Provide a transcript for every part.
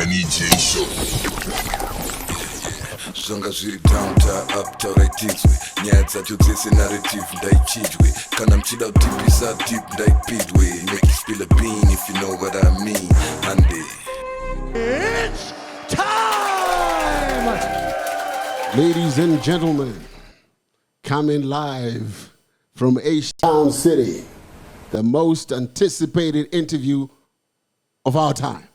Denny J Show. Zvanga zviri downta up tauraitirwe nyaya dzacho dzese narrative ndaichidwe kana mchida kutipisa deep ndaipidwe make you spill a bean if you know what I mean hande. It's time! Ladies and gentlemen, coming live from H-Town City, the most anticipated interview of our time.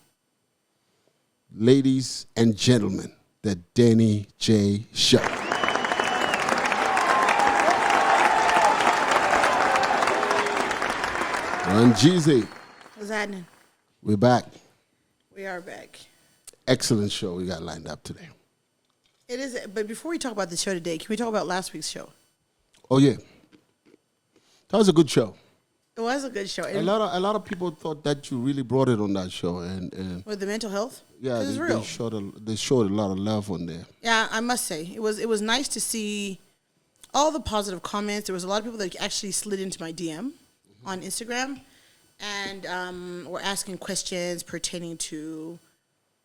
Ladies and gentlemen, the Denny J Show. Run Jeezy. What's happening? We're back. We are back. Excellent show we got lined up today. It is, but before we talk about the show today, can we talk about last week's show? Oh yeah, that was a good show. It was a good show. A lot of people thought that you really brought it on that show, and With the mental health? yeah, It was real. they showed a lot of love on there. Yeah, I must say. It was nice to see all the positive comments. There was a lot of people that actually slid into my DM on Instagram and were asking questions pertaining to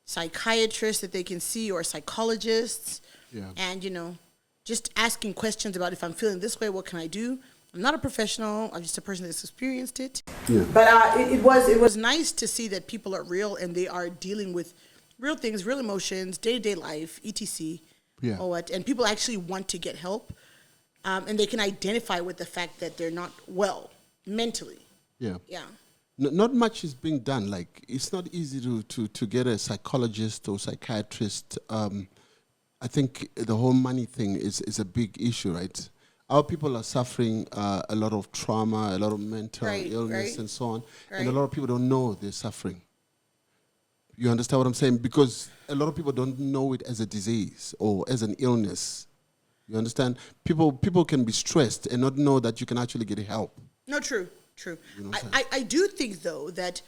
psychiatrists that they can see or psychologists. Yeah. And, just asking questions about if I'm feeling this way, what can I do? I'm not a professional. I'm just a person that's experienced it. Yeah. But it was nice to see that people are real and they are dealing with real things, real emotions, day-to-day life, etc. Yeah. Or what, and people actually want to get help, and they can identify with the fact that they're not well mentally. Yeah. Yeah. Not much is being done. Like, it's not easy to get a psychologist or psychiatrist. I think the whole money thing is a big issue, right? Our people are suffering a lot of trauma, a lot of mental illness and so on. And a lot of people don't know they're suffering. You understand what I'm saying? Because a lot of people don't know it as a disease or as an illness. You understand? People can be stressed and not know that you can actually get help. No, true. You know what I'm I do think, though, that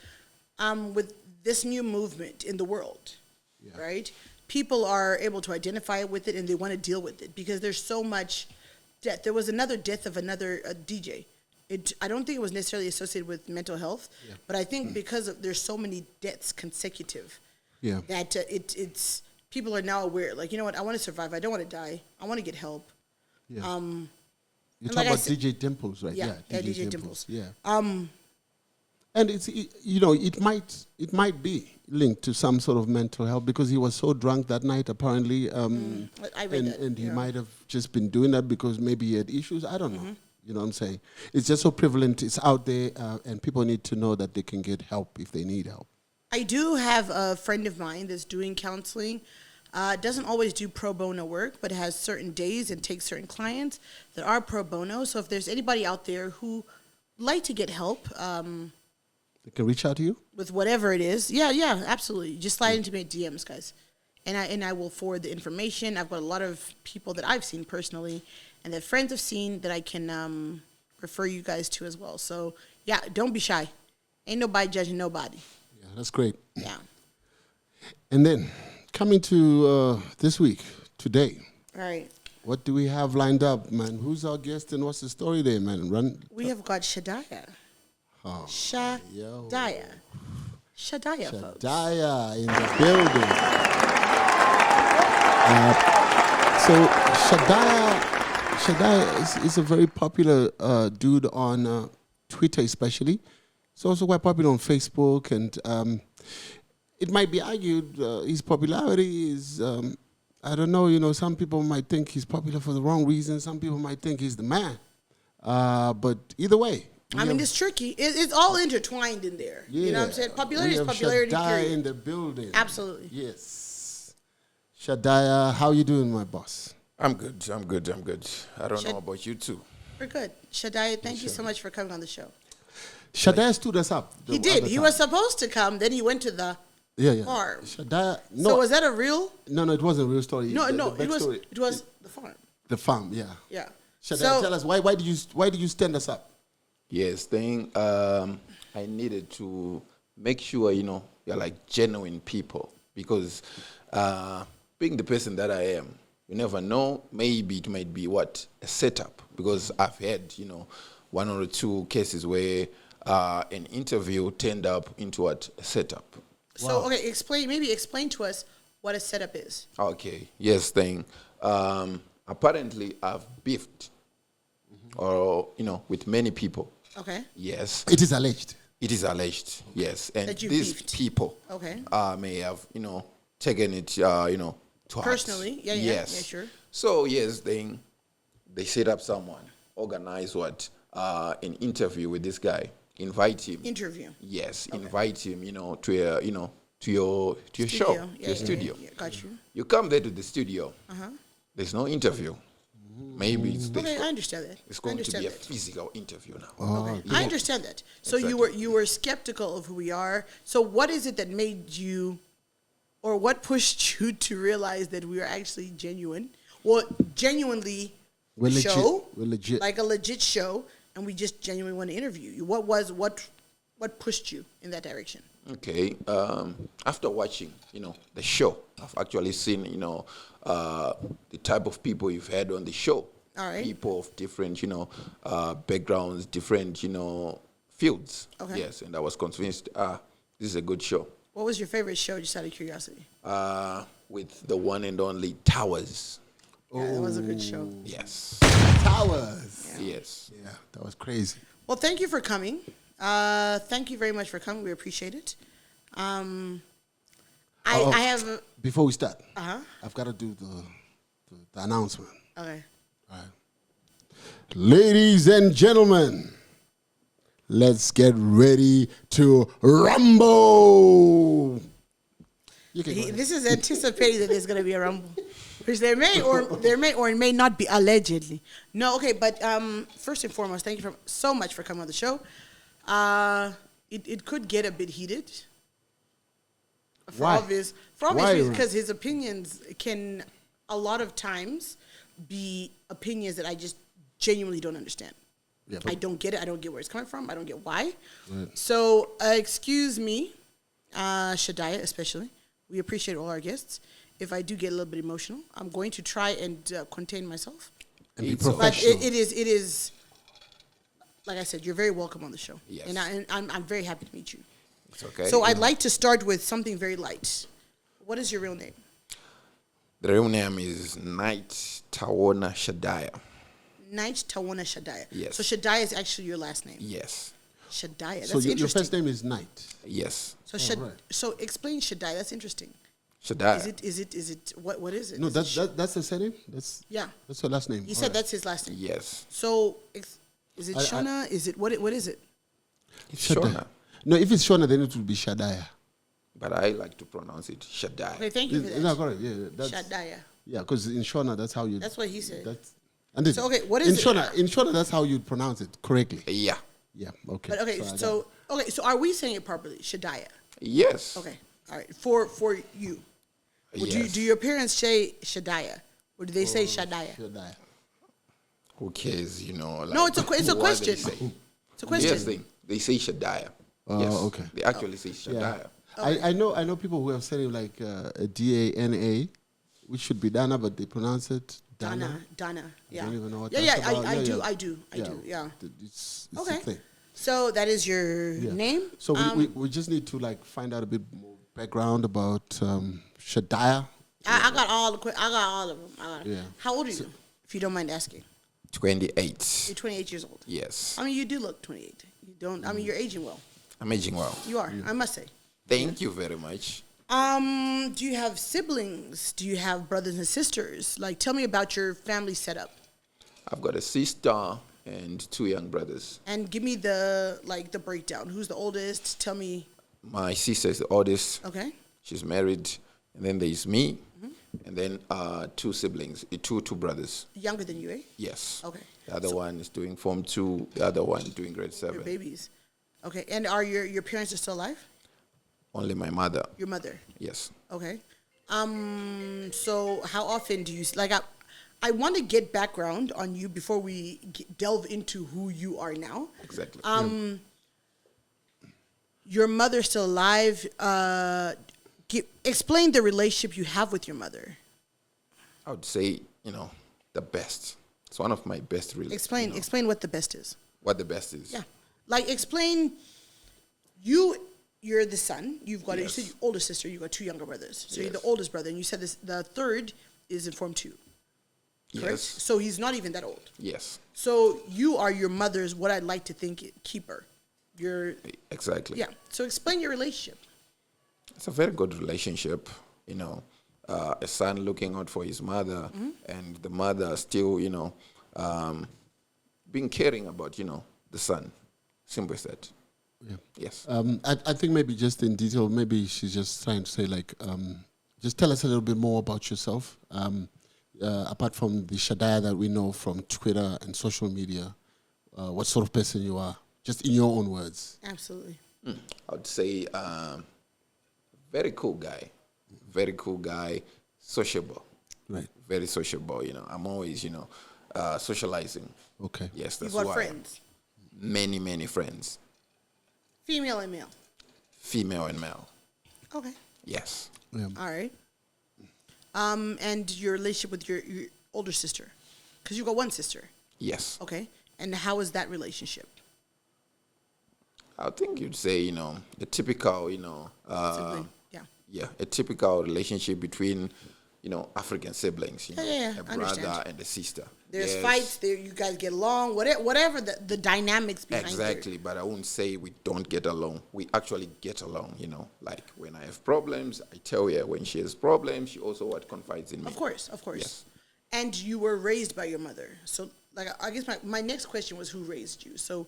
with this new movement in the world, right, people are able to identify with it and they want to deal with it because there's so much death. There was another death of another DJ. I don't think it was necessarily associated with mental health, but I think because there's so many deaths consecutive, that it's people are now aware. Like, you know what? I want to survive. I don't want to die. I want to get help. Yeah. You talk like about DJ Dimples, right? Yeah, DJ Dimples. Yeah. And it's it might be linked to some sort of mental health because he was so drunk that night apparently. I read that. And he might have just been doing that because maybe he had issues. I don't know. You know what I'm saying? It's just so prevalent. It's out there, and people need to know that they can get help if they need help. I do have a friend of mine that's doing counseling. Doesn't always do pro bono work, but has certain days and takes certain clients that are pro bono. So if there's anybody out there who like to get help, They can reach out to you with whatever it is. Yeah, absolutely. Just slide into my DMs, guys, and I will forward the information. I've got a lot of people that I've seen personally, and that friends have seen that I can refer you guys to as well. So yeah, don't be shy. Ain't nobody judging nobody. Yeah, that's great. Yeah. And then coming to this week, today. All right. What do we have lined up, man? Who's our guest and what's the story there, man? We have got Shadaya. Oh, Shadaya. Shadaya, folks. Shadaya in the building. So Shadaya is a very popular dude on Twitter, especially. He's also quite popular on Facebook, and it might be argued his popularity is, I don't know, some people might think he's popular for the wrong reason. Some people might think he's the man. But either way. It's tricky. It's all intertwined in there. Yeah. You know what I'm saying? Popularity is popularity, Shadaya period. in the building. Absolutely. Yes. Shadaya, how you doing, my boss? I'm good. I don't know about you too. We're good. Shadaya, thank you so much for coming on the show. Shadaya stood us up. He did. He was supposed to come. Then he went to the farm. Shadaya, no. So was that a real? No, it wasn't a real story. No, The it was. backstory. It was the farm. The farm, yeah. Yeah. Shadaya, tell us why did you stand us up? Yes, I needed to make sure, you're like genuine people because being the person that I am, you never know, maybe it might be a setup because I've had, one or two cases where an interview turned up into a setup. So, okay, explain to us what a setup is. Okay. Yes, thing. Apparently, I've beefed, or with many people. Okay. Yes. It is alleged. It is alleged. Yes, and That you these beefed. people, Okay. may have taken it, to heart. Personally? Yeah, Yes. yeah, sure. So yes, they set up someone, organize an interview with this guy, invite him. Interview. Yes, invite him, to your show, Yeah, to your studio. Yeah, got you. You come there to the studio. There's no interview. Maybe Okay, I understand that. it's I going to understand be a that. physical interview now. Okay. I understand that. So Exactly. you were skeptical of who we are. So what is it that made you, or what pushed you to realize that we are actually genuine? Well, genuinely We're legit. show, We're legit. like a legit show, and we just genuinely want to interview you. What pushed you in that direction? Okay. After watching, the show, I've actually seen, the type of people you've had on the show. All right. People of different, backgrounds, different, fields. Okay. Yes, and I was convinced, this is a good show. What was your favorite show, just out of curiosity? With the one and only Towers. Yeah, that was a good show. Yes. Towers. Yes. Yeah, that was crazy. Well, thank you for coming. Thank you very much for coming. We appreciate it. I have. Before we start, Uh-huh. I've got to do the announcement. Okay. All right. Ladies and gentlemen, let's get ready to rumble. You can go ahead. This is anticipating that there's going to be a rumble, which there may or may not be, allegedly. No, okay, but first and foremost, thank you so much for coming on the show. It could get a bit heated. Why? For obvious Why? reasons, because his opinions can a lot of times be opinions that I just genuinely don't understand. Yeah, I don't get it. I don't get where it's coming from. I don't get why. Right. So, excuse me, Shadaya especially. We appreciate all our guests. If I do get a little bit emotional, I'm going to try and contain myself. And be It's all- But professional. it is, like I said, you're very welcome on the show. Yes. And I'm very happy to meet you. It's okay. So I'd like to start with something very light. What is your real name? The real name is Knight Tawana Shadaya. Knight Tawana Shadaya. Yes. So Shadaya is actually your last name. Yes. Shadaya. That's So your interesting. first name is Knight. Yes. So right. so explain Shadaya. That's interesting. Shadaya. Is it what is it? No, Is it that's the surname. yeah. That's her last name. You All said right. that's his last name. Yes. So is it I- Shona? Is it what is it? It's Shadaya. Shona. No, if it's Shona, then it will be Shadaya. But I like to pronounce it Shadaya. Okay, thank you for Is that. that correct? Yeah, that's Shadaya. yeah. Because in Shona, that's how you. That's what he said. That's and So, okay, what is it? In Shona, that's how you pronounce it correctly. Yeah. Yeah. Okay. But okay, I got so are we saying it properly? Shadaya. Yes. Okay. All right. For you. Well, Yes. do your parents say Shadaya? Or do they say Shadaya? Shadaya. Who cares, Like, No, it's a what they question. say. It's a question. Yes, they say Shadaya. Yes. okay. They actually say Shadaya. I know people who have said it like a D-A-N-A, which should be Dana, but they pronounce it Dana. Dana. Yeah. don't even know what yeah, that's yeah, about. I Yeah, do, yeah. I do. Yeah. It's Okay. a thing. So that is your Yeah. name. So we just need to like find out a bit more background about Shadaya. I got all of them. I got them. Yeah. How old are you, if you don't mind asking? 28. You're 28 years old. Yes. I mean, you do look 28. You don't. I mean, you're aging well. I'm aging well. You are. I must say. Thank you very much. Do you have siblings? Do you have brothers and sisters? Like, tell me about your family setup, I've got a sister and 2 young brothers. and give me the breakdown. Who's the oldest? Tell me. My sister is the oldest. Okay. She's married. And then there's me. And then 2 siblings, two brothers. Younger than you, eh? Yes. Okay. The other one is doing Form 2. The other one doing grade 7. Your babies. Okay. And are your parents are still alive? Only my mother. Your mother. Yes. Okay. So how often do you I want to get background on you before we delve into who you are now. Exactly. Your mother's still alive. Explain the relationship you have with your mother. I would say, the best. It's one of my best relationships. Explain what the best is. What the best is. Yeah. Like explain you you're the son. You've got you said Yes. your older sister. You've got two younger brothers. So you're the Yes. oldest brother, and you said this. The third is in Form 2. Correct. Yes. So he's not even that old. Yes. So you are your mother's, what I'd like to think, keeper. You're Exactly. yeah. So explain your relationship. It's a very good relationship, a son looking out for his mother and the mother still, being caring about, the son. Simple as that. Yeah. Yes. I think maybe just in detail, maybe she's just trying to say like, just tell us a little bit more about yourself. Apart from the Shadaya that we know from Twitter and social media, what sort of person you are, just in your own words. Absolutely. I would say very cool guy, sociable. Right. Very sociable, I'm always, socializing. Okay. Yes, You've that's got why. friends, Many, many friends, female and male. female and male. Okay. Yes. Yeah. All right. And your relationship with your older sister, because you got one sister. Yes. Okay. And how is that relationship? I think you'd say, a typical, Sibling? Yeah. yeah, a typical relationship between, African siblings, Yeah, a I brother understand. and a sister. There's Yes, fights. There, you guys get along. Whatever the dynamics behind Exactly, but I wouldn't say we don't get along. We actually get along, Like when I have problems, I tell her. When she has problems, she also confides in me. Of course. Yes. And you were raised by your mother. So, like, I guess my next question was who raised you. So,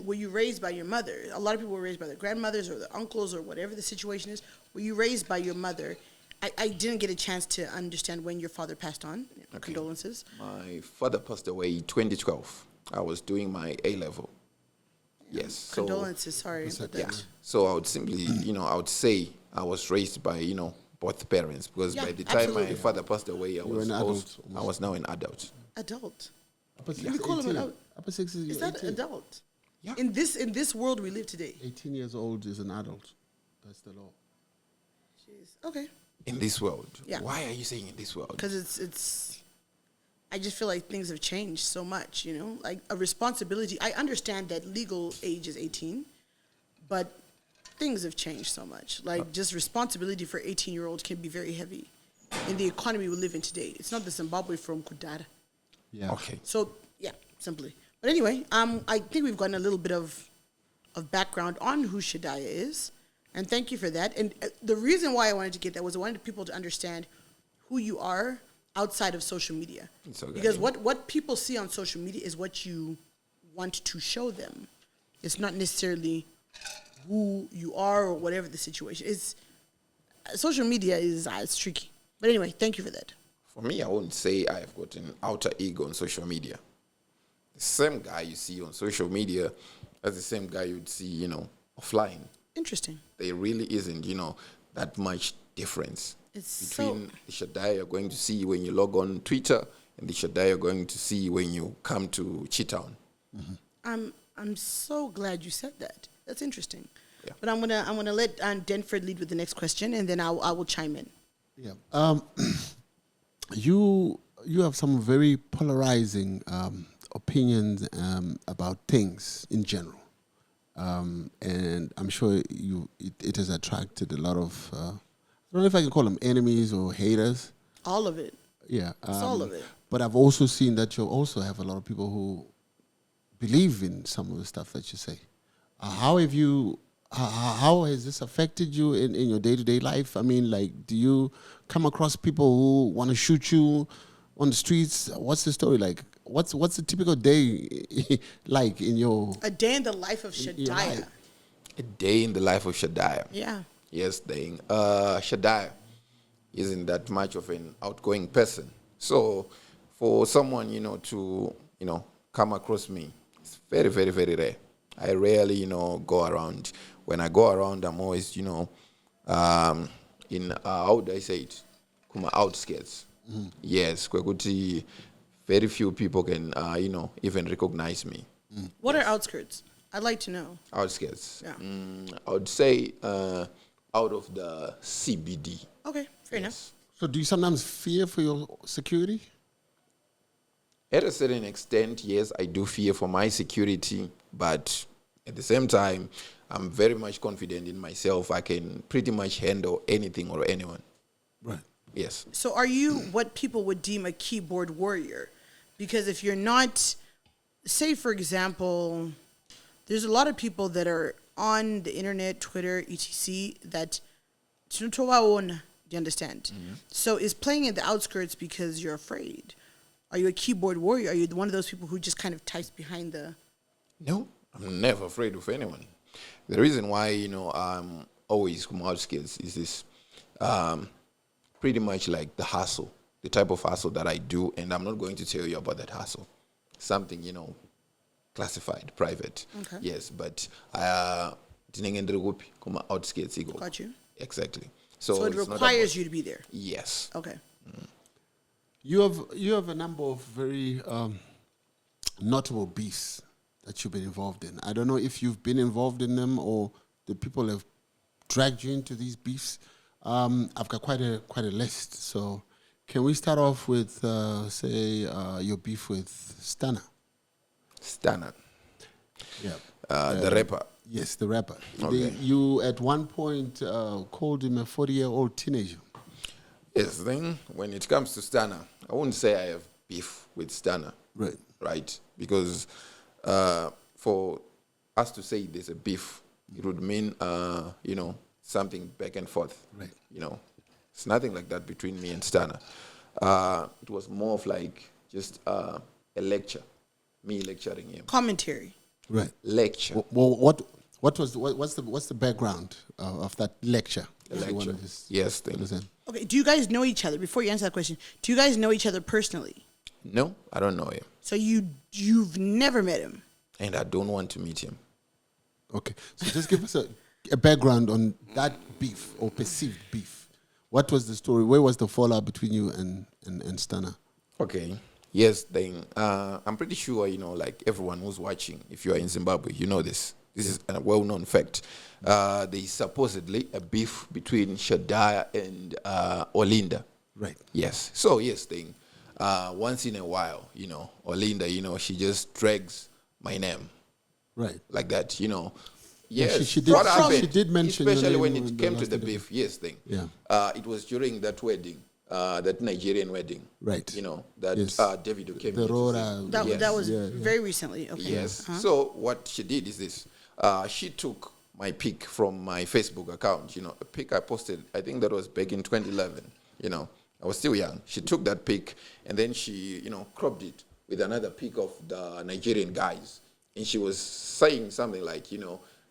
were you raised by your mother? A lot of people were raised by their grandmothers or their uncles or whatever the situation is. Were you raised by your mother? I didn't get a chance to understand when your father passed on. Okay. Condolences. My father passed away in 2012. I was doing my A-level. Yes. So, Condolences. Sorry about that. yeah. So I would simply, I would say I was raised by, both parents because Yeah, by the time absolutely. my father passed away, I were was an adult I was now an adult. Adult. Upper You can call him an adult. Upper 6 Is that adult? Yeah. In this world we live today. 18 years old is an adult. That's the law. Jeez. Okay. In this world. Yeah. Why are you saying in this world? Because it's I just feel like things have changed so much, like a responsibility. I understand that legal age is 18, but things have changed so much. Like just responsibility for 18-year-olds can be very heavy in the economy we live in today. It's not the Zimbabwe from Kudara. Yeah. Okay. So yeah, simply. But anyway, I think we've gotten a little bit of background on who Shadaya is, and thank you for that. And the reason why I wanted to get that was I wanted people to understand who you are outside of social media. It's okay. Because what people see on social media is what you want to show them. It's not necessarily who you are or whatever the situation is. Social media is it's tricky. But anyway, thank you for that. For me, I wouldn't say I've got an outer ego on social media. The same guy you see on social media as the same guy you'd see, offline. Interesting. There really isn't, that much difference It's between the Shadaya you're going to see when you log on Twitter and the Shadaya you're going to see when you come to Cheetown. I'm so glad you said that. That's interesting. Yeah. But I'm gonna let Denford lead with the next question, and then I will chime in. Yeah. You have some very polarizing opinions about things in general, and I'm sure it has attracted a lot of I don't know if I can call them enemies or haters. All of it. Yeah, It's all of it. But I've also seen that you also have a lot of people who believe in some of the stuff that you say. How have you? How has this affected you in your day-to-day life? I mean, like, do you come across people who want to shoot you on the streets? What's the story like? What's a typical day like in your A day in the life of your Shadaya. life? A day in the life of Shadaya. Yeah. Yes, Shadaya isn't that much of an outgoing person. So for someone, to, come across me, it's very, very, very rare. I rarely, go around. When I go around, I'm always, in, how do I say it? Kuma outskirts. Yes, kwekuti very few people can, even recognize me. What are outskirts? I'd like to know. Outskirts. Yeah. I would say out of the CBD. Okay, fair enough. So do you sometimes fear for your security? At a certain extent, yes, I do fear for my security, but at the same time, I'm very much confident in myself. I can pretty much handle anything or anyone. Right. Yes. So are you what people would deem a keyboard warrior? Because if you're not, say for example, there's a lot of people that are on the internet, Twitter, etc. that do you understand? So is playing at the outskirts because you're afraid? Are you a keyboard warrior? Are you one of those people who just kind of types behind the... No, I'm never afraid of anyone. The reason why, I'm always come out skills is this pretty much like the hustle, the type of hustle that I do, and I'm not going to tell you about that hustle. Something, classified, private. Okay. Yes, but come out skills. Got you. Exactly. So it it's not requires about- you to be there. Yes. Okay. You have a number of very notable beefs that you've been involved in. I don't know if you've been involved in them or the people have dragged you into these beefs. I've got quite a list. So can we start off with say your beef with Stunner? Stunner. Yeah. The rapper. Yes, the rapper. Okay. You at one point called him a 40-year-old teenager. Yes, then when it comes to Stunner, I wouldn't say I have beef with Stunner. Right. Right? Because for us to say there's a beef, it would mean, something back and forth. Right. It's nothing like that between me and Stunner. It was more of like just a lecture, me lecturing him. Commentary. Right. Lecture. Well, what's the background of that lecture? If you wanna Lecture. just Yes, thing. understand. Okay, do you guys know each other? Before you answer that question, do you guys know each other personally? No, I don't know him. So you've never met him? And I don't want to meet him. Okay, so just give us a background on that beef or perceived beef. What was the story? Where was the fallout between you and Stunner? Okay. Yes, then I'm pretty sure, like everyone who's watching, if you are in Zimbabwe, you know this. This is a well-known fact. There is supposedly a beef between Shadaya and Olinda. Right. Yes. So, yes, then once in a while, Olinda, she just drags my name. Right. Like that, Yeah, Yes. she did- what she happened, did mention your especially name when in it the came to last the interview. beef. Yes, thing. Yeah. It was during that wedding, that Nigerian wedding. Right. That Yes. Davido came The here to Rora. sing. That, Yes. that was Yeah. very recently. Okay. Yes. Uh-huh. So what she did is this. She took my pic from my Facebook account, a pic I posted, I think that was back in 2011, I was still young. She took that pic and then she, cropped it with another pic of the Nigerian guys. And she was saying something like,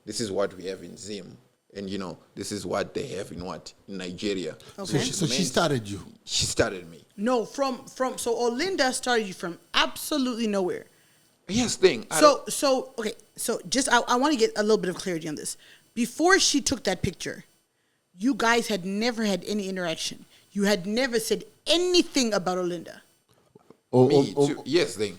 this is what we have in Zim. And, this is what they have in Nigeria. Okay. So she started you. She started me. No, so Olinda started you from absolutely nowhere. Yes, thing. Okay, so just I want to get a little bit of clarity on this. Before she took that picture, you guys had never had any interaction. You had never said anything about Olinda. Me too. Yes, then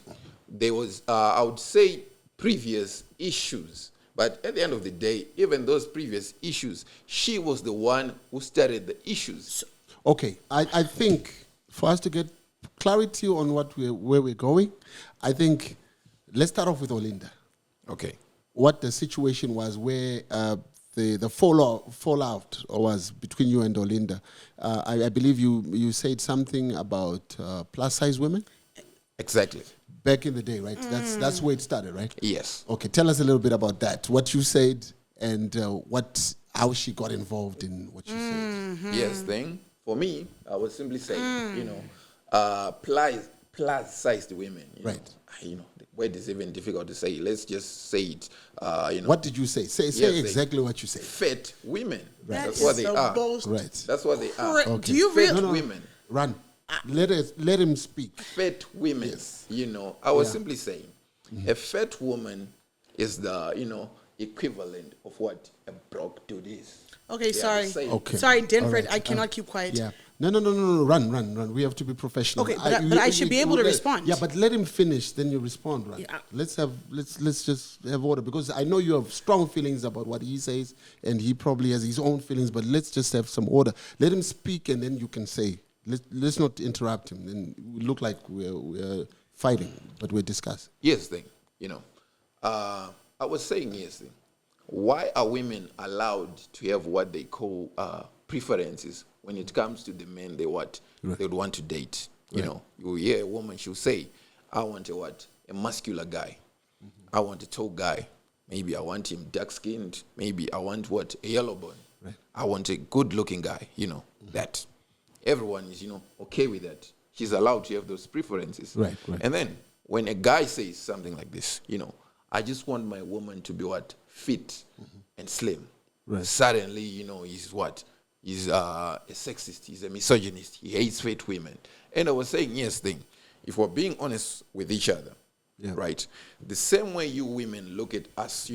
there was, I would say, previous issues. But at the end of the day, even those previous issues, she was the one who started the issues. Okay, I think for us to get clarity on where we're going, I think let's start off with Olinda. Okay. What the situation was, where the fallout was between you and Olinda. I believe you said something about plus size women. Exactly. Back in the day, right? That's where it started, right? Yes. Okay, tell us a little bit about that. What you said and how she got involved in what you said. Yes, then for me, I was simply saying, plus-sized women. Right. The word is even difficult to say. Let's just say it. What did you say? Say Yes, exactly what you said. Fat women. That That's is what they the are. most Right. That's what they are. cra- Do you Fat really? women. Run. Let him speak. Fat women. Yes. I was simply saying, a fat woman is the, equivalent of what a broke dude is. Okay, They are sorry. the same. Okay. Sorry, Denfred, All right. I cannot keep quiet. Yeah. No. Run. We have to be professional. Okay, but I should be able to respond. Yeah, but let him finish, then you respond, right? Yeah. Let's just have order, because I know you have strong feelings about what he says, and he probably has his own feelings. But let's just have some order. Let him speak, and then you can say. Let's not interrupt him. Then we look like we're fighting, but we're discussing. Yes, thing. I was saying yes, thing. why are women allowed to have what they call preferences when it comes to the men they would want to date? You know, you hear a woman, she'll say, I want a muscular guy. I want a tall guy. Maybe I want him dark-skinned. Maybe I want a yellow bone. Right. I want a good-looking guy, that. Everyone is, okay with that. She's allowed to have those preferences. Right. And then when a guy says something like this, I just want my woman to be fit and slim. Right. Suddenly, he's He's a sexist. He's a misogynist. He hates fat women. And I was saying, yes, if we're being honest with each other, right? The same way you women look at us,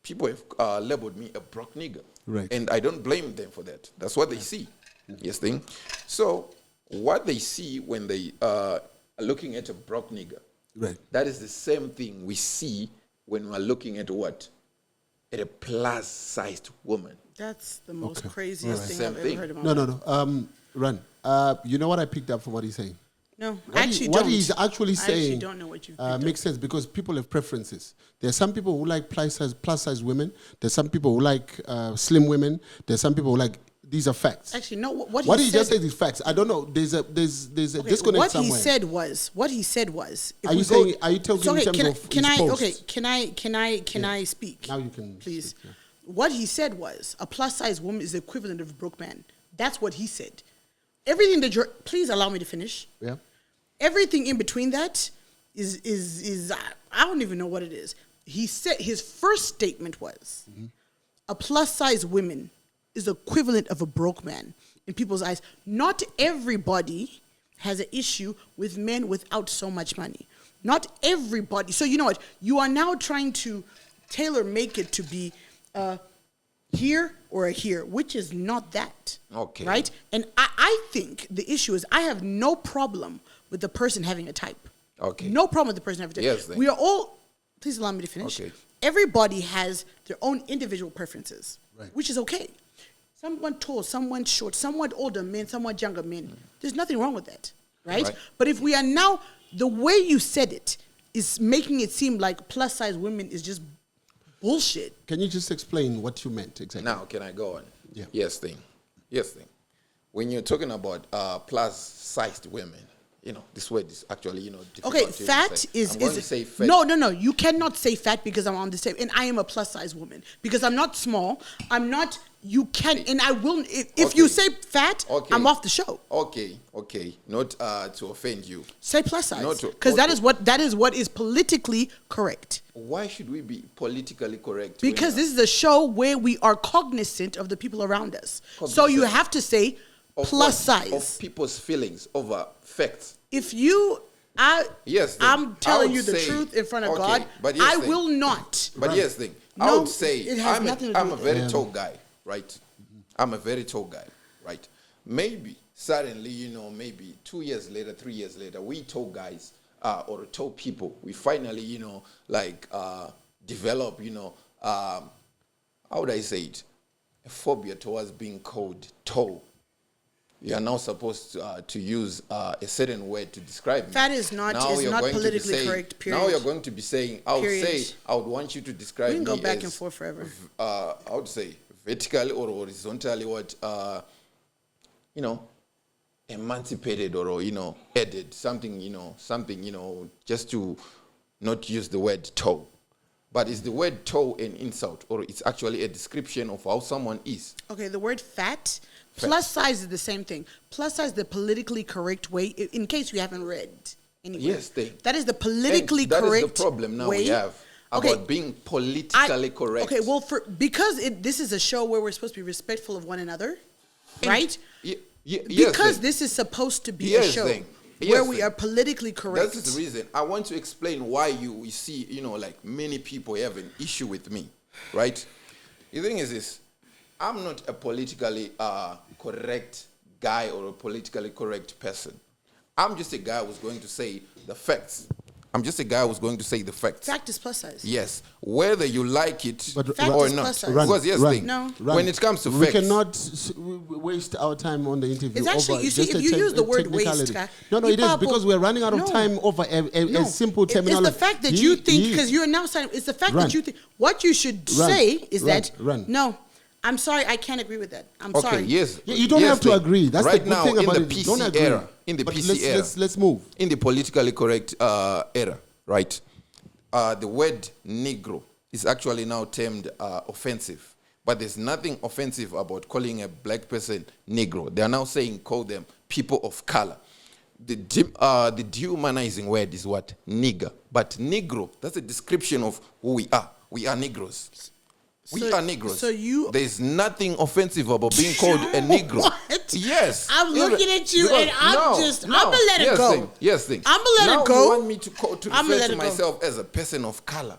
people have labeled me a broke nigger. Right. And I don't blame them for that. That's what they see. Yes, So what they see when they are looking at a broke nigger, right, that is the same thing we see when we're looking at what? At a plus-sized woman. That's the most craziest thing I've ever heard about. No. Run. You know what I picked up from what he's saying? No, What I actually what don't. he's actually saying I actually don't know what you've picked up. makes sense because people have preferences. There are some people who like plus size women. There's some people who like slim women. There's some people who like. These are facts. Actually, no. What he said, just said is facts. I don't know. There's a disconnect what somewhere. What he said was. Are you saying? Are you talking in terms of can his I? posts? Okay. Can I speak? Now you can. Please. Speak, What he said was a plus size woman is the equivalent of a broke man. That's what he said. Everything that you're. Please allow me to finish. Yeah. Everything in between that is I don't even know what it is. He said his first statement was a plus size woman is equivalent of a broke man in people's eyes. Not everybody has an issue with men without so much money. Not everybody. So you know what? You are now trying to tailor make it to be here or a here, which is not that. Okay. Right? And I think the issue is I have no problem with the person having a type. Okay. No problem with the person having a type. Yes, we are all, please allow me to finish. Okay. Everybody has their own individual preferences, right, which is okay. Someone tall, someone short, someone older men, someone younger men. There's nothing wrong with that, right? But if we are now, the way you said it is making it seem like plus size women is just bullshit. Can you just explain what you meant exactly? Now, can I go on? Yeah. Yes, when you're talking about plus-sized women, this word is actually, difficult Okay, to fat say. is I'm going to say fat. No. You cannot say fat because I'm on the same, and I am a plus size woman because I'm not small. I'm not. You can, and I will. If you say fat, I'm off the show. Okay. Not to offend you. Say plus size to- because that is what is politically correct. Why should we be politically correct? Because this is a show where we are cognizant of the people around us. So you have to say plus size. Of people's feelings over facts. If you, I'm telling you the say- truth in front of okay, God. but yes, I will not. But yes, I No, would say it has nothing to do I'm a with very it. tall guy, right? I'm a very tall guy, right? Maybe suddenly, maybe 2 years later, 3 years later, we tall guys or tall people, we finally, develop, how would I say it? A phobia towards being called tall. You are now supposed to use a certain word to describe me. Fat is not politically correct, period. Now you're going to be saying, I would want you to describe me we can as... go back and forth forever. I would say vertically or horizontally emancipated or, added, something, just to not use the word tall. But is the word tall an insult or it's actually a description of how someone is? Okay, the word fat, plus size is the same thing. Plus size is the politically correct way, in case you haven't read anywhere. Yes, that is the politically correct way. That is the problem now we have about being politically correct. Okay, well, because this is a show where we're supposed to be respectful of one another, right? Because this is supposed to be a show where we are politically correct. That's the reason. I want to explain why you see, many people have an issue with me, right? The thing is this. I'm not a politically correct guy or a politically correct person. I'm just a guy who's going to say the facts. I'm just a guy who's going to say the facts. Fact is plus size. Yes, whether you like it But Fact or is not. plus size. Because yes, thing, No. when it comes to we facts, cannot waste our time on the interview. It's actually, over you see, just if a you use the word technicality. waste, No, it is because we're running out of No. time over a simple terminology. It's the fact that you think, because you're now saying, it's the fact Run. that you think, what you should Run. say is Run. that, Run. no, I'm sorry, I can't agree with that. I'm okay, sorry. yes, Yeah, you don't yes, have to thing. agree. That's right the good now thing in about the it. PC Don't agree. era. In the But PC era, let's move. in the politically correct era, right? The word Negro is actually now termed offensive. But there's nothing offensive about calling a black person Negro. They are now saying call them people of color. The dehumanizing word is what? Nigger. But Negro, that's a description of who we are. We are Negroes. We are Negroes. So you... There's nothing offensive about being called a Negro. What? Yes. I'm looking at you Because- and I'm going to let it go. Thing, yes, thing. I'm gonna let now it go. You want me to I'ma refer let to it go. myself as a person of color.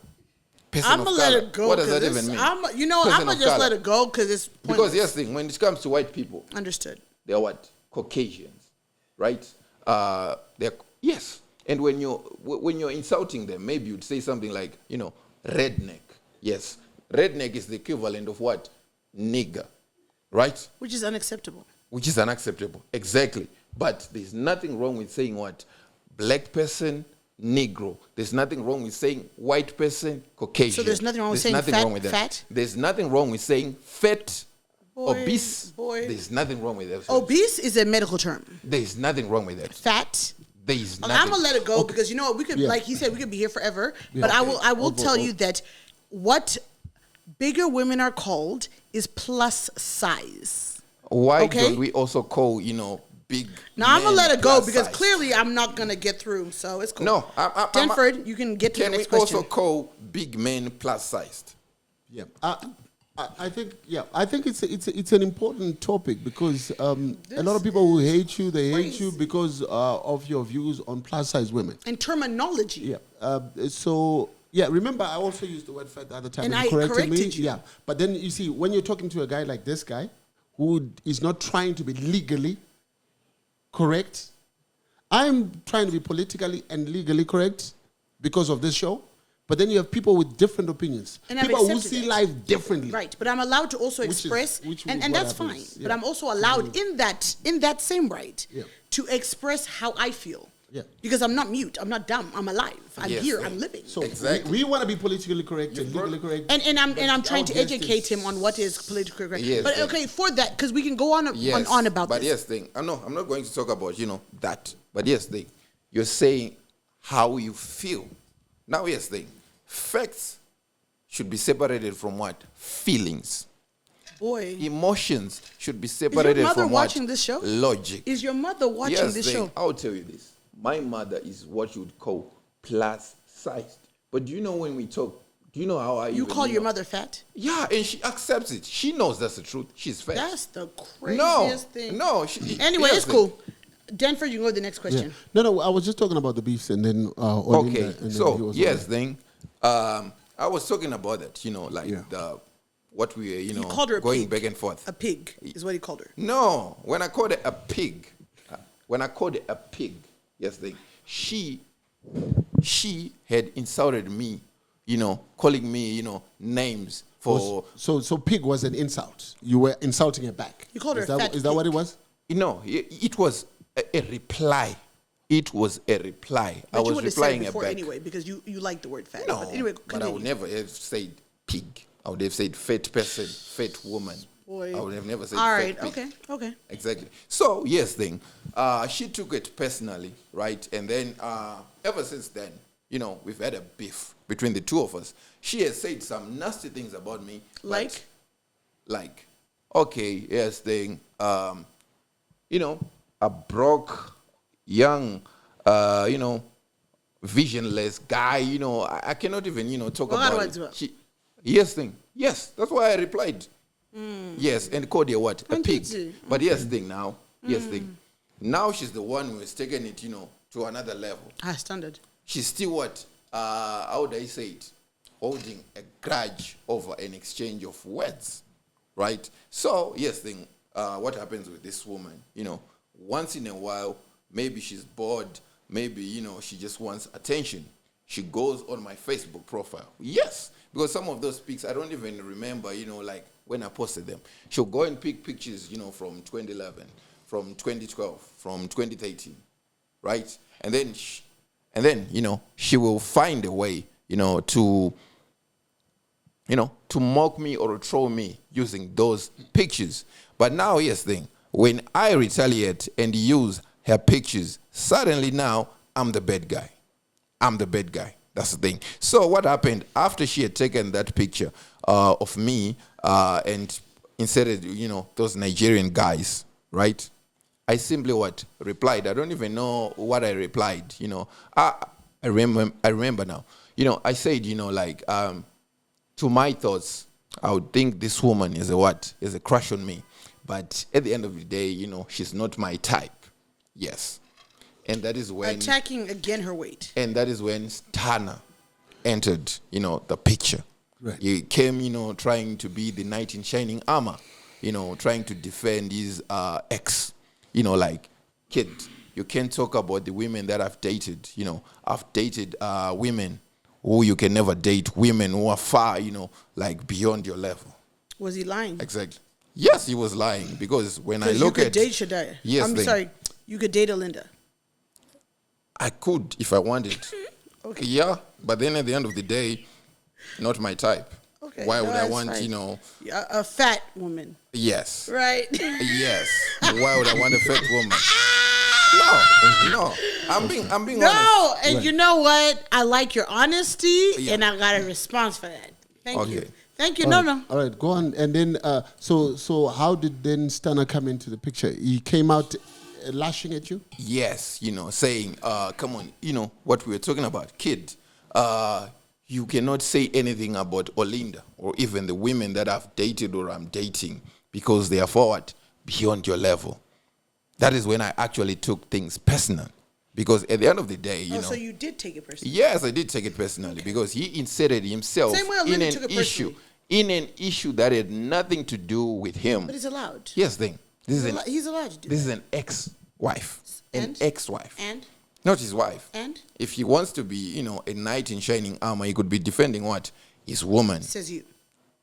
Person I'm of going to let color. it go. What does 'cause that it's- even mean? I'm Person going to of just color. let it go because it's pointless. Because yes, thing, when it comes to white people, Understood. they're what? Caucasians, right? They're yes. And when you're insulting them, maybe you'd say something like, redneck. Yes, redneck is the equivalent of what? Nigger, right? Which is unacceptable. Which is unacceptable, exactly. But there's nothing wrong with saying what? Black person, Negro. There's nothing wrong with saying white person, Caucasian. So there's nothing wrong with There's saying nothing fat, wrong with that. fat? There's nothing wrong with saying fat, Boy, obese. boy. There's nothing wrong with that. Obese is a medical term. There's nothing wrong with that. Fat. There's I'm nothing. gonna let it go because you know what, we could, like he said, we could be here forever. But I will tell you that what bigger women are called is plus size. Why Okay? don't we also call, big Now I'm gonna men let it go plus because size? clearly I'm not gonna get through. So it's cool. No, Denford, you can get to the Can we next question. also call big men plus sized? Yeah, I think it's an important topic because a lot of people who hate you, they hate you crazy. because of your views on plus size women. And terminology. Yeah. So yeah, remember I also used the word fat the other time. And you I corrected me. corrected you. Yeah, but then you see when you're talking to a guy like this guy who is not trying to be legally correct, I'm trying to be politically and legally correct because of this show. But then you have people with different opinions. And I've People who accepted see that. life differently. Right, but I'm allowed to also Which is- express, which is and what that's fine. happens, But yeah. I'm also allowed in that same right Yeah. to express how I feel. Yeah. Because I'm not mute, I'm not dumb, I'm alive, I'm Yes, here, right. I'm living. So Exactly. we want to be politically correct and legally correct. And I'm but trying our to guest educate is- him on what is politically correct. Yes, but yeah. okay, for that, because we can go on Yes, on about but this. yes, thing. I'm not going to talk about that. But yes, thing. You're saying how you feel. Now, yes, thing. Facts should be separated from what? Feelings. Boy, Emotions should be is your separated mother from what? watching this show? Logic. Is your mother watching Yes, this thing. show? I'll tell you this. My mother is what you would call plus sized. But do you know when we talk? Do you know how I You even, call your know? mother fat? Yeah, and she accepts it. She knows that's the truth. She's fat. That's the craziest no, thing. no. Anyway, yes, it's cool. Denford, you can go to the next Yeah. question. No, I was just talking about the beefs and then Olinda, Okay, and then he so was yes, on. then I was talking about that. Like Yeah. what we were, You called her a going pig. back and forth. A pig is what he called her. No, when I called her a pig, yes, then she had insulted me, calling me, names for. So pig was an insult. You were insulting her back. You called her is a that, fat Is that what pig. it was? It was a reply. It was a reply. But I you was would have said replying it her before back. anyway because you like the word fat. No, But anyway, but I continue. would never have said pig. I would have said fat person, fat woman. Boy. I would have never said All fat right, pig. okay. Exactly. So, yes, thing. She took it personally, right? And then ever since then, we've had a beef between the two of us. She has said some nasty things about me. Like? Okay, yes, thing. A broke, young, visionless guy, I cannot even, talk Well, about otherwise it. what? Yes, thing. Yes, that's why I replied. Yes, and called her what? A And pig. did you? But yes, thing now. Yes, thing. Now she's the one who has taken it, to another level. Standard. She's still what? How would I say it? Holding a grudge over an exchange of words, right? So, yes, thing. What happens with this woman? Once in a while, maybe she's bored. Maybe, she just wants attention. she goes on my Facebook profile. Yes, because some of those pics, I don't even remember, like when I posted them. She'll go and pick pictures, from 2011, from 2012, from 2013, right? And then, she will find a way, to mock me or troll me using those pictures. But now, here's the thing. When I retaliate and use her pictures, suddenly now I'm the bad guy. I'm the bad guy. That's the thing. So what happened after she had taken that picture of me and inserted, those Nigerian guys, right? I simply replied. I don't even know what I replied. I remember now. I said, to my thoughts, I would think this woman is a crush on me. But at the end of the day, she's not my type. Yes. And that is when... Attacking again her weight. And that is when Stana entered, the picture. Right. He came, trying to be the knight in shining armor, trying to defend his ex. Kid, you can't talk about the women that I've dated. I've dated women who you can never date, women who are far, beyond your level. Was he lying? Exactly. Yes, he was lying, because when I look at... you could date Shadaya. Yes, I'm sorry, you could date Olinda. I could if I wanted. Okay. Yeah, but then at the end of the day, not my type. Okay. Why would I that's want, fine. A fat woman. Yes. Right. Yes. Why would I want a fat woman? No. I'm being honest. No, and you know what? I like your honesty, and I got a response for that. Thank you. Thank you. All No. right. All right, go on. And then, so how did then Stana come into the picture? He came out lashing at you? Yes, saying, come on, what we were talking about, kid, you cannot say anything about Olinda or even the women that I've dated or I'm dating because they are forward beyond your level. That is when I actually took things personal. Because at the end of the day, so you did take it personally? Yes, I did take it personally, because he inserted himself in an issue that had nothing to do with him. But it's allowed. Yes, thing. He's allowed to do This that. is an ex-wife. And? An ex-wife. And? Not his wife. And? If he wants to be, a knight in shining armor, he could be defending what? His woman. Says you.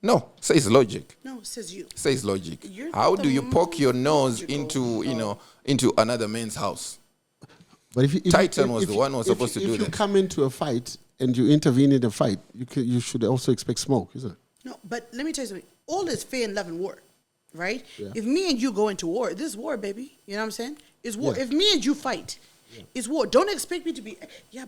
No, says logic. No, says you. Says logic. You're How the do you poke your nose logical. into another man's house? But if Titan was the one who was supposed to do that. If you that. come into a fight and you intervene in the fight, you should also expect smoke, isn't it? No, but let me tell you something. All is fair in love and war, right? Yeah. If me and you go into war, this is war, baby. You know what I'm saying? It's war. Yeah. If me and you fight, it's war. Don't expect me to be, Yeah,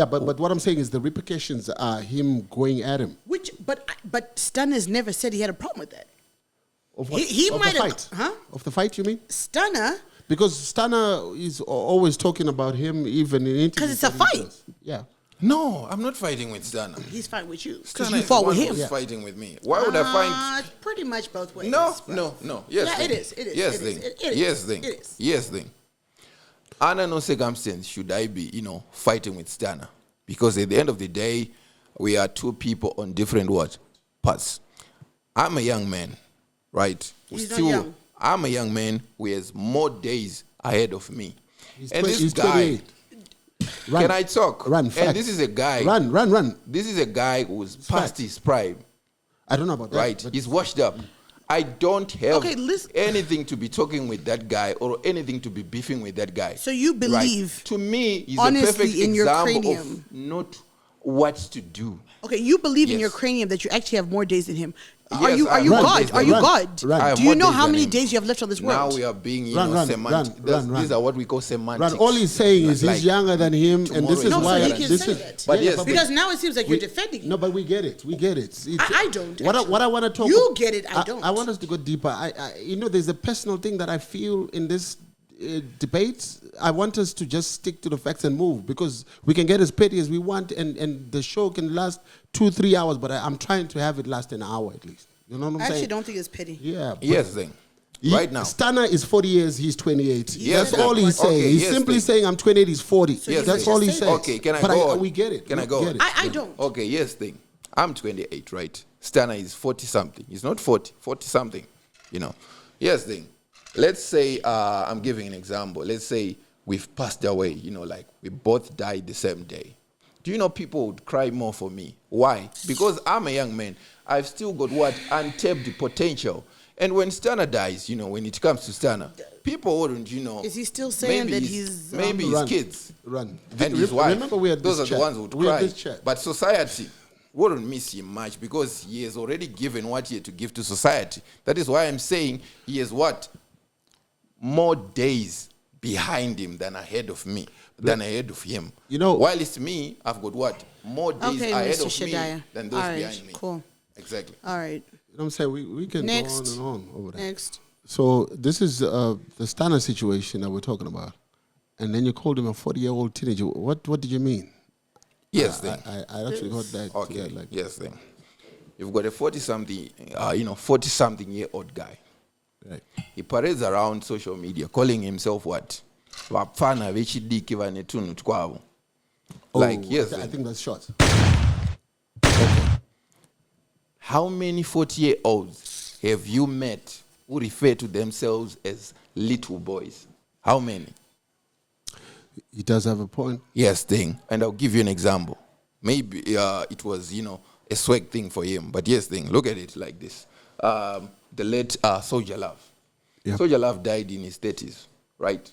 but what I'm saying is the repercussions are him going at him. But Stunner's never said he had a problem with that. Of what? He of might the have, fight. huh? Of the fight, you mean? Stunner, Because Stana is always talking about him, even in interviews. because it's a that he fight. does. Yeah. No, I'm not fighting with Stana. He's fighting with you because Stana you is the fought one with him. who's fighting with me. Why would I find... It's pretty much both ways. No. Yes, Yeah, thing. it is. It is. Yes, It is. thing. It is. Yes, thing. It is. Yes, thing. Under no circumstance should I be, fighting with Stana. Because at the end of the day, we are two people on different paths. I'm a young man, right? He's not young. I'm a young man who has more days ahead of me. He's 28. Run. Can I talk? Run, and fact. this is a guy. Run. This is a guy who's past Fact. his prime. I don't know about that. Right, but he's washed up. I don't have Okay, listen. anything to be talking with that guy or anything to be beefing with that guy. So you believe, right. To me, he's a honestly, perfect in your example cranium. of not what to do. okay, you believe in Yes. your cranium that you actually have more days than him. Yes, Are you I have more God? days Are than you him. God? Run. I have Do you more know days how than many him. days you have left on this world? Now we are being, Run, semantic. run. These are what we call semantics. Run. All he's saying is Like, he's younger than him, and this tomorrow is is No, why. so he can this say is, that. But yes, Because now it seems like you're defending him. No, but we get it. I don't, What actually. I want to talk. You get it, I don't. I want us to go deeper. There's a personal thing that I feel in this debate. I want us to just stick to the facts and move, because we can get as petty as we want, and the show can last 2-3 hours. But I'm trying to have it last an hour at least. You know what I'm I actually saying? don't think it's pity. Yeah. but Yes, thing. Right now. Stana is 40 years. He's 28. Yes, That's all he's okay, saying. He's yes, simply thing. saying I'm 28. He's 40. Yes, That's thing. all he's Just say saying. Okay, can I But go on? we get it. Can I We go get on? it. I don't. Okay, yes, thing. I'm 28, right? Stana is 40-something. He's not 40-something, Yes, thing. Let's say, I'm giving an example. Let's say we've passed away, like we both died the same day, do you know people would cry more for me? Why? Because I'm a young man. I've still got untapped potential. And when Stana dies, when it comes to Stana, people wouldn't, Is he still saying that he's... Maybe his kids. Run. And his wife. Remember we had Those this are chat. the ones who would We had cry. this chat. But society wouldn't miss him much because he has already given what he had to give to society. That is why I'm saying he has more days behind him than ahead of me, than ahead of him. While it's me, I've got more days ahead Mr. of Shadaya. me than those All right, behind me. Cool. Exactly. All right. You know what I'm saying? We can Next. go on and on over that. Next. So this is the Stana situation that we're talking about. And then you called him a 40-year-old teenager. What did you mean? Yes, then. I actually heard that. Okay. Yeah, Yes, then. You've got a 40-something-year-old guy. Right. He parades around social media calling himself what? Vapfana vechidiki vanetunu twavo. Like, yes. I think that's short. How many 40-year-olds have you met who refer to themselves as little boys? How many? He does have a point. Yes, thing. And I'll give you an example. Maybe it was, a swag thing for him. But yes, thing. Look at it like this. The late Soldier Love. Yep. Soldier Love died in his 30s, right?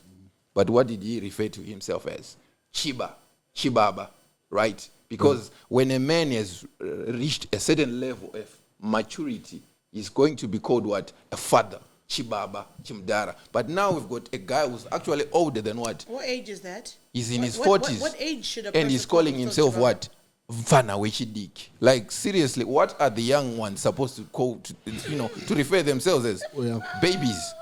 But what did he refer to himself as? Chibaba, right? Because when a man has reached a certain level of maturity, he's going to be called what? A father. Chibaba, Chimdara. But now we've got a guy who's actually older than what? What age is that? He's in his 40s. What age should a person And he's call calling himself Chibaba? what? Vana Wechidik. Like, seriously, what are the young ones supposed to call, to refer themselves as? Babies.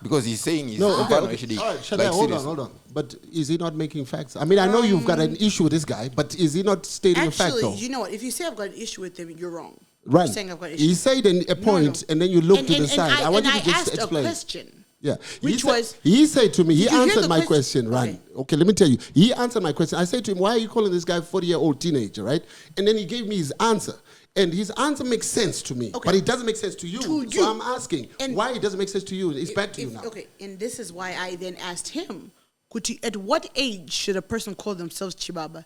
Because he's saying he's Vana Wechidik. All right, Shadaya, hold on. But is he not making facts? I mean, I know you've got an issue with this guy, but is he not stating a fact, though? Actually, you know what? If you say I've got an issue with him, you're wrong. Right. You're saying I've got an issue. He said a point, and then you look to the side. I want you to I just asked explain. a question. Yeah. Which he said to me, he Did you hear answered the my question? question, right? Okay, let me tell you. He answered my question. I said to him, why are you calling this guy 40-year-old teenager, right? And then he gave me his answer. And his answer makes sense to me, but it doesn't make sense to you. So I'm asking, why it doesn't make sense to you? It's back to you now. Okay, and this is why I then asked him, at what age should a person call themselves Chibaba?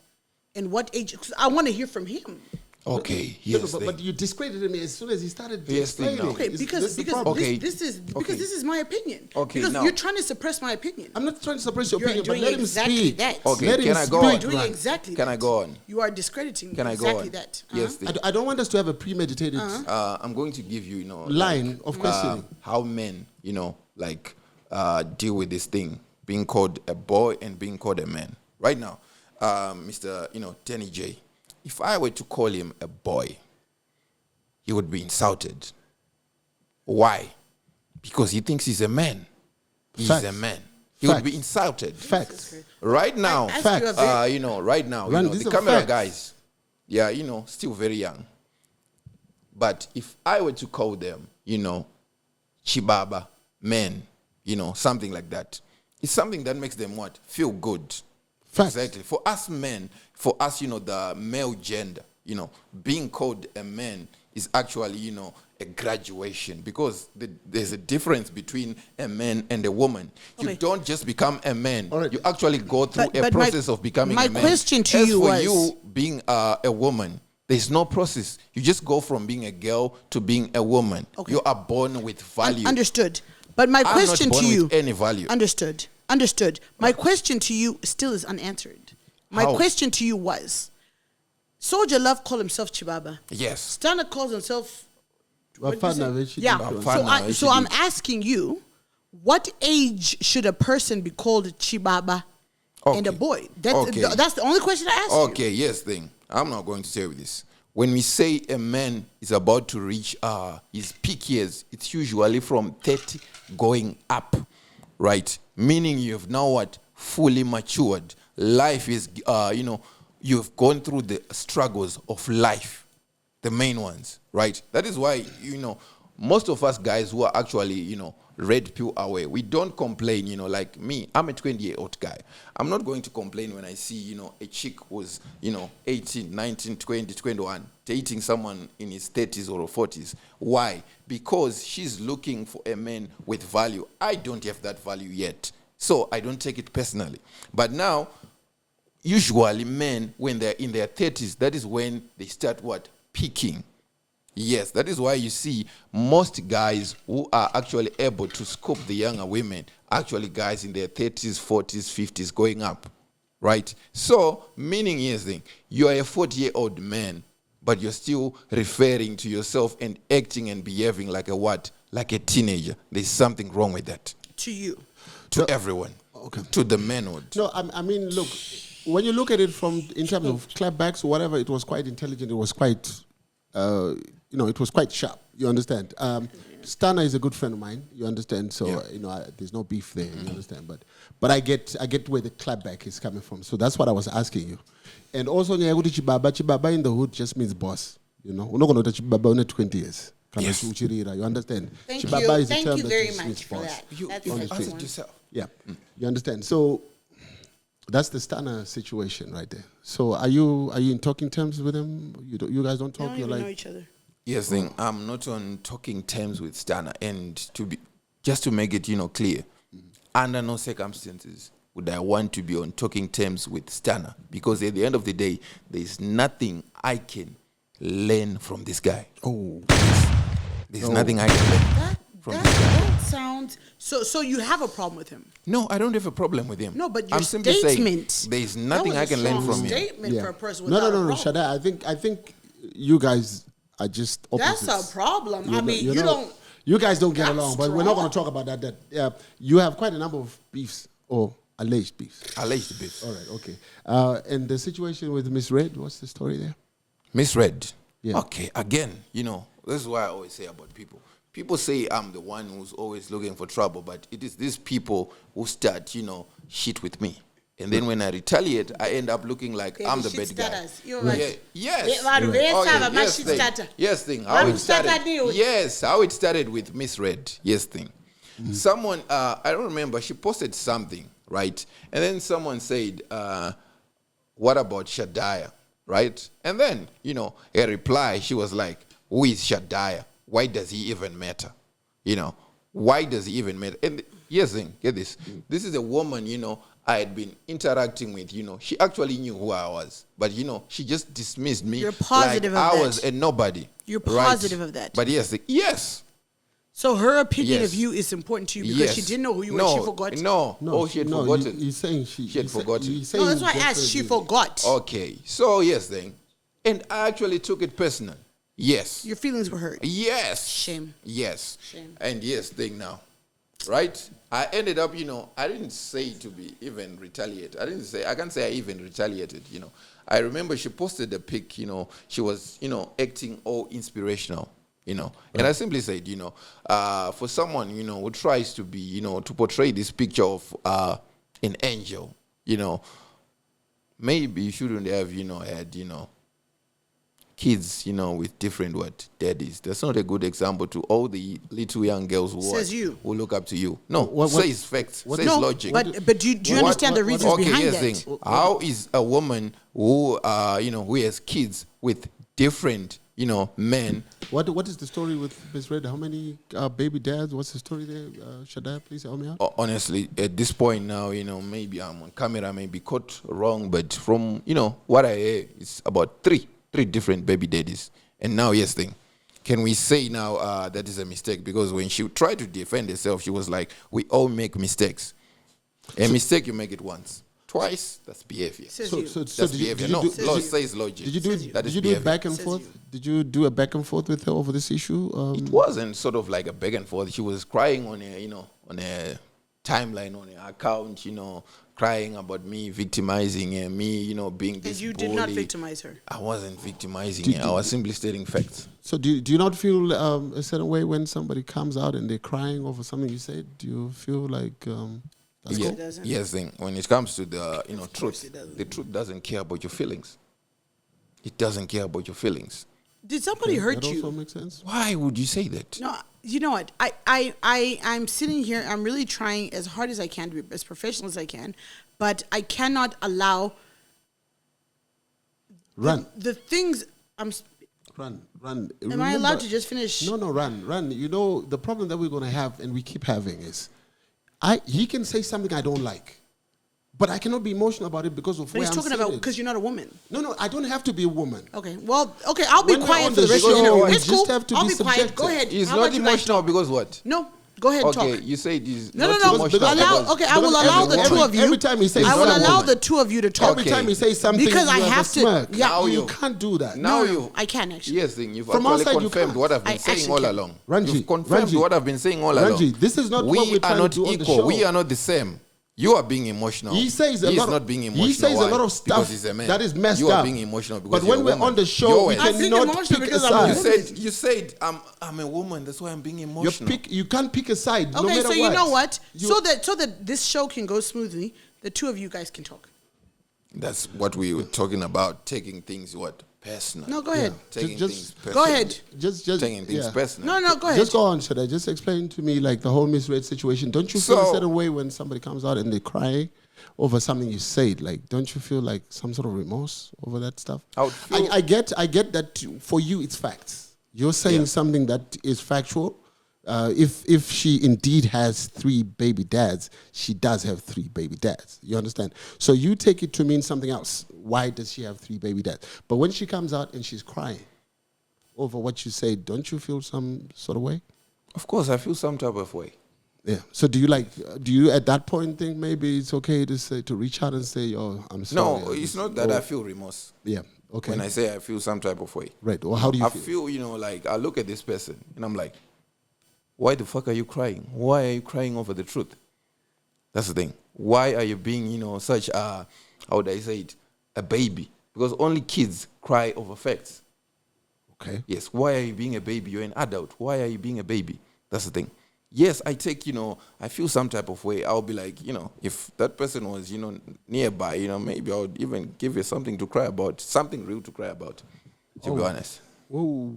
And what age? 'Cause I want to hear from him. Okay, Yeah, yes. but you discredited me as soon as he started Yes, explaining. no. Okay, This because is the problem. this is my opinion. Okay, because now- you're trying to suppress my opinion. I'm not trying to suppress your You're opinion, but doing let him exactly speak. that. Okay, Let him can I go speak, on? Doing Ran. exactly. Can that. I go on? You are discrediting Can I go exactly on? that. Yes, thing. I don't want us to have a premeditated I'm going to give you, line of questioning. how men, deal with this thing, being called a boy and being called a man. Right now, Mr. Denny J, if I were to call him a boy, he would be insulted. Why? Because he thinks he's a man. He's Facts. a man. He would be Facts. insulted. Facts. Right now, I asked you a very- right now, Ran, these the are camera facts. guys, still very young. But if I were to call them, Chibaba, men, something like that, it's something that makes them what? Feel good. Facts. Exactly. For us men, for us, the male gender, being called a man is actually, a graduation because there's a difference between a man and a woman. You Okay. don't just become a man. All right. You actually go through But a my- process of becoming my a man. question to As you for was- you being a woman, there's no process. You just go from being a girl to being a woman. Okay. You are born with value. Understood. But my I'm question not born to you, with any value. Understood. My question to you still is unanswered. My How? question to you was, Soldier Love called himself Chibaba. Yes. Stana calls himself. Wafana vechi Yeah. dikron. Wafana. So I'm asking you, what age should a person be called Chibaba and a Okay. boy? That's Okay. that's the only question I asked you. Okay, yes, thing. I'm not going to tell you this. When we say a man is about to reach his peak years, it's usually from 30 going up, right? Meaning you've now what? Fully matured. Life is, you've gone through the struggles of life, the main ones, right? That is why, most of us guys who are actually, red pill away, we don't complain, like me, I'm a 20-year-old guy. I'm not going to complain when I see, a chick who's, 18, 19, 20, 21, dating someone in his 30s or 40s. Why? Because she's looking for a man with value. I don't have that value yet. So I don't take it personally. But now, usually men, when they're in their 30s, that is when they start peaking. Yes, that is why you see most guys who are actually able to scoop the younger women, actually guys in their 30s, 40s, 50s going up, right? So, meaning you are a 40-year-old man, but you're still referring to yourself and acting and behaving like a what? Like a teenager. There's something wrong with that. To you. To everyone. Okay. To the manhood. No, I mean, look, when you look at it in terms of clapbacks or whatever, it was quite intelligent. It was quite, it was quite sharp. You understand? Stana is a good friend of mine. You understand? So there's no beef there. You understand? But I get where the clapback is coming from. So that's what I was asking you. And also, Chibaba in the hood just means boss. You know, we're not going to Chibaba in 20 years. Yes. You understand? Thank Chibaba you. is a Thank term you that very just much means for boss. that. You That's answered excellent. yourself. Yeah, you understand. So that's the Stana situation right there. So are you in talking terms with him? You guys don't They talk. don't You're even like, know each other. Yes, I'm not on talking terms with Stana, and to make it clear, under no circumstances would I want to be on talking terms with Stana, because at the end of the day, there is nothing I can learn from this guy. oh, There's nothing I can learn from this guy. That sounds so. You have a problem with him? No, I don't have a problem with him. No, but your I'm simply statement. saying there's that nothing was I a can learn strong from him. Statement for a person no, without no, a no, problem. Shadaya. I think you guys are just opposites. That's a problem. You're I not- mean, you're you not- don't. You guys don't get That's along, but we're not going to strong. talk about that. You have quite a number of beefs or alleged beefs. Alleged beef. All right, okay. And the situation with MisRed, what's the story there? MisRed. Yeah. Okay, again, this is why I always say about people. People say I'm the one who's always looking for trouble, but it is these people who start, shit with me. And then when I retaliate, I end up looking like I'm the shit bad guy. starters. You're right. Yes. Vanhu vesava yes, mashit thing. starter. Yes, thing. How Vanhu it started. startadiwe. Yes, how it started with MisRed. Yes, thing. Someone, I don't remember, she posted something, right? And then someone said, what about Shadaya, right? And then, her reply, she was like, who is Shadaya? Why does he even matter? Why does he even matter? And yes, thing, get this. This is a woman, I had been interacting with, she actually knew who I was. But, she just dismissed me. You're positive like of I that. was a nobody. You're right? positive of that. But yes. So her opinion Yes. of you is important to you because Yes. she didn't know who you were. No, She forgot. No, she had forgotten. He's saying she had forgotten. he's No, saying that's why I asked. just She the- forgot. Okay. So, yes, then. And I actually took it personal. Yes. Your feelings were hurt. Yes. Shame. Yes. Shame. And yes, thing now. Right? I ended up, I didn't say to be even retaliate. I can't say I even retaliated, I remember she posted a pic, she was, acting all inspirational, And I simply said, for someone, who tries to be, to portray this picture of an angel, maybe you shouldn't have, had, kids, with different daddies. That's not a good example to all the little young girls who, Says you. who look up to you. No, What- says facts, says No, logic. but do you understand the reasons Okay, behind yes, that? thing. How is a woman who, who has kids with different, men? What is the story with MisRed? How many baby dads? What's the story there? Shadaya, please help me out. Honestly, at this point now, maybe I'm on camera, maybe caught wrong, but from, what I hear, it's about three different baby daddies. And now, yes, thing. Can we say now that is a mistake? Because when she tried to defend herself, she was like, we all make mistakes. A mistake, you make it once. Twice, that's behavior. Says So, you. so, so That's did you, behavior. did you No, do, law did you, says logic. did you do Says it? That Did is you do a behavior. back and Says forth? you. Did you do a back and forth with her over this issue? It wasn't sort of like a back and forth. She was crying on a, on a timeline, on her account, crying about me victimizing her, me, being this And you did not bully. victimize her. I wasn't victimizing her. I was simply stating facts. So do you not feel a certain way when somebody comes out and they're crying over something you said? Do you feel like that's Yeah, cool? doesn't. yes, thing. When it comes to the course truth, it doesn't. the truth doesn't care about your feelings. It doesn't care about your feelings. Did somebody hurt That also you? makes sense. Why would you say that? No, you know what? I'm sitting here. I'm really trying as hard as I can to be as professional as I can, but I cannot allow Run, the things. run. Am I allowed to just finish? No, run. You know, the problem that we're going to have and we keep having is He can say something I don't like, but I cannot be emotional about it because of But where he's I'm talking saying about it. because you're not a woman. No, I don't have to be a woman. Okay, well, okay, I'll be When we're quiet on for the the rest of the show, interview. we It's just cool. have to I'll be be quiet. subjective. Go ahead. He's How not about you guys emotional talk? because what? No, go ahead and Okay, talk. you said he's No, not no, no. emotional. Allow, okay, I will because allow every the two woman- of you. every time he says I will something- allow the two of you to talk. Every Okay. time he says something, Because I you have a to- smirk. yeah. Now you you- can't do that. Now No, you, I can actually. yes, thing you've From actually outside you confirmed can't. what I've I been saying actually all can. along. Ranji, You've confirmed Ranji, what I've been saying all Ranji, along. this is not we what we're are trying to not do on the equal. show. We are not the same. You are being emotional. He says a He's lot of- not being emotional. he says a Why? lot of stuff because he's a man. that is messed You are up. being emotional because But you're when a we're woman. on the show, You're we a- I'm being cannot emotional pick a because I'm a side. woman. you said I'm a woman. That's why I'm being emotional. You can't pick a side. no Okay, matter so you know what? You- So that this show can go smoothly, the two of you guys can talk. That's what we were talking about. Taking things personal. No, go ahead. Taking Just- things Go personal. ahead. just Taking things yeah. personal. No, go ahead. Just go on, should I just explain to me like the whole MisRed situation? Don't you feel a So- certain way when somebody comes out and they cry over something you said? Like, don't you feel like some sort of remorse over that stuff? I would feel- I get that for you it's facts. You're saying Yeah. something that is factual. If she indeed has 3 baby dads, she does have 3 baby dads. You understand? So you take it to mean something else. Why does she have 3 baby dads? But when she comes out and she's crying over what you say, don't you feel some sort of way? Of course, I feel some type of way. Yeah. So do you at that point think maybe it's okay to reach out and say, "Oh, I'm sorry"? No, it's not that I feel remorse. Yeah. Okay. When I say I feel some type of way. Right. Well, how do you I feel? feel, like, I look at this person and I'm like, why the fuck are you crying? Why are you crying over the truth? That's the thing. Why are you being, such a, how would I say it, a baby? Because only kids cry over facts. Okay. Yes. Why are you being a baby? You're an adult. Why are you being a baby? That's the thing. Yes, I take, I feel some type of way. I'll be like, if that person was, nearby, maybe I would even give you something to cry about, something real to cry about, to be honest. Whoa.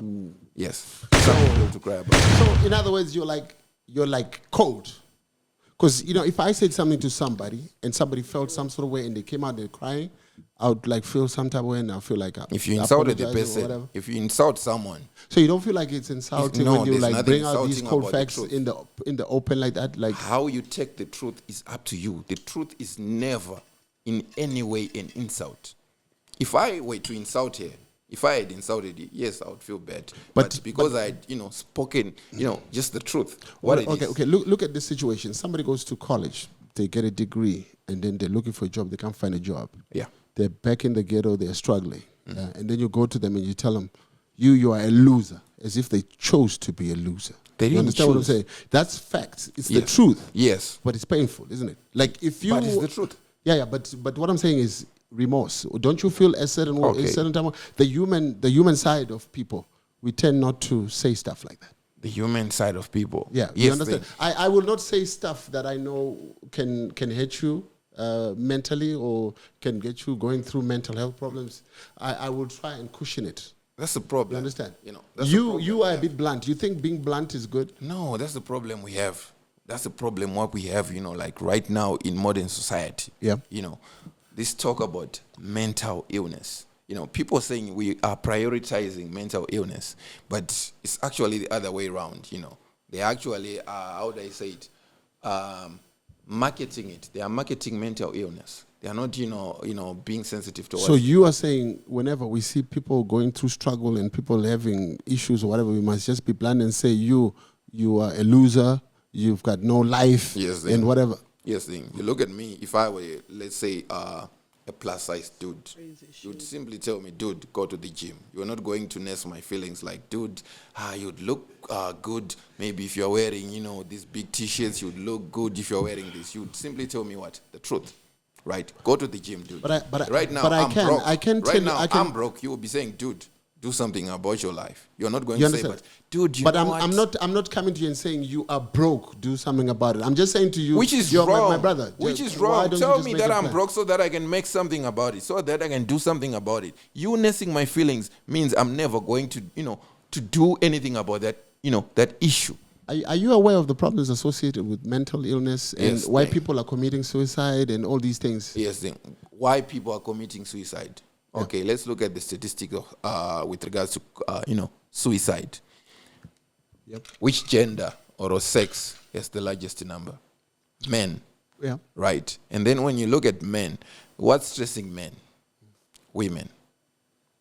Yes. Something real to cry about. So in other words, you're like cold. Because if I said something to somebody and somebody felt some sort of way and they came out and crying, I would like feel some type of way and I feel like If you insulted the apologize or person, whatever. if you insult someone, So you don't feel like it's insulting No, when you there's like nothing bring out these insulting cold about the facts truth. in the open like that? Like how you take the truth is up to you. The truth is never in any way an insult. If I were to insult her, if I had insulted you, yes, I would feel bad. But because I had, spoken, just the truth. Okay. Look at this situation. Somebody goes to college, they get a degree, and then they're looking for a job. They can't find a job. Yeah. They're back in the ghetto. They're struggling, and then you go to them and you tell them, "You are a loser," as if they chose to be a loser. They You didn't understand what I'm choose. saying? That's facts. It's the Yes. truth. Yes. But it's painful, isn't it? Like if you. But it's the truth. Yeah. But what I'm saying is remorse. Don't you feel a certain way, Okay. a certain time? The human side of people, we tend not to say stuff like that. The human side of people. Yeah, Yes, you understand. I will not say stuff that I know can hurt you mentally or can get you going through mental health problems. I will try and cushion it. That's the problem. You understand? That's the problem You are we a have. bit blunt. You think being blunt is good? No, that's the problem we have. That's the problem what we have, like right now in modern society. Yeah. This talk about mental illness. People saying we are prioritizing mental illness, but it's actually the other way around. They actually are, how do I say it, marketing it. They are marketing mental illness. They are not, being sensitive to So you are saying whenever we see people going through struggle and people having issues or whatever, we must just be blunt and say you are a loser, you've got no life, Yes, and whatever. Yes, thing. You look at me, if I were, let's say, a plus-sized dude, you'd simply tell me, dude, go to the gym. You're not going to nurse my feelings like, dude, you'd look good. Maybe if you're wearing, these big T-shirts, you'd look good if you're wearing this. You'd simply tell me what? The truth. Right? Go to the gym, dude. Right now, I'm broke. Right now, I'm broke. You will be saying, dude, do something about your life. You're not going You to say, understand? but dude, you But know what? I'm not coming to you and saying you are broke. Do something about it. I'm just saying to you, Which is you're wrong. my brother. Which is Why wrong. don't you Tell just me make that a I'm plan? broke so that I can make something about it, so that I can do something about it. You nursing my feelings means I'm never going to, to do anything about that, that issue. Are you aware of the problems associated with mental illness and Yes, why thank- people are committing suicide and all these things? Yes, then why people are committing suicide. Okay, let's look at the statistic of, with regards to, suicide. Yep. Which gender or sex has the largest number? men. Yeah. Right. And then when you look at men, what's stressing men? Women.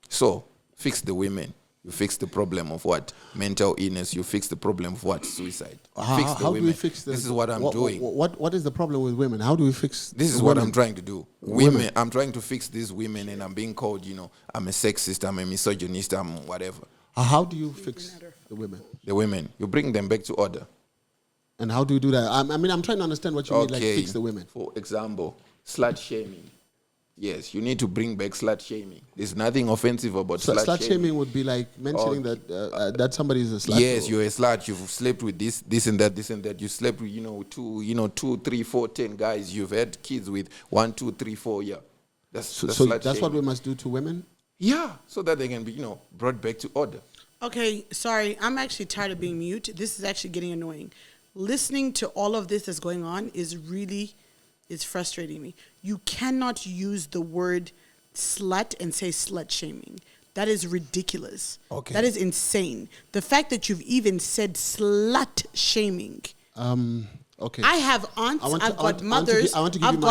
So fix the women. You fix the problem of what? Mental illness. You fix the problem of what? Suicide. Fix the How women. do we fix this? This is what I'm doing. What is the problem with women? How do we fix This is women? what I'm trying to do. Women. I'm trying to fix these women, and I'm being called, I'm a sexist, I'm a misogynist, I'm whatever. How do you fix the women? The women. You bring them back to order. And how do you do that? I mean, I'm trying to understand what you mean, like fix the women. For example, slut shaming. Yes, you need to bring back slut shaming. There's nothing offensive about Slut shaming would be like mentioning that somebody is a slut. Yes, you're a slut. You've slept with this and that. You slept with, 2, 3, 4, 10 guys. You've had kids with 1, 2, 3, 4. Yeah, that's what we must do to women. Yeah, so that they can be, brought back to order. Okay, sorry. I'm actually tired of being mute. This is actually getting annoying. Listening to all of this that's going on is frustrating me. You cannot use the word slut and say slut shaming. That is ridiculous. Okay. That is insane. The fact that you've even said slut shaming. Okay. I have aunts, I've got mothers, I've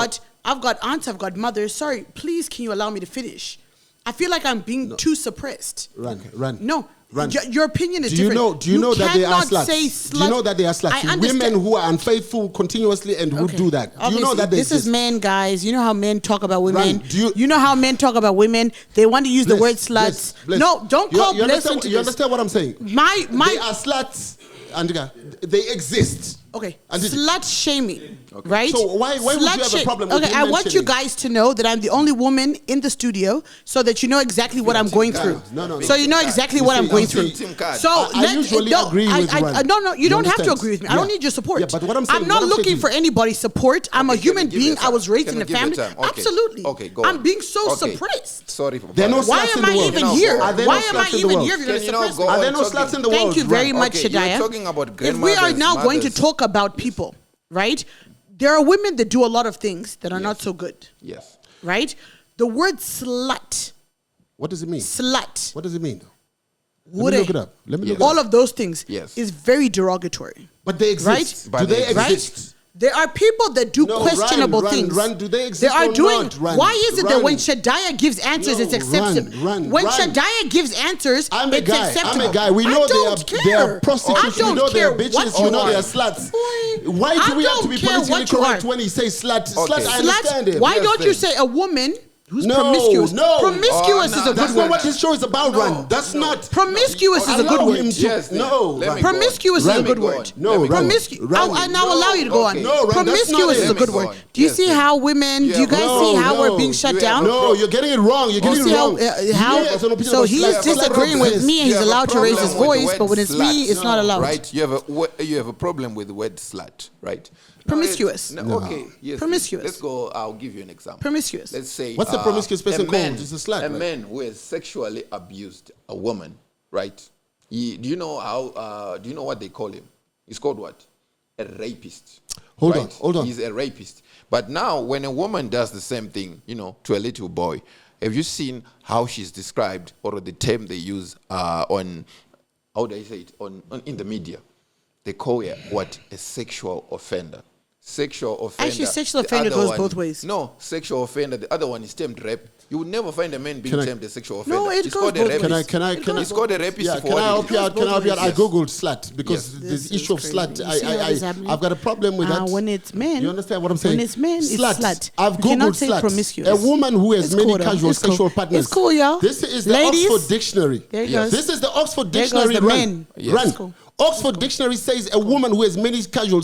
got aunts, I've got mothers. Sorry, please can you allow me to finish? I feel like I'm being too suppressed. Run. No. Run. Your opinion is different. Do you know that they are cannot sluts? Say slut. Do you know that they are sluts? Women who are unfaithful continuously and who do that. Do you know that this exist? is men, guys. You know how men talk about women. Run. You know how men talk about women. They want to use the word sluts. Bliss. No, don't call Bliss into You this. understand what I'm saying? They are sluts, and they exist. Okay, slut shaming, Okay. right? So why would you have a problem with Okay, I want you mentioning? guys to know that I'm the only woman in the studio, so that you know exactly what I'm going through. No. So you know exactly what I'm going through. So I usually agree with Run. No, you don't have to understand? agree with me. I Yeah. don't need your support. Yeah, but what I'm saying, not what I'm looking saying for anybody's support. I'm a Okay, human can you give being. it I was time? raised Can in a you give it family. time? Okay. Absolutely. Okay, go I'm on. being so Okay. suppressed. Sorry for There are no Why sluts in am the I world. even No, here? Are there Why no am I sluts in the even world? here if you're going Can to you not suppress go me? Are on there no talking? sluts in the Thank world? you very Run. much, Okay, Shadaya. you're talking about If grandmothers, we are now going to mothers. talk about people, right? There are women that do a lot of things that are not so good, Yes. right? The word slut, What does it mean? slut, What does it mean? would Let me look it up. all of those things Yes. is very derogatory. But they exist. Right? Do they Right? exist? There are people that do No, questionable Run. things. Do they exist They are or doing. not? Run. Why is it that Run. when Shadaya gives answers, No, it's acceptable? run. When Shadaya gives answers, I'm a it's guy. acceptable. I'm a guy. We know they are prostitutes. I We don't know they care are bitches. what We you know they are. are sluts. Boy, Why do I we have to don't be care politically what you correct are. when he says slut? Okay. Slut, I understand it. Why Yes, don't you then. say a woman who's No, promiscuous? no. Promiscuous is a That's good not word. what this show is about, Run. That's not. Promiscuous is a good Allow word. him to. Yes, then. No. Let Run. me go on. Promiscuous is Let a me good go word. on. No, Let me go Run. on. Promiscuous. And I will allow you to go on. Okay. No, Run, that's not Promiscuous it. is a Let good me go word. on. Do you Yes, see then. how women? Yeah, Do you guys no, see how no. we're being shut You down? have a No, you're getting it wrong. You're getting see it how- wrong. how- He has an opinion so about he's sluts. disagreeing Sluts with me and You he's have a allowed to raise his problem with the voice, word but when it's me, slut. it's not allowed. Right? You have a problem with the word slut, right? Promiscuous. No, okay. Yes. Promiscuous. Let's go. I'll give you an example. Promiscuous. Let's say. What's the promiscuous person a man, called? It's a slut, A right? man who has sexually abused a woman, right? Do you know how? Do you know what they call him? He's called what? A rapist. Hold right? on. He's a rapist. But now, when a woman does the same thing, to a little boy, have you seen how she's described, or the term they use on, how do I say it, on in the media? They call her what? A sexual offender. Sexual offender. Actually, sexual The offender other goes one- both ways. No, sexual offender. The other one is termed rape. You would never find a man being Can I- termed a sexual offender. No, it He's goes called a both rapist. ways. Can I? He's called a rapist. Yeah, for can what I he help is. you out? Can I help you out? I Yes. googled slut because This this issue of is slut. crazy. You see what is happening? I've got a problem with that. When it's men, You understand what I'm saying? When it's men, it's slut. I've You cannot googled say slut. promiscuous. A woman who has It's many cool, though. casual It's cool. sexual partners. It's cool, y'all. This is the Ladies, Oxford Dictionary. there it Yes. goes. This is the Oxford There goes Dictionary. the Run. men. Yes. Run. It's cool. Oxford Dictionary says a woman who has many casual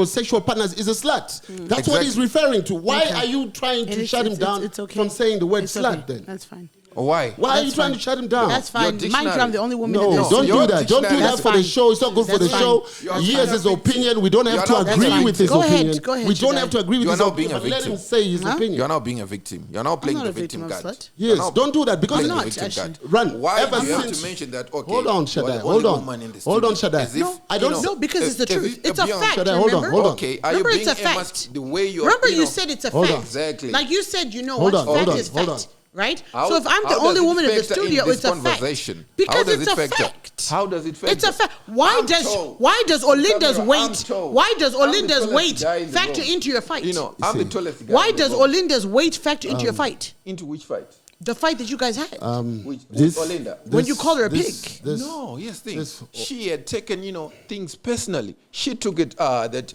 sexual partners is a slut. That's what he's referring to. Why Okay. are you trying to shut him down It's okay. from saying the word It's slut okay. then? That's fine. Why? Why are you That's trying fine. to shut him down? That's fine. Mind you, I'm the only woman in No, this. don't your do that. Don't do dictionary- that That's for the fine. show. It's not good for the That's show. fine. He has his opinion. We don't have You're to not- agree fine. with his Go ahead. opinion. Go ahead, We don't Shadaya. have to agree with You're his now opinion. being a But let him victim. say his Huh? opinion. You're now being a victim. You're now playing not the a victim victim of card. slut. You're Yes, now don't do that because playing the not, victim actually. card. Run. Why Ever do you have since- to mention that? Okay. Hold on, you're Shadaya. the Hold only on. woman in the Hold on, studio. Shadaya. As if, I don't- No, because it's the as if truth. It's a beyond- fact. Shadaya, hold on, Remember? hold on. Okay, are you Remember, being it's a fact. emasculated the way you're? Remember, you know- said it's a Hold fact. on. Exactly. Like you said, you know Hold what? on, hold Fact on, is hold fact. on. right? How- So if I'm the how only does it woman in the factor in studio, this it's a conversation? fact. Because How does it's it a factor? fact. How does it factor? It's a fact. Why I'm does told. Olinda's Camera, weight? I'm told. Why does I'm the Olinda's tallest weight guy in the factor room. into your fight? You know, I'm the tallest guy. Why in the does room. Olinda's weight factor into your fight? Into which fight? The fight that you guys had. Which This- Olinda? When you call her a this- pig. this- No, yes, this- she had taken, things personally. She took it that,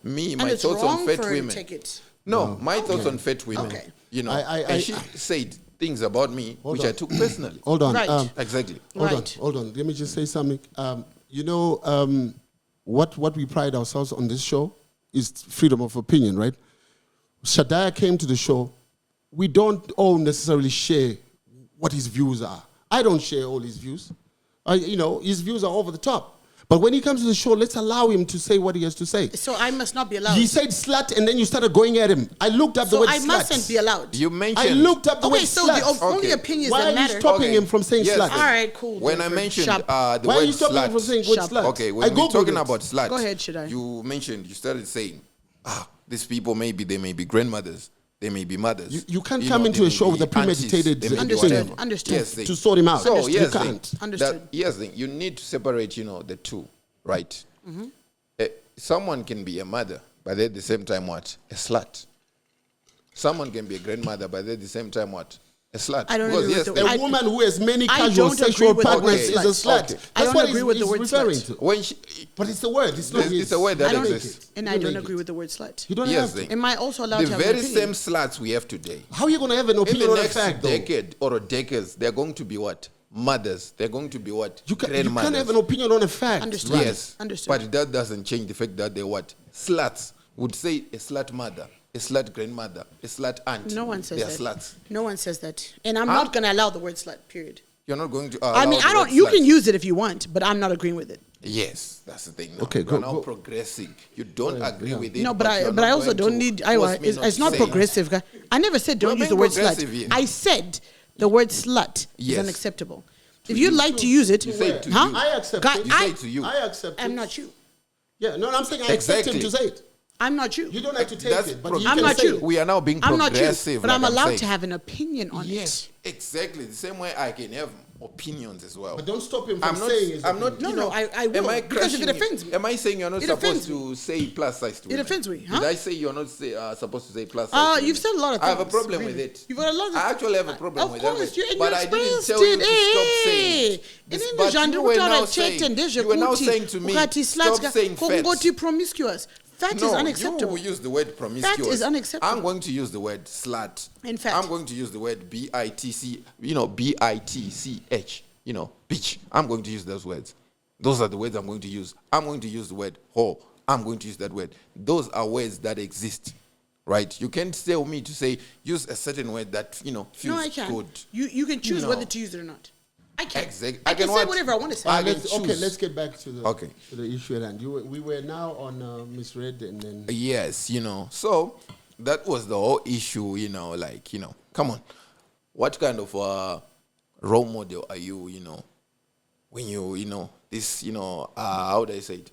me, and my it's thoughts wrong on fat for her to women. take it. No, my thoughts on fat women. Okay. And she said things about me which I took personally. Hold on. Right. Exactly. Hold on. Let me just say something. What we pride ourselves on this show is freedom of opinion, right? Shadaya came to the show. We don't all necessarily share what his views are. I don't share all his views. His views are over the top. But when he comes to the show, let's allow him to say what he has to say. So I must not be allowed. He said slut, and then you started going at him. I looked up the So word I slut. mustn't be allowed. You mentioned. I looked up the word Okay, so slut. the only Okay. opinions Why that are you matter. stopping Okay. him from saying Yes, slut? All right, cool. When I Jennifer. mentioned Sharp. the Why word are you stopping him from slut. saying word Sharp. slut? Okay, I when we're Googled talking it. about slut, Go ahead, Shadaya. you started saying, these people they may be grandmothers, they may be mothers. You can't You come know, into they a may show be with a aunties, premeditated they may be Understood. whatever. Understood. Yes, thing. to sort him out. So, you yes, thing. can't. Understood. Yes, thing. You need to separate, the two, right? Someone can be a mother, but at the same time, what? A slut. Someone can be a grandmother, but at the same time, what? A slut. I don't Because, agree with yes, the- thing. A woman who has many I casual don't sexual agree with the partners word is a slut. slut. Okay. That's I don't what agree with the word referring slut. to. when she, But it's the word. It's not his. it's a word that I don't exists. And You I don't don't make agree it. with the word slut. You don't Yes, have to. thing. Am I also allowed The to have very an same opinion? sluts we have today. How are you going to have an In opinion the on a next fact, though? decade or decades, they're going to be what? Mothers. They're going to be what? You can't Grandmothers. have an opinion on a fact. Understood. Yes. Understood. But that doesn't change the fact that they're what? Sluts. Would say a slut mother, a slut grandmother, a slut aunt. No one says they're that. sluts. No one says that. And I'm not going to allow the word slut, period. You're not going to. I mean, allow I the don't. word You slut. can use it if you want, but I'm not agreeing with it. Yes, that's the thing. Now. Okay, You're go- now go. progressing. You don't agree with it. No, but you're I not also going don't to need. force me It's to not say progressive. Guy. I never said don't You're use the being word slut. progressive here. I said the word slut is Yes. unacceptable. If you like to use it, You say it to huh? you. I accept Guy, it. You say it to you. I accept I'm it. not you. Yeah, no, I'm saying I accept him Exactly. to say it. I'm not you. You don't have to take That's it, but pro- you I'm can not say you. it. We are now being I'm not you, progressive. but like I'm I'm allowed saying. to have an opinion on Yes, exactly. The same way I can have opinions as well. But don't stop him from I'm not. saying his I'm not. opinion. No, You know, I will, am I because if it crushing offends you? me. Am I saying you're not It supposed offends to say plus size to It women? offends me, huh? Did I say you're not supposed to say plus size? to You've women? said a lot of I have a things, problem really. with it. You've got a lot of- I actually have a problem Of with course, that. you and But you I didn't expressed tell you it, to stop eh. saying. And This, in but the you were now chat saying. and there's You were now ukuthi saying to me. ukhathi Stop sluts saying fat. kokungoti promiscuous. Fat is No, unacceptable. you use the word promiscuous. That is unacceptable. I'm going to use the word slut. In fact. I'm going to use the word bitch. Bitch. I'm going to use those words. Those are the words I'm going to use. I'm going to use the word whore. I'm going to use that word. Those are words that exist, right? You can't tell me to say use a certain word that feels No, I can. good. You can choose No. whether to use it or not. I can. Exactly. I can say whatever I want to say. I can Okay, choose. let's get back to the Okay. issue at hand. We were now on MisRed, and then Yes, so that was the whole issue, come on. What kind of role model are you, when you, this, how do I say it?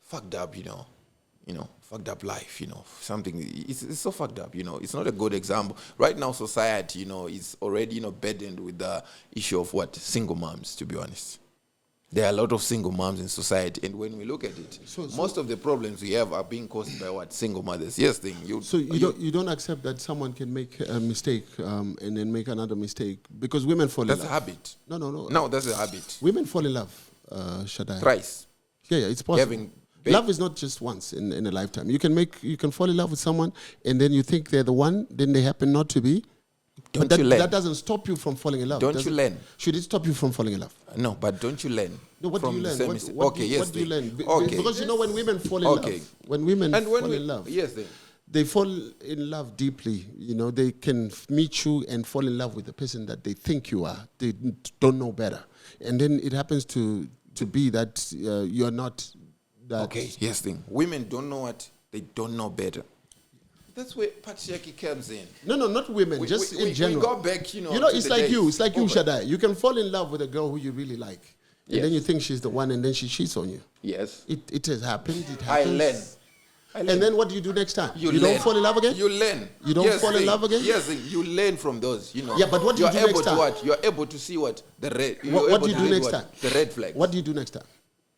Fucked up, fucked up life, something, it's so fucked up, it's not a good example. Right now, society, is already, burdened with the issue of what? Single moms, to be honest. There are a lot of single moms in society, and when we look at it, most of the problems we have are being caused by what? Single mothers. Yes, thing. So you don't accept that someone can make a mistake and then make another mistake because women fall in That's love. a habit. No. No, that's a habit. Women fall in love, Shadaya. Thrice. Yeah, it's possible. Having Love is not just once in a lifetime. You can fall in love with someone and then you think they're the one, then they happen not to be. Don't But you learn? that doesn't stop you from falling in love. Don't you doesn't- learn? Should it stop you from falling in love? No, but don't you learn? No, what from do you the learn? same What, mistake? what Okay, do, yes, what do you thing. learn? Okay. Because when women fall in Okay. love, when women And when fall we, in love, yes, thing. they fall in love deeply. They can meet you and fall in love with the person that they think you are. They don't know better, and then it happens to be that you're not that. Okay, yes, thing. Women don't know what they don't know better. That's where patriarchy comes in. No, not women. Just in general. We go back, to it's the like days. you. It's like you, Okay. Shadai. You can fall in love with a girl who you really like, and Yes. then you think she's the one, and then she cheats on you. Yes. It has happened. It I happens. learn. And then what do you do next time? You learn. don't fall in love again? You learn. You don't fall in love again? Yes, you learn from those, you know. Yeah, but what do you do You're next able time? to what? You're able to see what? The red. What do you do next time? The red flag. What do you do next time?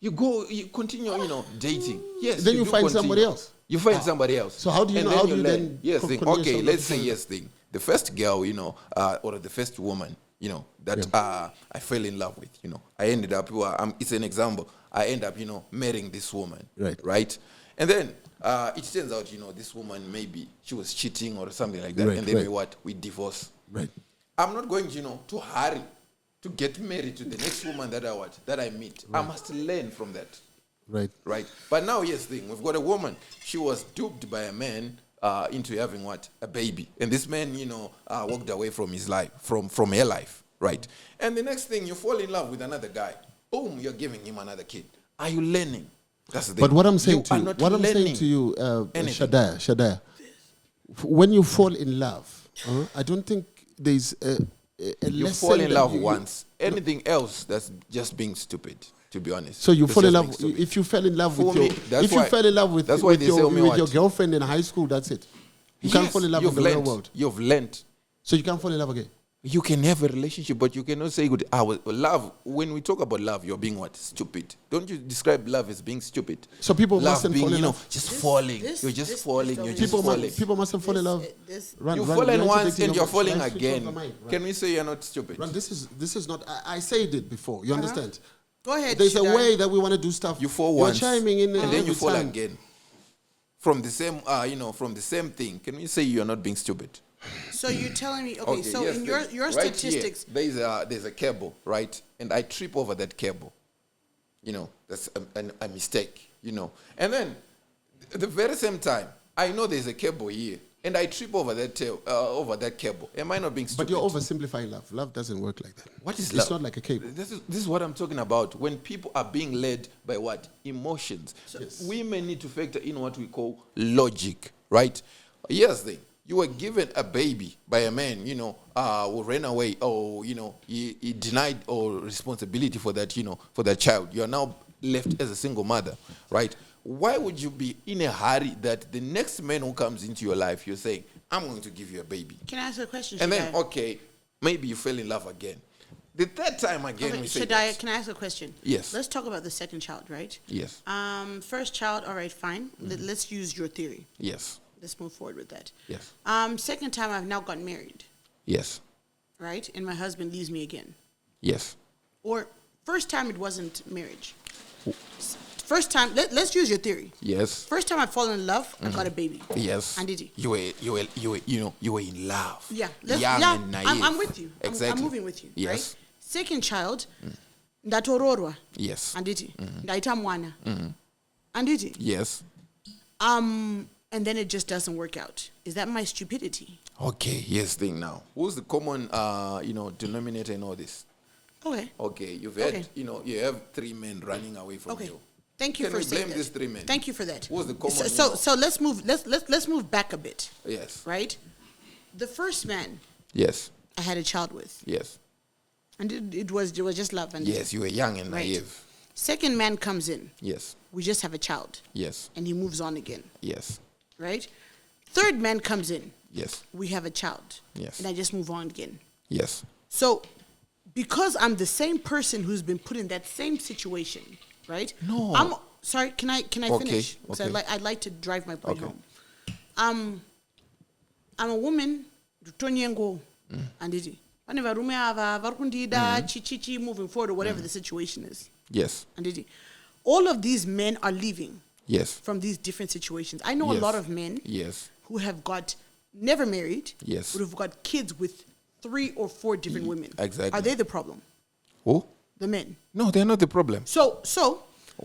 You go, you continue, you know, dating. Yes. Then you do find continue. somebody else. You find somebody else. So how do you And know? How do you learn. then? Yes, thing. convince Okay, somebody let's say to- yes thing. The first girl, you know, or the first woman, you know, that I fell in love with, you know. I ended up, it's an example. I end up, you know, marrying this woman. Right? And then it turns out, you know, this woman, maybe she was cheating or something like that. And then we divorce. Right. I'm not going, you know, to hurry to get married to the next woman that I meet. I must learn from that. Right. But now, yes, we've got a woman. She was duped by a man into having what? A baby. And this man, you know, walked away from his life, from her life. Right. And the next thing, you fall in love with another guy. Boom, you're giving him another kid. Are you learning? That's the thing. But what I'm saying You are not learning anything. Shadaya, when you fall in love, I don't think there's a You lesson fall in that love you- once. Anything else, that's just being stupid, to be honest. So you That's fall in just love. being stupid. If you fell in love For with me, your, that's if you why- fell in love with, that's why with they your, tell me with what? your girlfriend in high school, that's it. You can't fall in love in the real world. You've learned. So you can't fall in love again. You can have a relationship, but you cannot say good. Love. When we talk about love, you're being what? Stupid. Don't you describe love as being stupid? So people Love mustn't being, fall in you know, love. just falling. this- You're just this- falling. this You're don't just make falling. sense. People mustn't fall in love. This- You've Run, fallen run, once dating and you're about- falling should I switch off again. the mic? Run. Can we say you're not stupid? Run, this is not. I said it before. You understand? Go ahead. There's a Shadaya. way that we want to do stuff. You fall You're once, chiming in, and then you every fall time. again. From the same, from the same thing. Can we say you're not being stupid? So you're telling me, okay, so yes, in your right statistics, here, there's a cable, right? And I trip over that cable. You know, that's a mistake, you know. And then, at the very same time, I know there's a cable here, and I trip over that cable. Am I not being stupid? But you're oversimplifying love. Love doesn't work like that. What is It's love? not like a cable. This is what I'm talking about. When people are being led by what? Emotions. Women need to factor in what we call logic, right? Here's the thing. You were given a baby by a man, you know, who ran away, or, you know, he denied all responsibility for that, you know, for that child. You are now left as a single mother, right? Why would you be in a hurry that the next man who comes into your life, you're saying, I'm going to give you a baby? can I ask a question, And then, Shadaya? okay, maybe you fell in love again. The third time again, Okay, we say Shadaya, that. can I ask a question? Yes. Let's talk about the second child, right? Yes. First child, all right, fine. Let's use your theory. Yes. Let's move forward with that. Yes. Second time, I've now gotten married, Yes. right? And my husband leaves me again. Yes. Or first time, it wasn't marriage. First time, let's use your theory. Yes. First time I fall in love, I got a baby. Yes. And did he? You were in love. Yeah. Young and naive. I'm with you. Exactly. I'm moving with you. Yes. Right? Second child, ndatororwa. Yes. Anditi. Ndaita mwana. Anditi. Yes. And then it just doesn't work out. Is that my stupidity? Okay. Here's the thing now. Who's the common, denominator in all this? Okay. Okay. You've had, Okay. you have 3 men running away from Okay. you. Thank you Can for we saying blame that. these 3 men? Thank you for that. Who's the common? So let's move. Let's move back a bit. Yes. Right. The first man Yes. I had a child with, Yes. and it was just love. And Yes. You were young and Right. naive. Second man comes in. Yes. We just have a child, Yes. and he moves on again. Yes. Right. Third man comes in. Yes. We have a child. Yes. And I just move on again. Yes. So, because I'm the same person who's been put in that same situation, right? No. I'm sorry. Can I Okay, finish? 'Cause okay. I'd like to drive my point Okay. home. I'm a woman. Rutonyengo, anditi. Pane varume ava vari kundida chichichi moving forward or whatever the situation is. Yes. Anditi. All of these men are leaving Yes. from these different situations. I know a Yes. lot of men Yes. who have got never married, Yes. but who've got kids with 3 or 4 different women. exactly. Are they the problem? Who? The men. No, they're not the problem. So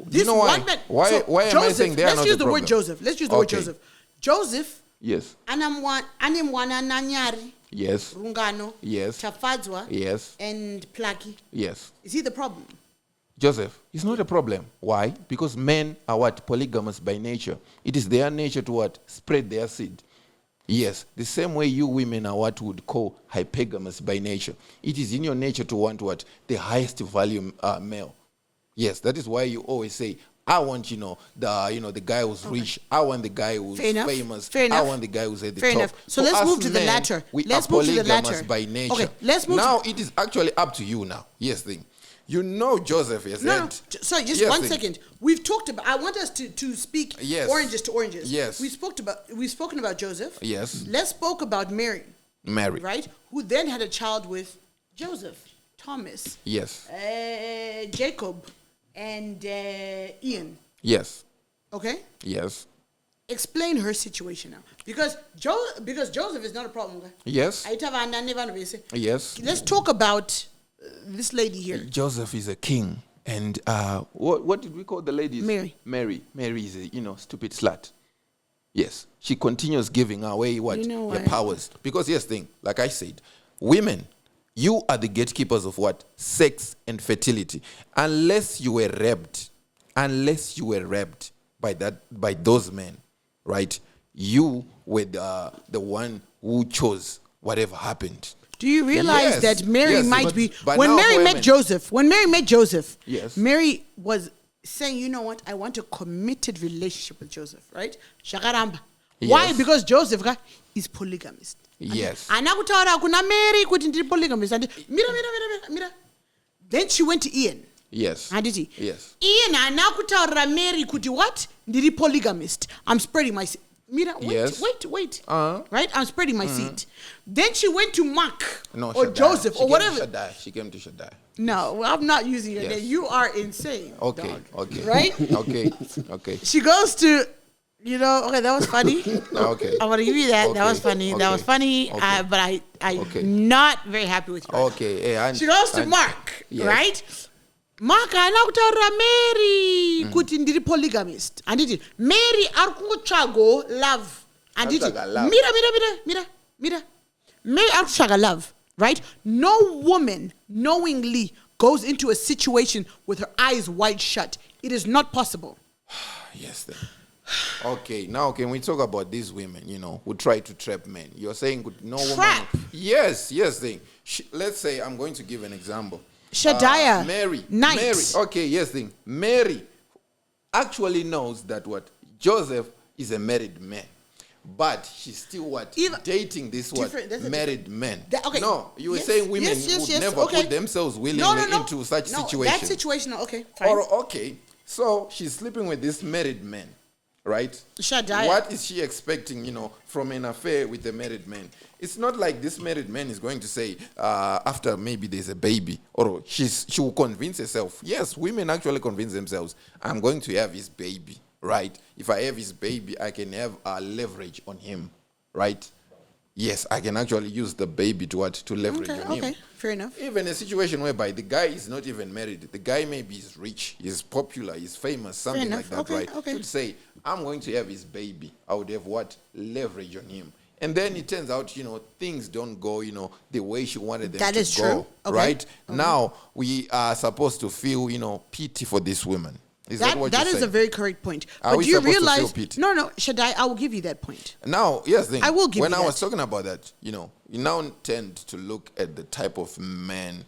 this know why? one man. Why- so why am I Joseph, saying they are let's not use the the word problem? Joseph. Let's use the word Okay. Joseph. Joseph, Yes. anemwana nanyari, Yes. rungano, Yes. tafadzwa, Yes. and plaki. Yes. Is he the problem? Joseph, it's not a problem. Why? Because men are what? Polygamous by nature. It is their nature to what? Spread their seed. Yes, the same way you women are what we would call hypergamous by nature. It is in your nature to want what? The highest value male. Yes, that is why you always say, I want, the guy who's rich. I want the guy who's famous. Fair enough. I want the guy who's at the Fair top. enough. So For let's us move to the men, latter. We Let's are move to the polygamous latter. by nature. Okay, let's move now it is actually up to you now. Yes, thing. You know Joseph has had... Sorry, just yes, one thing. second. We've talked about... I want us to speak oranges to oranges. Yes. We've spoken about Joseph. Yes. Let's spoke about Mary. Mary. Right? Who then had a child with Joseph, Thomas. Yes. Jacob, and Ian. Yes. Okay? Yes. Explain her situation now. Because Joseph is not a problem. Yes. Yes. Let's talk about this lady here. Joseph is a king. And what did we call the lady? Mary. Mary is a stupid slut. Yes. She continues giving away her powers. Because here's the thing, like I said, women, you are the gatekeepers of what? Sex and fertility. Unless you were raped by those men, right? You were the one who chose whatever happened. Do you realize that Mary might be... When Mary met Joseph, yes. Mary was saying, you know what, I want a committed relationship with Joseph, right? Shakaramba. Yes. Why? Because Joseph is polygamist. Yes. Anakutaura kuna Mary kuti ndiri polygamist. Mira. Then she went to Ian. Yes. Handiti. Yes. Ian anakutaura Mary kuti what? Ndiri polygamist. I'm spreading my seed. Mira, wait. Right? I'm spreading my seed. Then she went to Mark or Shadaya. Joseph or whatever. She came to Shadaya. No, I'm not using your name. You are insane. Okay. Dog. Okay. Right? Okay. She goes to, okay, that was funny. Okay. I want to give you that. Okay. That was funny. That was funny. Okay. But I'm not very happy with you. Right okay. she goes to Mark, yes. right? Mark anakutaura Mary kuti ndiri polygamist. Anditi Mary ari kungotsvaga love. Anditi mira. Mary ari kutsvaga love, right? No woman knowingly goes into a situation with her eyes wide shut. It is not possible. Yes, then. Okay, now can we talk about these women, who try to trap men? You're saying no Trap? woman... Yes, then. Let's say I'm going to give an example. Shadaya Knight. Mary. Okay, yes, then. Mary actually knows that Joseph is a married man. But she's still dating this married man. No, you were saying women would never put themselves willingly into such situations. That's situational, okay, fine. Okay, so she's sleeping with this married man, right? Shadaya. What is she expecting, from an affair with a married man? It's not like this married man is going to say, after maybe there's a baby, or she will convince herself. Yes, women actually convince themselves, I'm going to have his baby, right? If I have his baby, I can have leverage on him, right? Yes, I can actually use the baby to leverage on him. Okay, fair enough. Even a situation whereby the guy is not even married, the guy maybe is rich, he's popular, he's famous, something like that, right? Okay. Should say, I'm going to have his baby. I would have leverage on him. And then it turns out, things don't go, the way she wanted them to go. That is true. Okay. Right? Okay. Now, we are supposed to feel, pity for this woman. Is that what you're saying? That is a very correct point. Are but do you realize... To feel pity? No, Shadai, I will give you that point. Now, yes, then. I will give you that. When I was talking about that, you now tend to look at the type of man,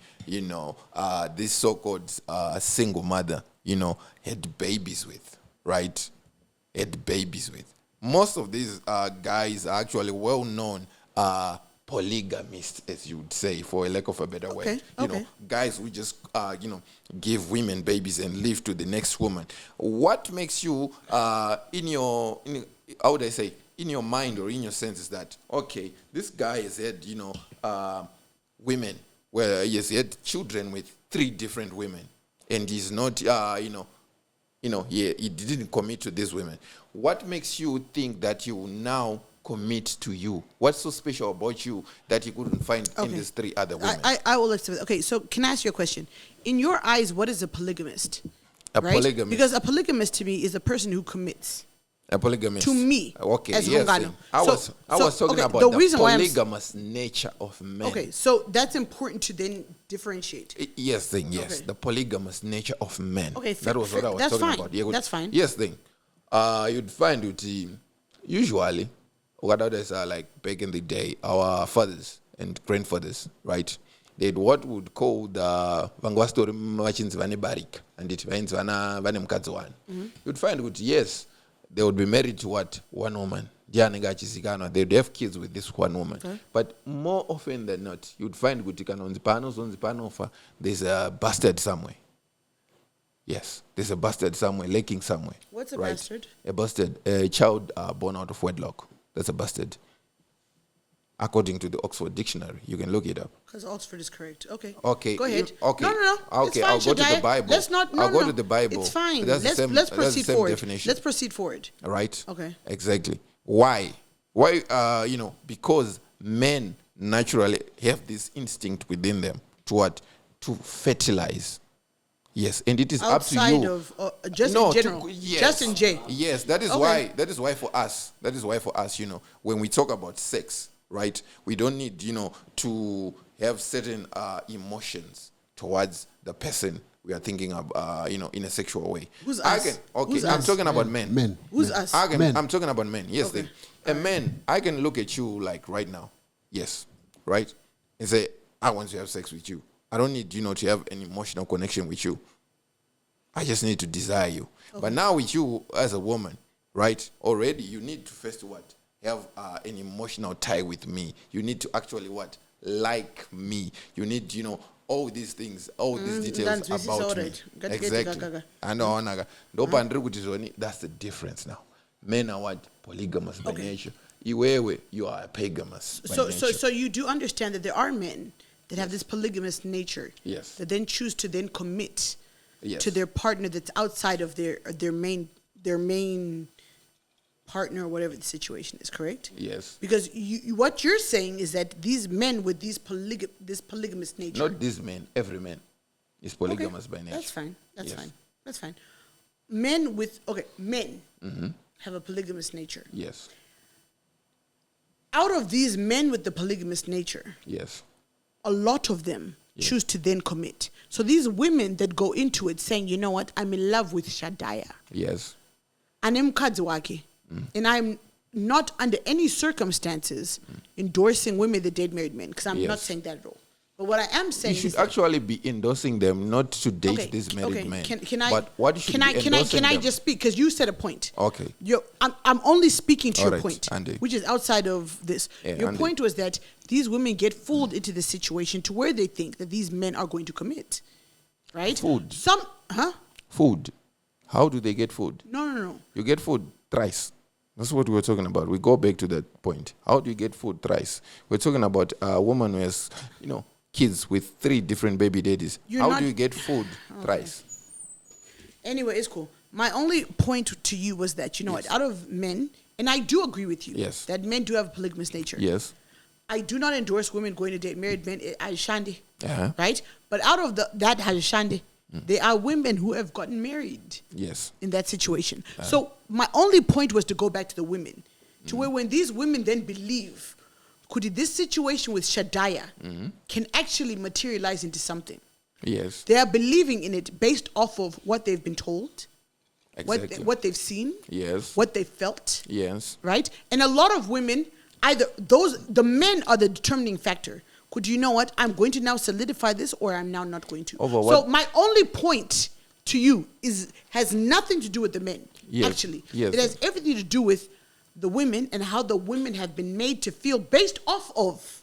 this so-called single mother, had babies with, right? Had babies with. Most of these guys are actually well-known polygamists, as you would say, for a lack of a better word. Guys who just, give women babies and leave to the next woman. What makes you, in your mind or in your senses that, okay, this guy has had, women, where he has had children with 3 different women, and he's not, he didn't commit to these women. What makes you think that you will now commit to you? What's so special about you that you couldn't find in these 3 other women? I will answer. Okay, so can I ask you a question? In your eyes, what is a polygamist? Polygamist. Because a polygamist to me is a person who commits. A polygamist. To me. Okay, as yes. I was talking about the polygamous nature of men. Okay, so that's important to then differentiate. Yes. The polygamous nature of men. Okay, that was what I was talking about. Yeah, that's fine. Yes, you'd find it usually, what others are like back in the day, our fathers and grandfathers, right? they'd what would call the vangwastori machinzi vane barika and it vainzi vane mukadzi one. You'd find that yes, they would be married to what? One woman. They'd have kids with this one woman. Okay. But more often than not, you'd find that there's a bastard somewhere. Yes, there's a bastard somewhere, lacking somewhere. What's a bastard? A bastard, a child born out of wedlock. That's a bastard. According to the Oxford Dictionary, you can look it up. Because Oxford is correct. Okay. Okay. Go ahead. Okay. No. Okay, I'll go to the Bible. Let's not. No, I'll go to the Bible. It's fine. Let's proceed forward. Definition. Let's proceed forward. Right. Okay. Exactly. Why? Why? Because men naturally have this instinct within them to what? To fertilize. Yes, and it is outside up to you. Of just in general. Just in J. Yes, that is why. That is why for us. That is why for us. When we talk about sex, right? We don't need to have certain emotions towards the person we are thinking of, in a sexual way. Who's us? Who's I'm us? Talking about men. Men. Who's us? Men. I'm talking about men. Yes, okay. A man. I can look at you like right now. Yes, right, and say I want to have sex with you. I don't need, to have an emotional connection with you. I just need to desire you. Okay. But now with you as a woman, right, already you need to first what? Have an emotional tie with me. You need to actually what? Like me. You need, all these things, all these details about me. Exactly. I know. That's the difference now. Men are what? Polygamous by nature. You are a polygamous by nature. So you do understand that there are men that have this polygamous nature. Yes. That then choose to then commit to their partner that's outside of their main partner or whatever the situation is, correct? Yes. Because what you're saying is that these men with this polygamous nature. Not these men, every man is polygamous by nature. That's fine. That's fine. Men have a polygamous nature. Yes. Out of these men with the polygamous nature. Yes. A lot of them choose to then commit. So these women that go into it saying, you know what, I'm in love with Shadaya. Yes. And and I'm not under any circumstances endorsing women that date married men, because I'm not saying that at all. But what I am saying is you should actually be endorsing them not to date these married men. Can I? But what you should be endorsing Can I them? just speak? Because you said a point. Okay. I'm only speaking to all your right, point, Andy. which is outside of this. Yeah, your Andy. point was that these women get fooled into the situation to where they think that these men are going to commit, right? Food. Food. How do they get food? No. You get food thrice. That's what we were talking about. We go back to that point. How do you get food thrice? We're talking about a woman who has, kids with 3 different baby daddies. How do you get food thrice? Anyway, it's cool. My only point to you was that, what, out of men, and I do agree with you, that men do have a polygamous nature. Yes. I do not endorse women going to date married men as shandi, Uh-huh. right? But out of that has shandi, there are women who have gotten married. Yes. In that situation. So my only point was to go back to the women, to where when these women then believe, could this situation with Shadaya can actually materialize into something? Yes. They are believing in it based off of what they've been told, Exactly. what they've seen, Yes. what they felt, Yes. right? And a lot of women, the men are the determining factor. Could you know what? I'm going to now solidify this, or I'm now not going to. So my only point to you has nothing to do with the men. Yes. Actually, Yes. it has everything to do with the women and how the women have been made to feel based off of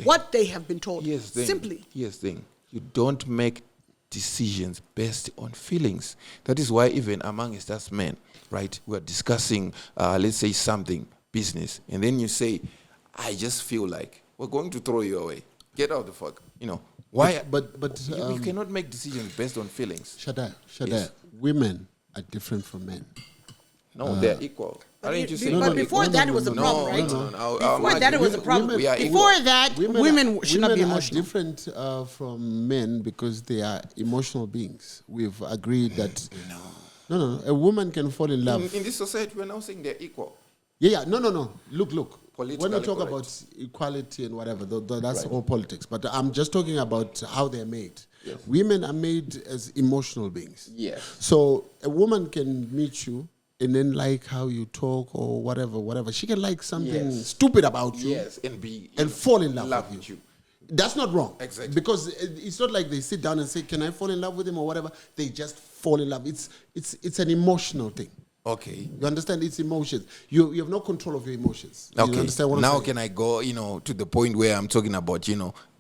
what they have been told. Simply. Here's the thing. You don't make decisions based on feelings. That is why even amongst us men, right, we're discussing, let's say something, business, and then you say, I just feel like we're going to throw you away. Get out the fuck. Why? But you cannot make decisions based on feelings. Shadaya, Yes. women are different from men. No, they're equal. Aren't you saying? But before that, it was a problem, right? Before that, it was a problem. Before that, women should not be emotional. Women are different from men because they are emotional beings. We've agreed that. No. A woman can fall in love. In this society, we're now saying they're equal. Yeah. No. Look. Politically When we talk correct. about equality and whatever, that's all politics. But I'm just talking about how they're made. Yes. Women are made as emotional beings. Yes. So a woman can meet you and then like how you talk or whatever. She can like something stupid about you and fall in love with you. That's not wrong. Exactly. Because it's not like they sit down and say, can I fall in love with him or whatever. They just fall in love. It's an emotional thing. Okay. You understand? It's emotions. You have no control of your emotions. You Okay. understand what I'm Now saying? can I go, to the point where I'm talking about,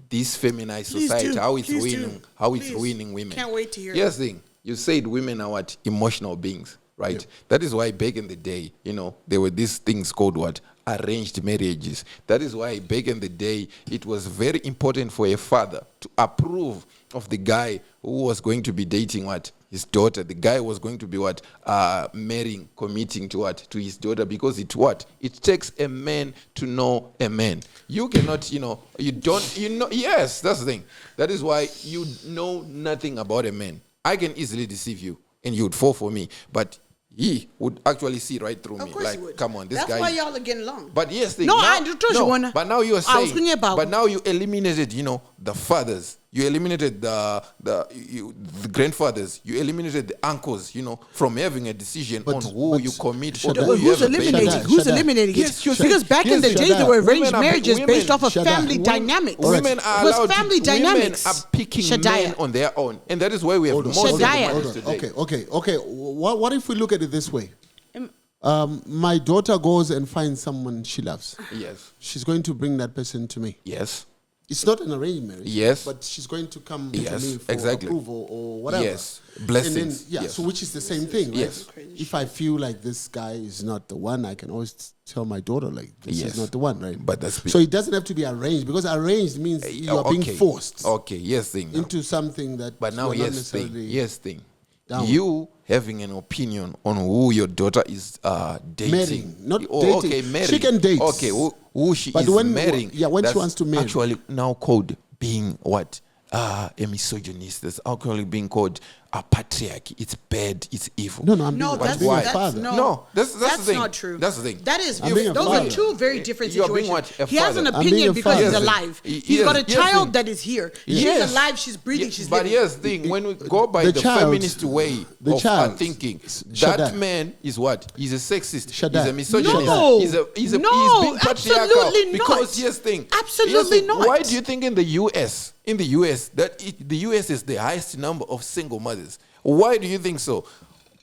this feminized Please society, do. how it's Please ruining, do. how it's Please. ruining women. Can't wait to hear Yes, thing. You said women are what? Emotional beings, right? Yeah. That is why back in the day, there were these things called what? Arranged marriages. That is why back in the day, it was very important for a father to approve of the guy who was going to be dating what? His daughter. The guy was going to be what? Marrying, committing to what? To his daughter, because it what? It takes a man to know a man. You cannot, yes, that's the thing. That is why you know nothing about a man. I can easily deceive you and you would fall for me, but he would actually see right through Of me. course Like, he would. come on, this That's guy. why y'all are getting along. But yes, But now you are I was saying. thinking about- But now you eliminated, the fathers. You eliminated the grandfathers. You eliminated the uncles. From having a decision on who you commit or Shadaya, who you Who's have a baby eliminating? with. Who's Shadaya. eliminating Yes, it? you Because see- back in the yes, days, there were Shadaya. arranged Women are- marriages based off of Shadaya. family Women- dynamics. Women are It was allowed family to, women dynamics. are picking Shadaya. men on their own, and that is why we have Hold on, most of the Shadaya. mothers today. Okay. What if we look at it this way? My daughter goes and finds someone she loves. Yes, She's going to bring that person to me. yes, It's not an arranged marriage. Yes. But she's going to come Yes, to me for exactly. approval or whatever. Yes. And Blessings. then, Yes. so which is the same thing, right? Yes. If I feel like this guy is not the one, I can always tell my daughter, like, this Yes. is not the one, right? But that's so it doesn't have to be arranged, because arranged means you are being forced Okay, yes, thing. now. into something that But now, you're not yes, thing. necessarily Yes, thing. down with. You having an opinion on who your daughter is dating. Marrying, not Oh, dating. Okay, marrying. She can date. Okay, who she But is when- marrying. yeah, when she that's wants to marry. Actually, now called being what? A misogynist. That's actually being called a patriarchy. It's bad. It's evil. No, I'm No, being, that's I'm being why? a father. No, that's the thing. not true. That's the thing. That is, I'm being a those are father. two very different You're being situations. what? A He has an father. I'm being opinion a because father. he's Yes, alive. yes, He's got a yes, child yes. that is here. Yes. She's alive. She's breathing. She's But living. here's the thing, when we go by The the child- feminist way the of child- thinking, Shadaya. that man is what? He's a sexist. Shadaya. He's a misogynist. No. He's No, being patriarchal. absolutely not. Because here's the thing. Absolutely here's the thing. not. Why do you think in the US, the US is the highest number of single mothers? Why do you think so?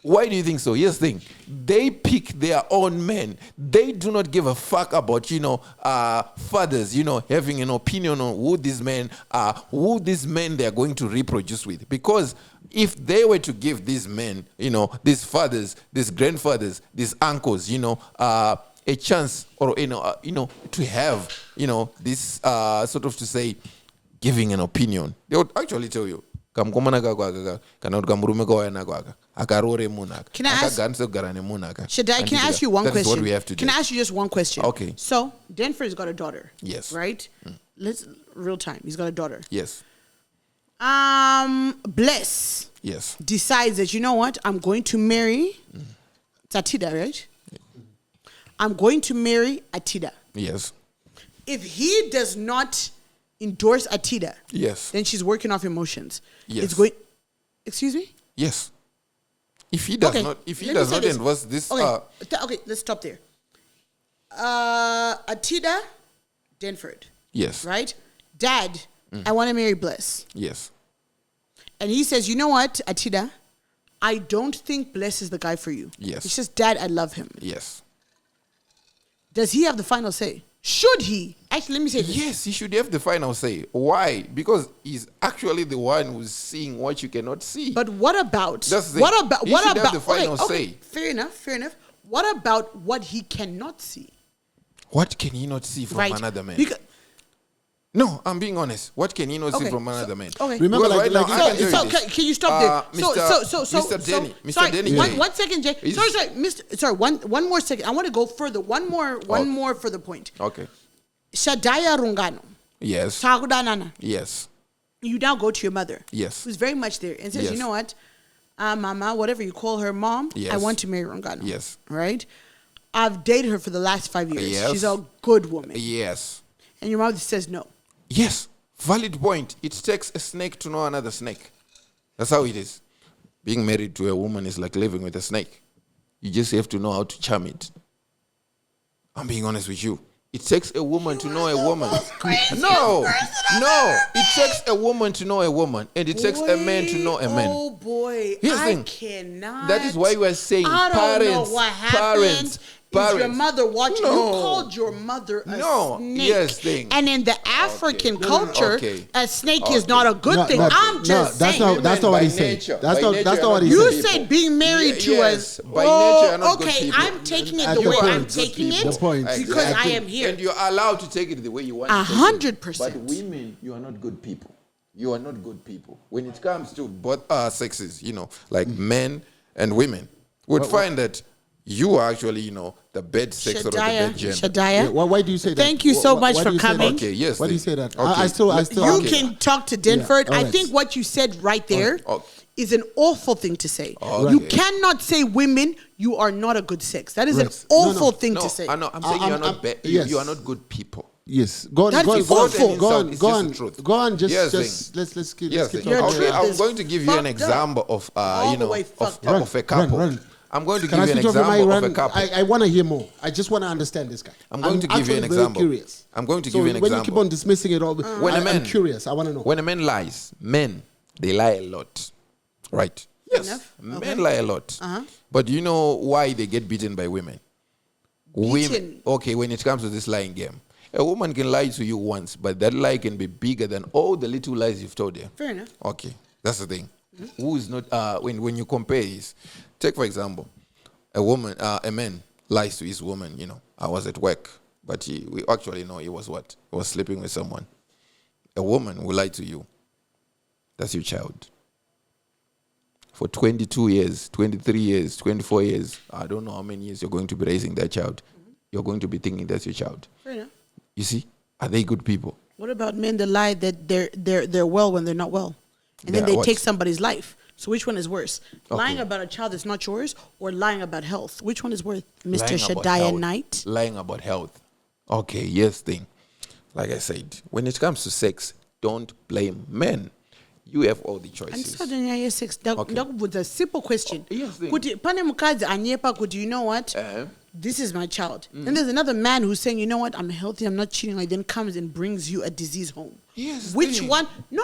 Why do you think so? Here's the thing. They pick their own men. They do not give a fuck about, fathers, having an opinion on who these men are, who these men they are going to reproduce with. Because if they were to give these men, these fathers, these grandfathers, these uncles, a chance or, to have, this sort of to say, giving an opinion, they would actually tell you, kamukomana kako aka kana kuti kamurume kauya nako aka akarore munhu aka Can I ask- akaganisa kugara nemunhu aka. Shadai, can I ask you one That is question? what we have to do. Can I ask you just one question? Okay. So, Denver's got a daughter. Yes. Right? Let's real time. He's got a daughter. Yes, Bless yes, decides that, you know what? I'm going to marry Tatida, right? I'm going to marry Atida. yes, If he does not endorse Atida, yes, then she's working off emotions. Yes. It's going. Excuse me. yes. If he does Okay, not, if he let me does say not this. endorse this, Okay, okay, let's stop there. Atida, Denford, yes, right? Dad, I want to marry Bless. yes, And he says, you know what, Atida, I don't think Bless is the guy for you. Yes. It's just, Dad, I love him. yes, Does he have the final say? Should he? Actually, let me say this. yes. He should have the final say. Why? Because he's actually the one who's seeing what you cannot see. But what about That's the thing. what about He what should have about the final say. Fair enough. What about what he cannot see? What can he not see from another man? Because, No, I'm being honest. What can he not see Okay, from so- another man? okay. Remember, Because like- right now, like- I can tell so you this. can you stop there? Mr. Denny, Mr. Sorry, Denny, one second, Jay. He's- Sorry, Mr. Sorry, one more second. I want to go further. One more further point. Okay. Shadaya Rungano, Yes. Sagudanana. Yes. You now go to your mother. Yes. Who's very much there and says, Yes. you know what, Mama, whatever you call her, Mom, I Yes. want to marry Rungano. Yes. Right? I've dated her for the last 5 years. Yes. She's a good woman. Yes. And your mother says no. Yes. Valid point. It takes a snake to know another snake. That's how it is. Being married to a woman is like living with a snake. You just have to know how to charm it. I'm being honest with you. It takes a woman to know a woman. No, it takes a woman to know a woman, and it takes a man to know a man. Oh boy, Here's the I thing. cannot. That is why we are saying I don't parents, know what happened. Is your mother watching? No. You called your mother a snake. Yes, thing. And in the African culture, Okay. a snake is not a good thing. I'm just that's saying. not what he said. That's not what he You said. said being married to yes, us. by nature are not good okay, people. I'm taking it At the the way point, I'm good taking people. it The point. because I Exactly. am here. And you're allowed to take it the way you want. to take it. 100%. But women, you are not good people. You are not good people. When it comes to both sexes, like men and women, would find that you are actually, the bad sex or the bad gender. Shadaya. Why do you say that? Thank you so much Why for do you say that? coming. Okay, yes. Why do you say that? Okay. I still. You Okay. can talk to Denford. Yeah, all I right. think what you said right there is Okay. an awful thing to say. Okay. You cannot say women, you are not a good sex. That is an Right. No, awful no. thing No, to say. I know. I'm saying you are not bad. yes. You are not good people. Yes, go on, That go on, is go on, awful. go on, It's go just on, the truth. go on. Just Yes, let's keep. Yes, let's keep Your talking. truth I'm is going to give you an fucked up. example of All the way fucked up. of a couple. Run. I'm going to Can give I you an switch over my example of run? a couple. I want to hear more. I just want to understand this guy. I'm going to give you an actually very example. Curious. I'm going to So give you an when you example. keep on dismissing it all, I'm curious. I want to know. When a man lies, men, they lie a lot. Right? Yes. Enough. Men Okay. lie a lot. But you know why they get beaten by women? Women. Okay, when it comes to this lying game, a woman can lie to you once, but that lie can be bigger than all the little lies you've told her. Fair enough. Okay, that's the thing. Who is not, when you compare this, take for example, a man lies to his woman, I was at work, but we actually know he was what? He was sleeping with someone. A woman will lie to you. That's your child. For 22 years, 23 years, 24 years, I don't know how many years you're going to be raising that child. You're going to be thinking that's your child. Fair enough. You see? Are they good people? What about men that lie that they're well when they're not well, and then They're they what? take somebody's life? So which one is worse? Lying about a child that's not yours, or lying about health? Which one is worse, Mr. Lying about Shadaya health. Knight? Lying about health. Okay, yes, thing. Like I said, when it comes to sex, don't blame men. You have all the And choices. so then yeah, sex. That was a simple question. yes, thing. Could you know what? This is my child. And there's another man who's saying, you know what? I'm healthy. I'm not cheating. Like then comes and brings you a disease home. Yes, Which thing. one? No.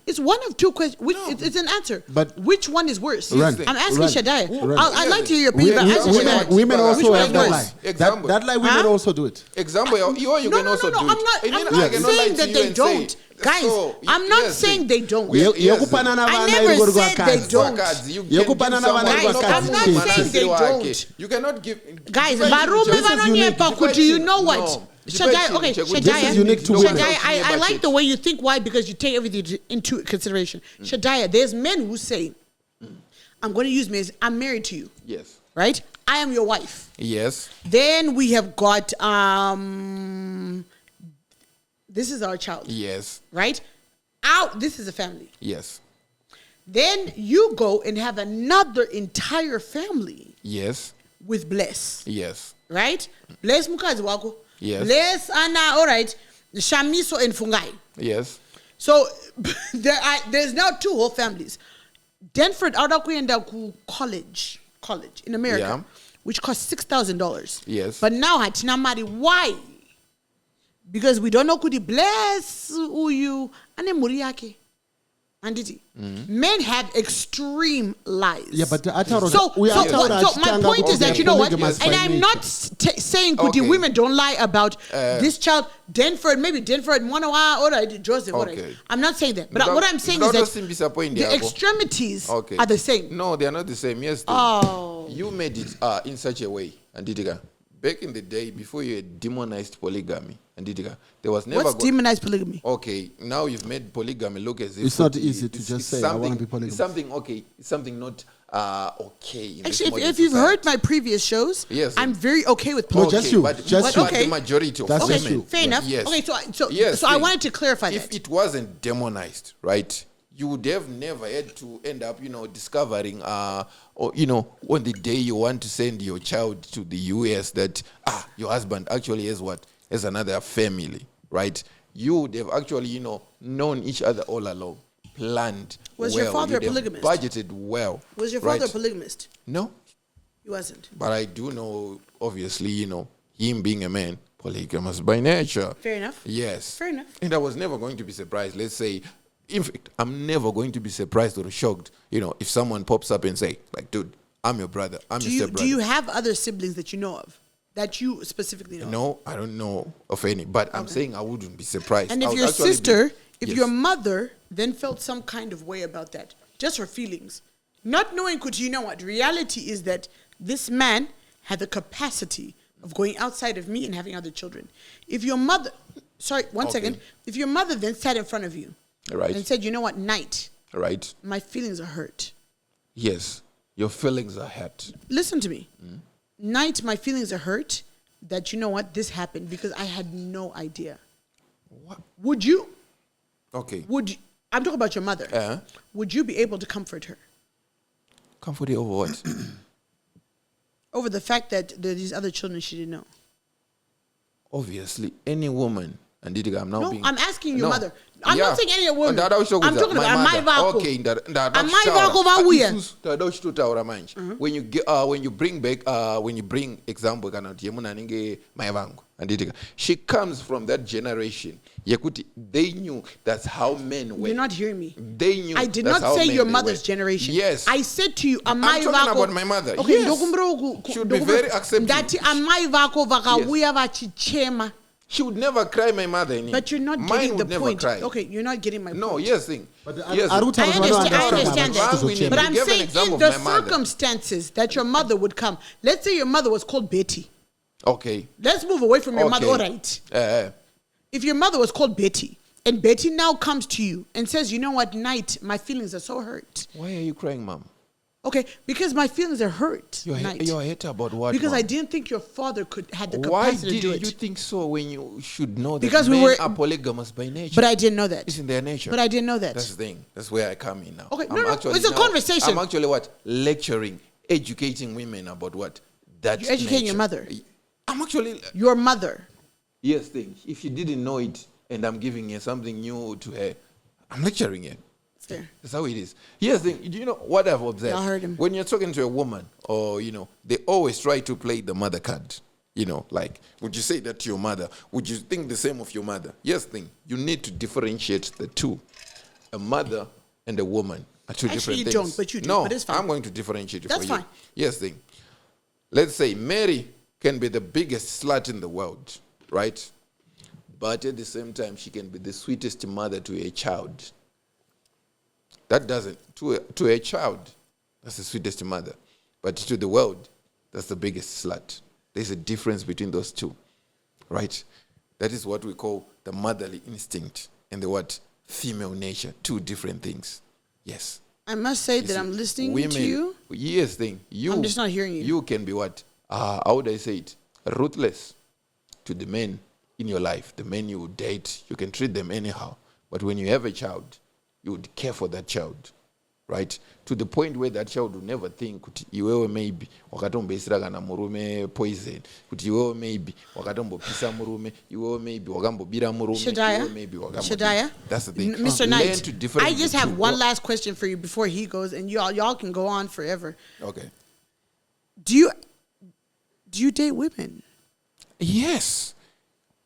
It's one of two questions. It's an answer. But- which one is worse? Run. I'm asking Run. Shadaya. Run. I'd like to hear your opinion. But answer Shadaya. Women also Which one have is that worse? lie. Example. That lie, women Huh? also do it. Example, you No, can also do it. I'm not And then I saying cannot lie to that you they and don't. say, Guys, so, I'm not yes, saying thing. they don't. Yes, yes, Yekupana na I vana never iri said they kwakazi. don't. Cards, you can Yekupana give na vana someone iri Guys, kwakazi. I'm not saying they don't. You cannot give. Guys, Debate Barume just- vanonyepa kuti, you know what? No. Shadaya, okay, This Shadaya, is unique to women. Shadaya, I like the way you think. Why? Because you take everything into consideration. Shadaya, there's men who say, I'm going to use me as I'm married to you, Yes. right? I am your wife. Yes. Then we have got, this is our child, Yes. right? This is a family. Yes. Then you go and have another entire family Yes. with Bless. Yes. Right? Bless mukazi wako. Yes. Bless ana, all right. Shamiso and Fungai. Yes. So there's now two whole families. Denford Audakuyenda college in America, Yeah. which costs $6,000. Yes. But now Hatina Mari, why? Because we don't know could he bless you and Muriake. And men have extreme lies. Yeah, but So my point is that, you know what? And I'm not saying could the Okay. women don't lie about this child, Denford, maybe Denford, Monawa, or Joseph. All right. Okay. I'm not saying that. But what I'm saying is that the extremities Okay. are the same. No, they are not the same. Yes. Oh. You made it in such a way, Andidiga. Back in the day, before you had demonized polygamy, Andidiga, there was never. What's demonized polygamy? Okay, now you've made polygamy look as if It's not easy to just say, I wanna be polygamous. It's something okay. It's something not okay. In Actually, this modern if you've society. heard my previous shows, Yes. I'm very okay with No, polygamy. just you. But, Just but you. the majority of That's Okay, just women. you. fair enough. Yes. Okay, so Yes, I thing. wanted to clarify If that. it wasn't demonized, right, you would have never had to end up, discovering, or on the day you want to send your child to the US, that your husband actually has another family, right? You would have actually, known each other all along, planned. Was your well, father you'd a have polygamist? Budgeted well. Was your right? father a polygamist? No, He wasn't. but I do know, obviously, him being a man, polygamous by nature. Fair enough. Yes. Fair enough. And I was never going to be surprised. Let's say, in fact, I'm never going to be surprised or shocked, if someone pops up and say, like, dude, I'm your brother. I'm your stepbrother. Do you have other siblings that you know of? That you specifically know? No, I don't know of any. But I'm saying I wouldn't be surprised. And if your sister, your mother then felt some kind of way about that, just her feelings, not knowing, reality is that this man had the capacity of going outside of me and having other children. If your mother, second, if your mother then sat in front of you and said, Knight, my feelings are hurt. Yes, your feelings are hurt. Listen to me. Knight, my feelings are hurt that, this happened because I had no idea. What? Would you? Okay. I'm talking about your mother. Would you be able to comfort her? Comfort her over what? Over the fact that there are these other children she didn't know. Obviously, any woman. And I'm asking your mother. I'm not saying any woman. I'm talking about my vako. Okay, when you bring back when you bring example she comes from that generation. They knew that's how men were. You're not hearing me. They knew. I did not say your mother's generation. Yes. I said to you, I'm talking about my mother. Okay, yes. She would be very accepting. She would never cry, my mother. But you're not getting the point. Cry. Okay, you're not getting my point. No, yes, thing. But yes, I understand that. But I'm saying in the my circumstances that your mother would come. Let's say your mother was called Betty. Okay. Let's move away from your mother. All right. If your mother was called Betty, and Betty now comes to you and says, Knight, my feelings are so hurt. Why are you crying, Mom? Okay, because my feelings are hurt. You're hurt about what? Because Mom? I didn't think your father had the capacity to do it. Why did you think so when you should know that because men are polygamous by nature? But I didn't know that. It's in their nature. But I didn't know that. That's the thing. That's where I come in now. Okay, it's a conversation. I'm actually lecturing, educating women about what? You're educating your mother. I'm actually... Your mother. Yes, thing. If she didn't know it and I'm giving her something new to her, I'm lecturing her. There. That's how it is. Here's the thing. Do you know what I've observed? I heard him. When you're talking to a woman, or they always try to play the mother card. Like, would you say that to your mother? Would you think the same of your mother? Yes, thing. You need to differentiate the two. A mother and a woman are two different things. Actually, you don't, but you do. No, but it's fine. I'm going to differentiate it That's for fine. you. Yes, thing. Let's say Mary can be the biggest slut in the world, right? But at the same time, she can be the sweetest mother to a child. That doesn't, to a child, that's the sweetest mother. But to the world, that's the biggest slut. There's a difference between those two, right? That is what we call the motherly instinct and the female nature. Two different things. Yes. I must say that I'm listening to you. Yes, thing. I'm just not hearing you. You can be how would I say it? Ruthless to the men in your life. The men you date, you can treat them anyhow. But when you have a child, you would care for that child, right? To the point where that child would never think, iwewe maybe wakatomboisira kana murume poison, kuti iwewe maybe wakatombopisa murume, iwewe maybe wakambobira murume, iwewe maybe Shadaya, that's the thing. Mr. Knight, I just have one last question for you before he goes, and y'all can go on forever. Okay. Do you date women? Yes.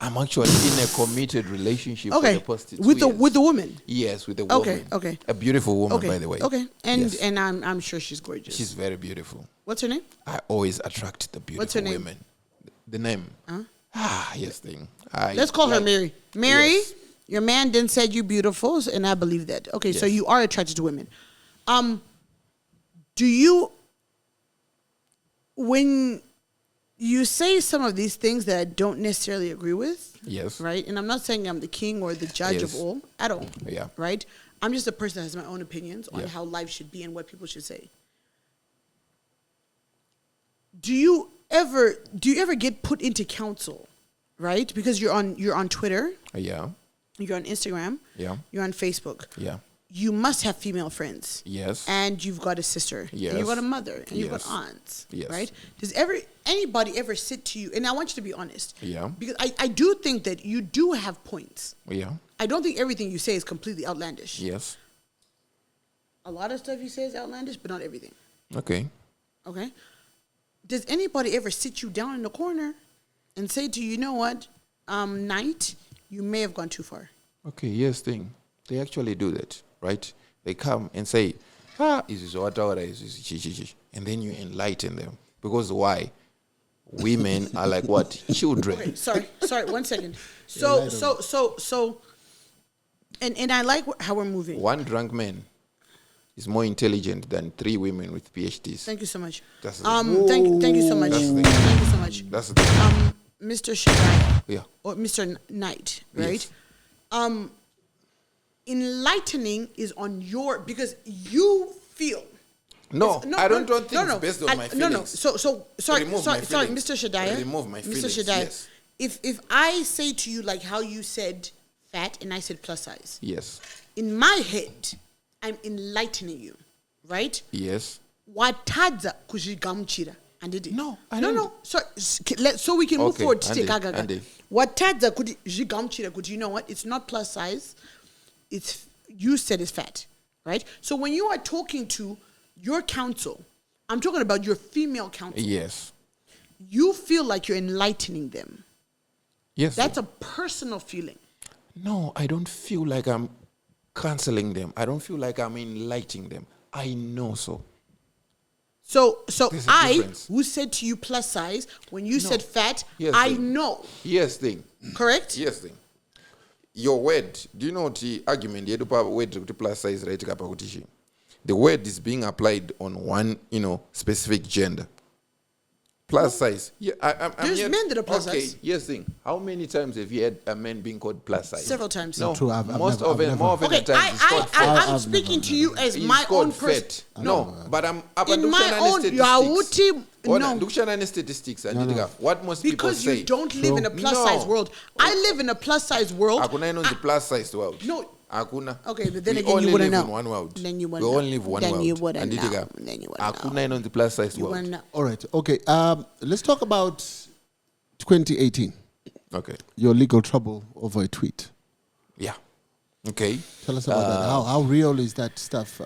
I'm actually in a committed relationship for the past 2 years. With the woman? Yes, with a woman. Okay. A beautiful woman, by the way. Okay. And yes. and I'm sure she's gorgeous. She's very beautiful. What's her name? I always attract the beautiful What's her name? women. The name? Yes, thing. Let's call her Mary. Mary, yes. Your man then said you beautiful, and I believe that. Okay, yes. So you are attracted to women. Do you, when you say some of these things that I don't necessarily agree with. Yes. Right? And I'm not saying I'm the king or the judge of all at all. Yeah. Right? I'm just a person that has my own opinions on how life should be and what people should say. Do you ever get put into counsel, right? Because you're on Twitter. Yeah. You're on Instagram. Yeah. You're on Facebook. Yeah. You must have female friends. Yes. And you've got a sister. Yes. And you've got a mother. And you've got aunts. Yes. Right? Does anybody ever sit to you, and I want you to be honest. Yeah. Because I do think that you do have points. Yeah. I don't think everything you say is completely outlandish. Yes. A lot of stuff you say is outlandish, but not everything. Okay. Okay? Does anybody ever sit you down in the corner and say to you, you know what, Knight, you may have gone too far. Okay, yes, thing. They actually do that, right? They come and say, is this what is, and then you enlighten them. Because why? Women are like what? Children. Okay, sorry, 1 second. So, and I like how we're moving. One drunk man is more intelligent than 3 women with PhDs. Thank you so much. That's the thing. Thank you so much. That's the thing. Thank you so much. That's the thing. Mr. Shadaya. Yeah. Or Mr. Knight, right? Yes. Enlightening is on your, because you feel. No, I don't think it's based on my feelings. No. So sorry, Remove my Mr. feelings. Shadaya. Remove my feelings. Mr. Shadaya. Yes. If I say to you like how you said fat and I said plus size. Yes. In my head, I'm enlightening you, right? Yes. Watadza kujigamuchira. No, I don't. No. So we can move Okay, forward to Andy, take Agaga. Andy. Watadza kujigamuchira. Could you know what? It's not plus size. It's, you said it's fat, right? So when you are talking to your counsel, I'm talking about your female counsel. Yes. You feel like you're enlightening them. Yes. That's a personal feeling. No, I don't feel like I'm canceling them. I don't feel like I'm enlightening them. I know so. So There's a I, difference. who said to you plus size, when you said fat, Yes, I thing. know. Yes, thing. Correct? Yes, thing. Your word, do you know the argument? Word to plus size, right? The word is being applied on one, specific gender. Plus size. Yeah, I'm There's here. men that are plus okay, size. yes, thing. How many times have you had a man being called plus size? Several times. No, True, I've most never- of it, I've more often Okay, than times, it's called fat. I'm speaking to you as It's my called own person. fat. No, but I'm In my own, you are Uti, no. Dukshanani statistics. What most people Because say. you don't live in a plus size world. I live in a plus size world. Hakuna ino the plus size world. No. Hakuna. Okay, but then we again, only you wouldn't live know. in one world. Then you we wouldn't only know. live one Then world. you wouldn't know. Anditika, Then you wouldn't hakuna ino the plus size You world. wouldn't know. All right. Okay. Let's talk about 2018. Okay. Your legal trouble over a tweet. Yeah. Okay. Tell us about that. How real is that stuff?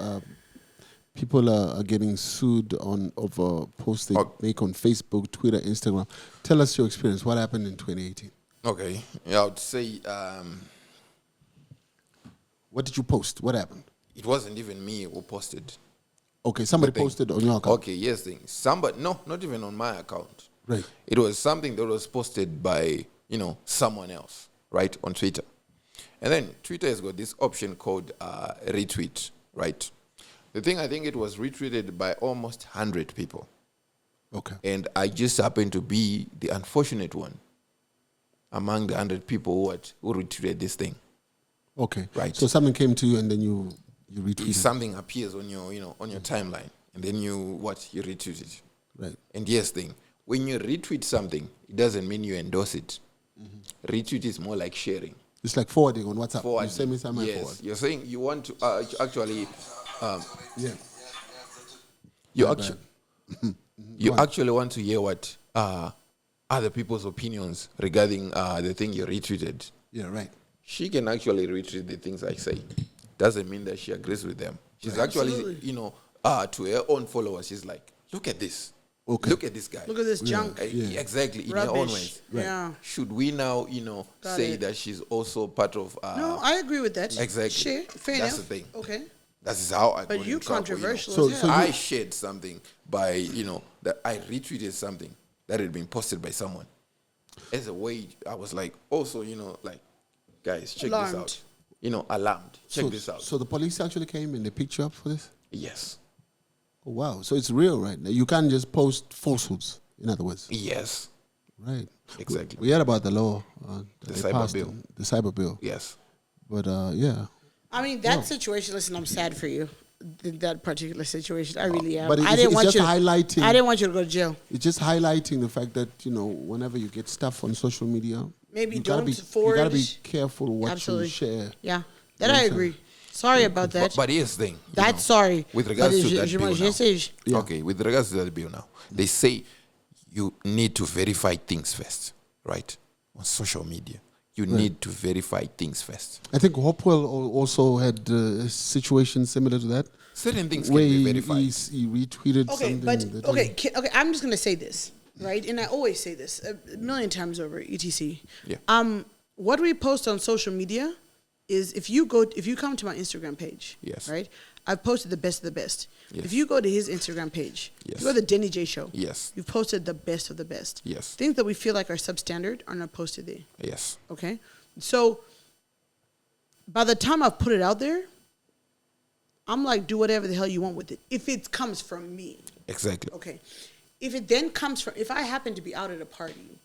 People are getting sued over posts they make on Facebook, Twitter, Instagram. Tell us your experience. What happened in 2018? Okay. Yeah, I would say What did you post? What happened? it wasn't even me who posted. Okay, somebody the thing. posted on your account. Okay, yes, thing. Somebody, no, not even on my account. Right. It was something that was posted by, someone else, right, on Twitter. And then Twitter has got this option called retweet, right? The thing, I think it was retweeted by almost 100 people. Okay. And I just happened to be the unfortunate one among the 100 people who retweeted this thing. Okay. Right. So something came to you and then you retweeted. If something appears on your, on your timeline, and then you retweet it. Right. And yes, thing, when you retweet something, it doesn't mean you endorse it. Mm-hmm. Retweet is more like sharing. It's like forwarding on WhatsApp. Forwarding. You send me some, I yes. forward. You're saying you want to actually, Yeah. you My actually, bad. you actually want to hear what other people's opinions regarding the thing you retweeted. Yeah, right. She can actually retweet the things I say. Doesn't mean that she agrees with them. She's actually, to her own followers, she's like, look at this. Okay. Look at this guy. Look at this junk. Exactly, in her own ways. Rubbish. Yeah. Should we now, say it. that she's also part of... No, I agree with that. Exactly. Sure, fair That's enough. the thing. Okay. That is how I But got you in trouble, controversial So- as so hell. I shared something by, that I retweeted something that had been posted by someone. As a way, I was like, also, guys, check Alarmed. this out. Alarmed. Check this out. So the police actually came and they picked you up for this? Yes. Oh, wow. So it's real, right? You can't just post falsehoods, in other words. Yes. Right. Exactly. We heard about the law. The they cyber passed, bill. The cyber bill. Yes. But, yeah. I mean, that situation, listen, I'm sad for you. That particular situation. I really am. But I didn't want just you highlighting. I didn't want you to go to jail. It's just highlighting the fact that, whenever you get stuff on social media, Maybe you gotta don't be, forward. You got to be careful what Absolutely. you share. Yeah. That I agree. Sorry about that. But here's the thing. That's sorry. With regards But to that je- bill je now. sais- Yeah. Okay, with regards to that bill now, they say you need to verify things first, right? On social media. You need to verify things first. I think Hopewell also had a situation similar to that. Certain things can Where be he verified. retweeted Okay, something. but that okay, I'm just gonna say this. right? And I always say this a million times over, etc. Yeah. What we post on social media is if you come to my Instagram page, Yes. right? I've posted the best of the best. Yes. If you go to his Instagram page, Yes. you go to the Denny J Show. Yes. You've posted the best of the best. Yes. Things that we feel like are substandard are not posted there. Yes. Okay? So by the time I've put it out there, I'm like, do whatever the hell you want with it. If it comes from me. Exactly. Okay. If it then comes from, if I happen to be out at a party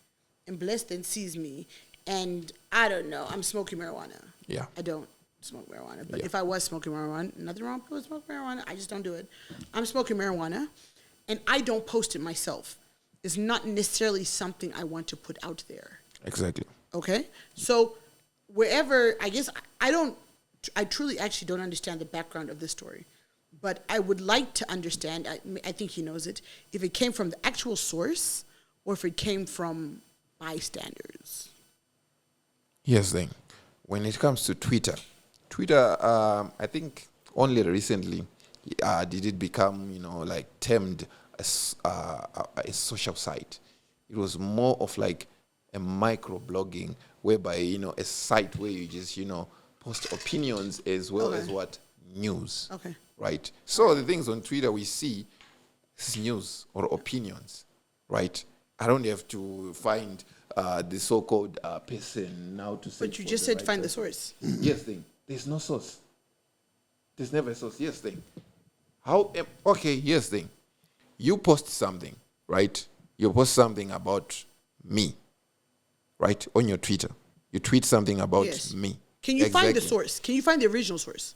and Bless then sees me and I don't know, I'm smoking marijuana. Yeah. I don't smoke marijuana. But Yeah. if I was smoking marijuana, nothing wrong with people who smoke marijuana. I just don't do it. I'm smoking marijuana and I don't post it myself. It's not necessarily something I want to put out there. Exactly. Okay? So wherever, I guess, I truly actually don't understand the background of this story. But I would like to understand, I think he knows it, if it came from the actual source or if it came from bystanders. Here's the thing. When it comes to Twitter, I think only recently did it become, like termed as a social site. It was more of like a micro-blogging whereby, a site where you just, post opinions as well as what? News. Okay. Right? So the things on Twitter we see is news or opinions, right? I don't have to find the so-called person now to say. But you just said find the source. Yes, thing. There's no source. There's never a source. Yes, thing. Okay, yes, thing. You post something, right? You post something about me, right? On your Twitter. You tweet something about Yes. me. Can you find the Exactly. source? Can you find the original source?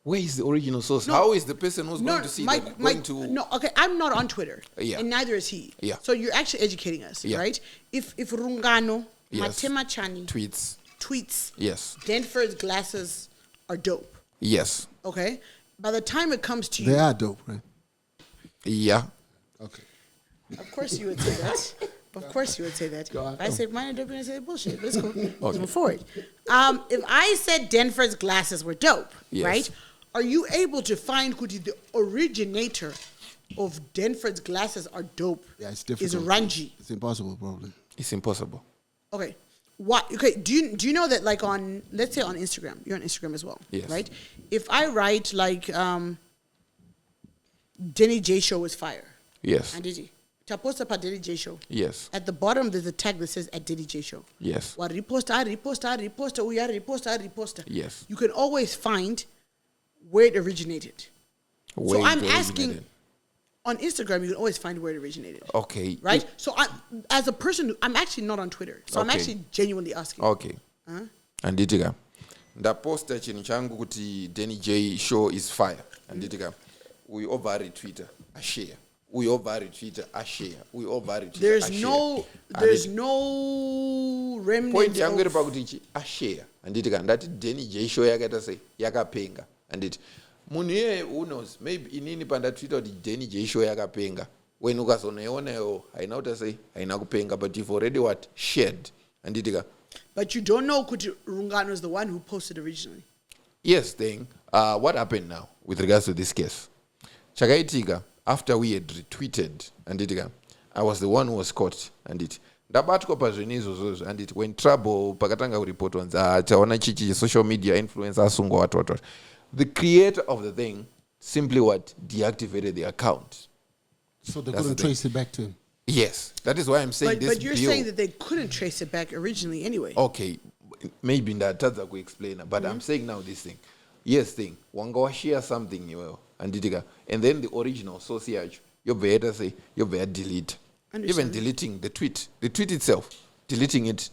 Where is the original source? No. How is the person who's going to see that going to... No, okay, I'm not on Twitter. Yeah. And neither is he. Yeah. So you're actually educating us, Yeah. right? If Rungano, Yes. Matema Chani tweets? tweets, Yes. Denford's glasses are dope, Yes. okay? By the time it comes to you, They are dope, right? Yeah. Okay. of course you would say that. Of course you would say that. Go on. If I say mine are dope, and I say bullshit. But it's cool. Let's move forward. If I said Denford's glasses were dope, Yes. right? Are you able to find who the originator of Denford's glasses are dope? Yeah, it's difficult. Is Ranji. It's impossible, probably. It's impossible. Okay. What? Okay. Do you know that like on, let's say on Instagram, you're on Instagram as well, Yes. right? If I write like Denny J Show is fire. Yes. And did he? Taposta pa Denny J Show. Yes. At the bottom there's a tag that says at Denny J Show. Yes. What reposta, uya reposta. Yes. You can always find where it originated. Where so it I'm asking, originated. on Instagram you can always find where it originated. Okay. Right? So as a person, I'm actually not on Twitter. So I'm Okay. actually genuinely asking. Okay. Anditika. Ndaposta chinhu changu kuti Denny J Show is fire. Anditika. We over Twitter, I share. We over Twitter, I share. We over Twitter, There's I share. there's no remnants Point yangu iri of, pakuti ichi ashare anditika ndati Denny J Show yakaita sei yakapenga anditi munhu iyeye who knows maybe inini pandatwita kuti Denny J Show yakapenga when ukazonoionayo haina kuita sei haina kupenga but you've already what shared anditika. but you don't know kuti Rungano is the one who posted originally. Yes, thing. What happened now with regards to this case? Chakaitika, after we had retweeted, and I was the one who was caught, and it. And it when trouble, pakatanga report on chaona chichi social media influencer sungo what. The creator of the thing simply what deactivated the account. So they That's couldn't the thing. trace it back to him. Yes, that is why I'm saying this. But you're bill, saying that they couldn't trace it back originally anyway. okay, maybe that I could explain, but I'm saying now this thing. Yes, thing. Wanga share something and then the original source you're better say you're better delete. Understand. Even deleting the tweet itself, deleting it.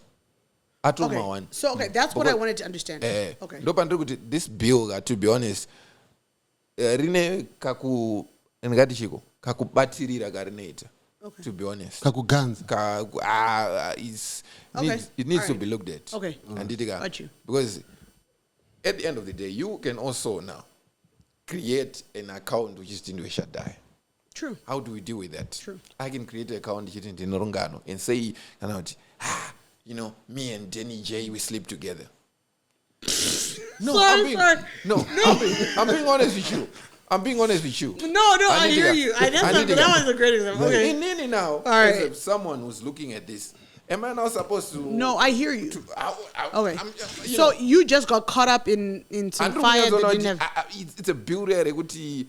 Atoma Okay. one. So okay, that's what I wanted to understand. Okay. This bill, to be honest, rine ngati chiko kakubatirira karineta. Okay. To be honest. Kakuganza. It needs to Alright. be looked at. Okay. And Got you. because at the end of the day, you can also now create an account which is into a Shadaya. True. How do we deal with that? True. I can create an account which is into Norongano and say, me and Denny J, we sleep together. No, Sorry. I'm being honest with you. I'm being honest with you. No, I hear you. That was a great example. Okay. In now, right. as someone who's looking at this, am I not supposed to? No, I hear you. Okay. So you just got caught up in some fire that didn't have. It's a beauty.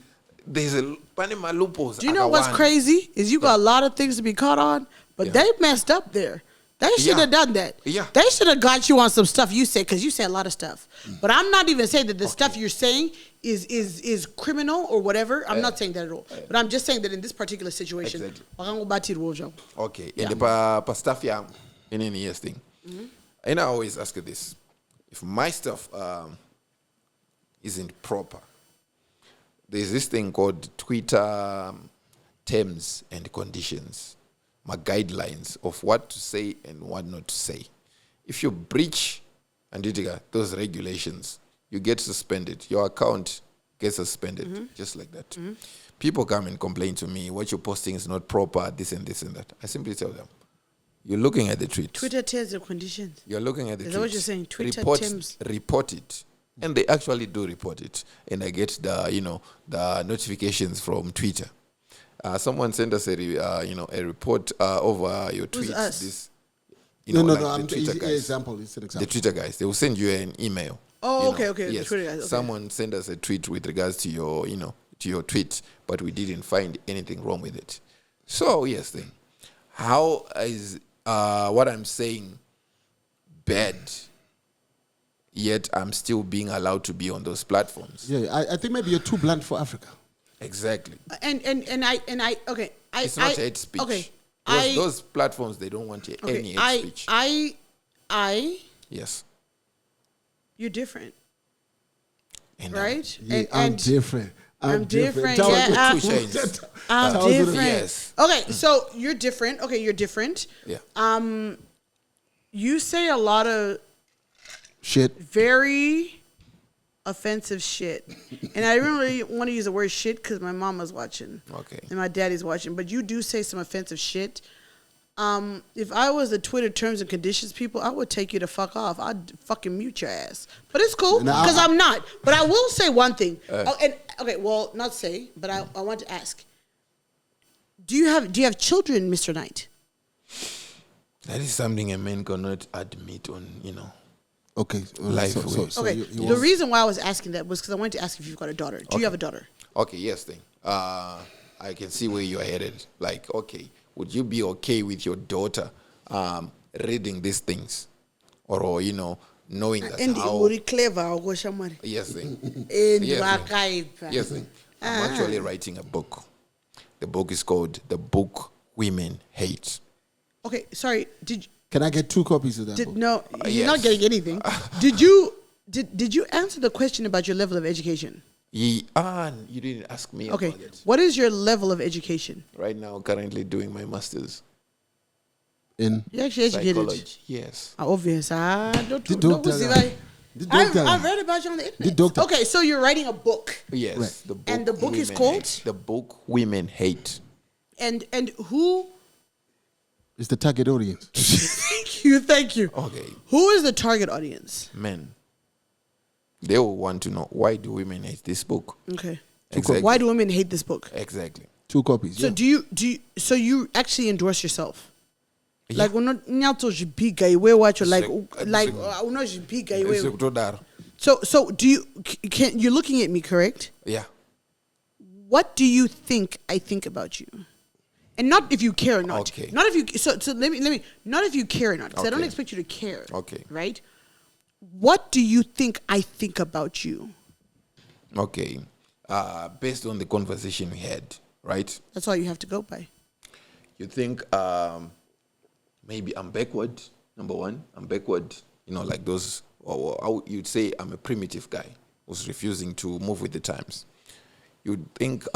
There's a Panama loopholes. Do you know what's crazy? Is you got a lot of things to be caught on, but they messed up there. They should have done that. Yeah. They should have got you on some stuff you said, because you said a lot of stuff. But I'm not even saying that the stuff you're saying is criminal or whatever. I'm not saying that at all. But I'm just saying that in this particular situation, okay. And the stuff in any years thing. And I always ask this: if my stuff isn't proper, there's this thing called Twitter terms and conditions, my guidelines of what to say and what not to say. If you breach those regulations, you get suspended. Your account gets suspended, just like that. People come and complain to me, what you're posting is not proper, this and this and that. I simply tell them, you're looking at the tweet. Twitter terms and conditions. You're looking at the tweet. Is that what you're saying? Twitter terms. Report it. And they actually do report it. And I get the notifications from Twitter. Someone sent us a report over your tweets. Who's us? This, No, the Twitter guys. Example. It's an example. The Twitter guys, they will send you an email. Oh, okay. Yes. The Twitter guys. Okay. Someone sent us a tweet with regards to your, to your tweet, but we didn't find anything wrong with it. So yes, then, how is what I'm saying bad? Yet I'm still being allowed to be on those platforms. Yeah, I think maybe you're too blunt for Africa. Exactly. And I okay. It's not hate speech. Okay. Those platforms, they don't want any hate speech. Yes. You're different. And, right? Yeah, I'm different. I'm different. Yeah, I'm different. Yes. Okay, so you're different. Okay, you're different. Yeah. You say a lot of shit. Very offensive shit. And I don't really want to use the word shit because my mama's watching. Okay. And my daddy's watching. But you do say some offensive shit. If I was the Twitter terms and conditions people, I would take you to fuck off. I'd fucking mute your ass. But it's cool because I'm not. But I will say one thing. Not say, but I want to ask. Do you have children, Mr. Knight? That is something a man cannot admit on, Okay. Life. The reason why I was asking that was because I wanted to ask if you've got a daughter. Do you have a daughter? Okay, yes, then. I can see where you're headed. Like, okay, would you be okay with your daughter reading these things? Or knowing that how... clever. Yes, then. Yes, then. I'm actually writing a book. The book is called The Book Women Hate. Okay, sorry. Can I get 2 copies of that book? No, you're not getting anything. Did you answer the question about your level of education? You didn't ask me about it. What is your level of education? Right now, currently doing my master's. In? You're actually educated? Psychology, yes. Obvious. I've read about you on the internet. Okay, so you're writing a book. Yes. Right. The book and the book is called? The Book Women Hate. And who... It's the target audience. Thank you. Okay. Who is the target audience? Men. They will want to know, why do women hate this book? Okay. Exactly. Why do women hate this book? Exactly. 2 copies. So so you actually endorse yourself? Yeah. Like we're not So you're looking at me, correct? Yeah. What do you think I think about you? And not if you care or not. Okay. Not if you so let me not if you care or not, because I don't Okay. expect you to care. Okay. Right? What do you think I think about you? Okay. Based on the conversation we had, right? That's all you have to go by. You think maybe I'm backward, number one. I'm backward, like those, or you'd say I'm a primitive guy who's refusing to move with the times. You'd think,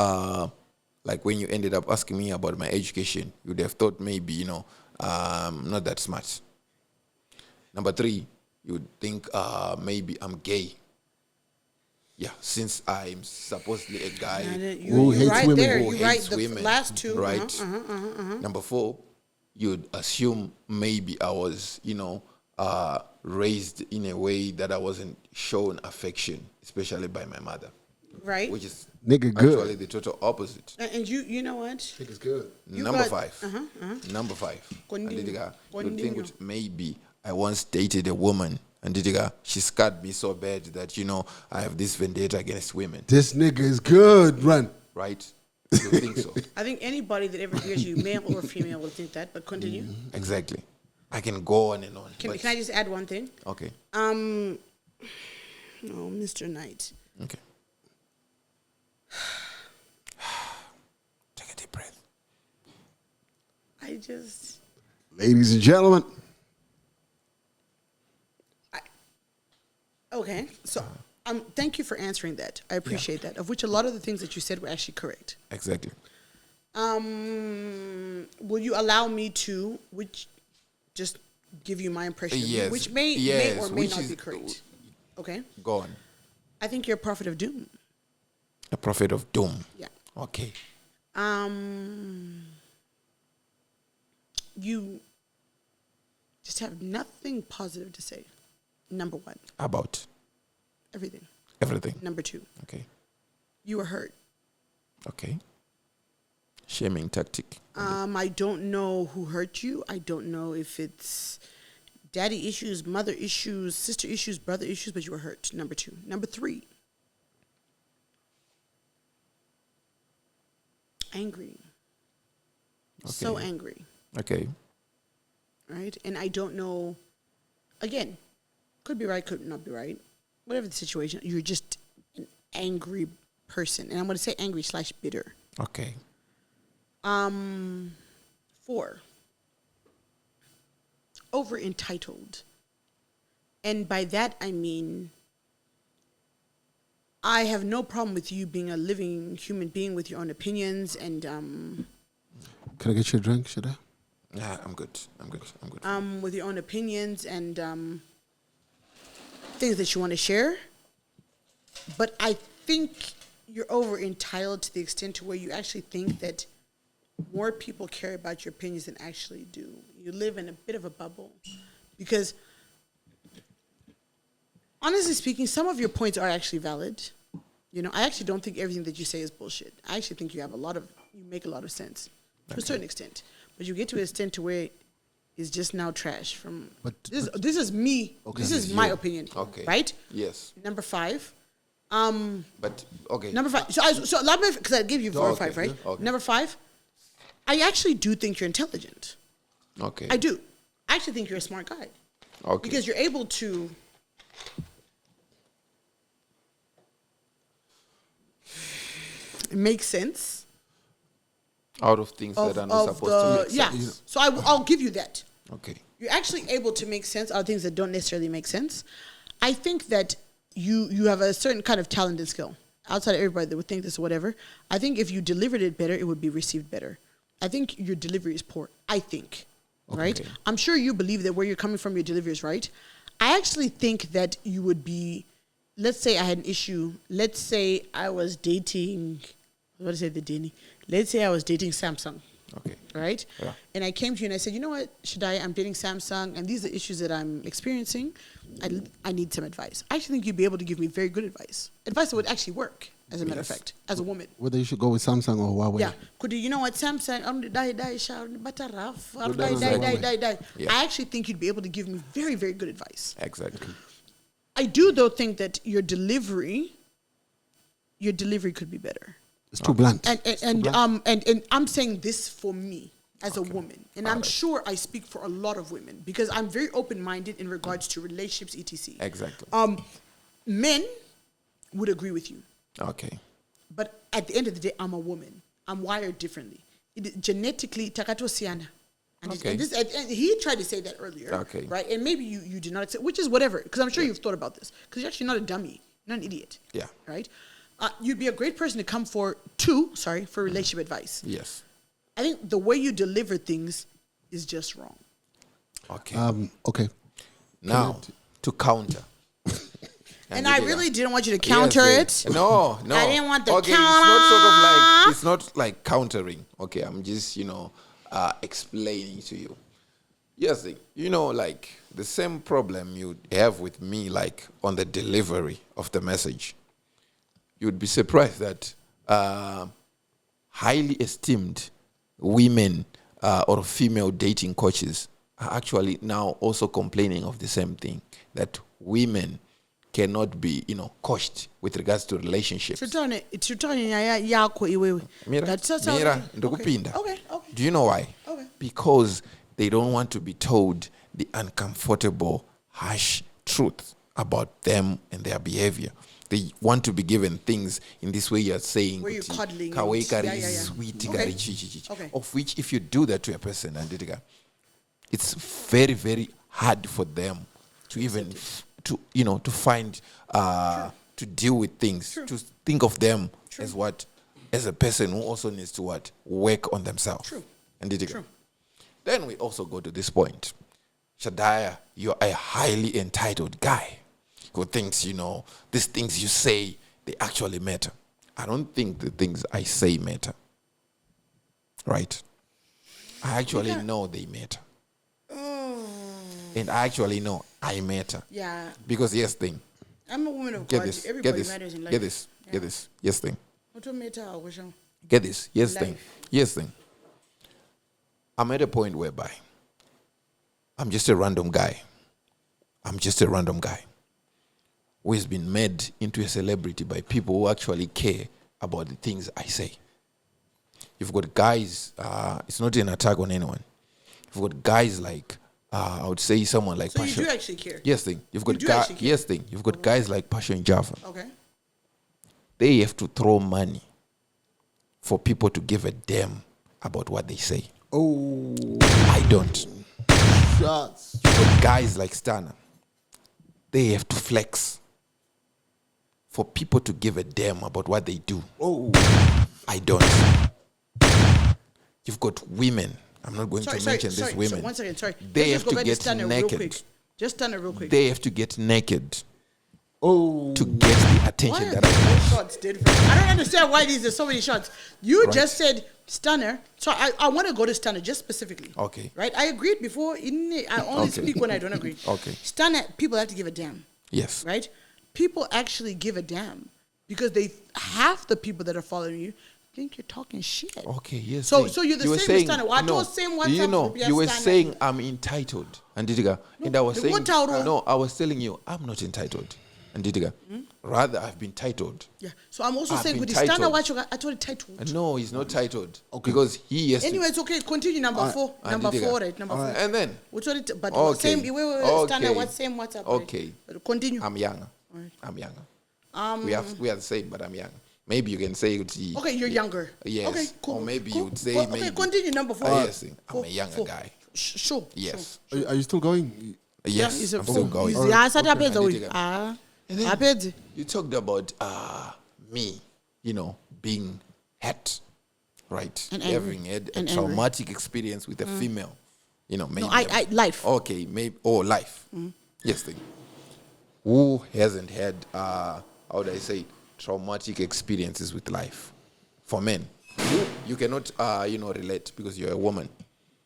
like when you ended up asking me about my education, you'd have thought maybe, not that smart. Number 3, you'd think maybe I'm gay. Yeah, since I'm supposedly a guy who hates right women. there. Who You're right. hates The women, last 2. right? Number 4, you'd assume maybe I was, raised in a way that I wasn't shown affection, especially by my mother. Right. Which is Nigga good. actually the total opposite. And you know what? Nigga's good. Number got- 5. Number 5. Continue. Andidiga, you think Continue. it maybe I once dated a woman, and she scarred me so bad that I have this vendetta against women. This nigga is good, run. Right? You think so? I think anybody that ever hears you, male or female, will think that. But continue. Exactly. I can go on and on. Can but- I just add one thing? Okay. No, Mr. Knight. Okay. Take a deep breath. I just. Ladies and gentlemen. Okay, so thank you for answering that. I appreciate that. Of which a lot of the things that you said were actually correct. Exactly. Will you allow me to, just give you my impression, of you, Yes. which may Yes, or may which not is- be correct. Okay, Go on. I think you're a prophet of doom. A prophet of doom. Yeah. Okay. You just have nothing positive to say. Number one, About everything. everything. Number two, Okay. you were hurt. Okay. Shaming tactic. I don't know who hurt you. I don't know if it's daddy issues, mother issues, sister issues, brother issues, but you were hurt. Number two. Number three, angry. So Okay. angry, Okay. right? And I don't know, again, could be right, could not be right. Whatever the situation, you're just an angry person. And I'm going to say angry / bitter. Okay. 4, over entitled. And by that I mean I have no problem with you being a living human being with your own opinions and Can I get you a drink, should I? Yeah, I'm good. with your own opinions and things that you want to share. But I think you're over entitled to the extent to where you actually think that more people care about your opinions than actually do. You live in a bit of a bubble because honestly speaking, some of your points are actually valid. I actually don't think everything that you say is bullshit. I actually think you make a lot of sense to a certain extent. But you get to an extent to where it's just now trash this is me. Okay. This is my opinion. Okay. Right? Yes. Number 5. But okay. Number 5. So let me, because I gave you 4 or Okay, 5, right? okay. Number 5. I actually do think you're intelligent. Okay. I do. I actually think you're a smart guy. Okay. Because you're able to make sense out of things that are not supposed to make sense. So I'll give you that. Okay. You're actually able to make sense out of things that don't necessarily make sense. I think that you have a certain kind of talent and skill. Outside of everybody that would think this or whatever, I think if you delivered it better, it would be received better. I think your delivery is poor. I think, right? I'm sure you believe that where you're coming from, your delivery is right. I actually think that you would be, let's say I had an issue. Let's say I was dating, what is it, the Denny? Let's say I was dating Samsung. Okay. Right? Yeah. And I came to you and I said, you know what, Shadaya, I'm dating Samsung and these are issues that I'm experiencing. I need some advice. I actually think you'd be able to give me very good advice. Advice that would actually work, as a matter of fact, as a woman. Whether you should go with Samsung or Huawei. Yeah. Could you know what, Samsung, Yeah. I actually think you'd be able to give me very, very good advice. Exactly. I do, though, think that your delivery could be better. It's too blunt. And I'm saying this for me as a woman, and I'm sure I speak for a lot of women because I'm very open-minded in regards to relationships, etc. Exactly. Men would agree with you, Okay. but at the end of the day, I'm a woman. I'm wired differently. Genetically, takato siana. And, Okay. and he tried to say that earlier, Okay. right? And maybe you did not accept, which is whatever, because I'm sure you've thought about this, because you're actually not a dummy, you're not an idiot. Yeah. Right? You'd be a great person to come for relationship advice. Yes. I think the way you deliver things is just wrong. Okay. Okay. Now to counter. And I really didn't want you to counter Yes. it. No. I didn't want the okay, counter. it's not like countering. Okay, I'm just explaining to you. Yes, like the same problem you have with me, like on the delivery of the message. you would be surprised that highly esteemed women or female dating coaches are actually now also complaining of the same thing, that women cannot be, coached with regards to relationships. Mira, ndokupinda. Okay. Do you know why? Okay. Because they don't want to be told the uncomfortable, harsh truth about them and their behavior. They want to be given things in this way you're saying. Where you're cuddling. Sweet, Okay. Okay. Of which, if you do that to a person, it's very, very hard for them to even to find to deal with things, to think of them as a person who also needs to work on themselves. True. True. Then we also go to this point. Shadaya, you're a highly entitled guy who thinks, these things you say, they actually matter. I don't think the things I say matter. Right? I actually know they matter. And I actually know I matter. Yeah. Because yes thing. I'm a woman of Get God. this. Everybody matters in life. Get this. Yeah. Get this. Yes thing. What do you matter? Get this. Yes Life. thing. Yes thing. I'm at a point whereby I'm just a random guy. Who has been made into a celebrity by people who actually care about the things I say. You've got guys, it's not an attack on anyone. You've got guys like, I would say someone like So Pasha. you do actually care? Yes thing. You've got do actually care? yes thing. You've got guys like Pasha and Java. Okay. They have to throw money for people to give a damn about what they say. Oh, I don't. shots. You've got guys like Stana. They have to flex for people to give a damn about what they do. Oh, I don't. You've got women. I'm not going to mention these women. So 1 second, sorry. They Let's have to get Stunner naked. Real quick. Just Stunner real quick. They have to get naked oh. to get the Why attention are that these I shots different? I don't understand why these are so many shots. You just said Stunner. So I want to go to Stunner just specifically. Okay. Right? I agreed before. I only speak when I don't agree. Okay. Stunner, people have to give a damn. Yes. Right? People actually give a damn because half the people that are following you think you're talking shit. Okay, yes. So you're the you were same saying, Stunner. Well, I no, told same WhatsApp you know, group, yeah, you were Stunner. saying I'm entitled. And I was the saying, what out- no, I was telling you I'm not entitled. And rather I've been titled. Yeah. So I'm also I've saying been with the Stunner, titled. what you got, I told you titled. No, he's not titled. Because he has Anyway, it's okay. Continue number four. Number Andidiga. four, right? Number four. And then Which one? But Okay. same. Stunner. What same? What's up? Okay. Right? Continue. I'm younger. Alright. I'm younger. We are the same, but I'm younger. Maybe you can say it's Okay, you're younger. Yes. Okay, cool. Or maybe cool. you would say Okay, maybe. continue number four. Yes, I'm Four, a younger four. guy. Sure. Yes. Are you still going? Yes, He's I'm still going. Yeah, I said I paid Andidiga. the I paid. You talked about me, being hurt, right? And Having had a and traumatic experience with a female, maybe. No, I life. Okay, maybe. Oh, life. Yes, thing. Who hasn't had, how would I say, traumatic experiences with life? For men, you cannot, relate because you're a woman.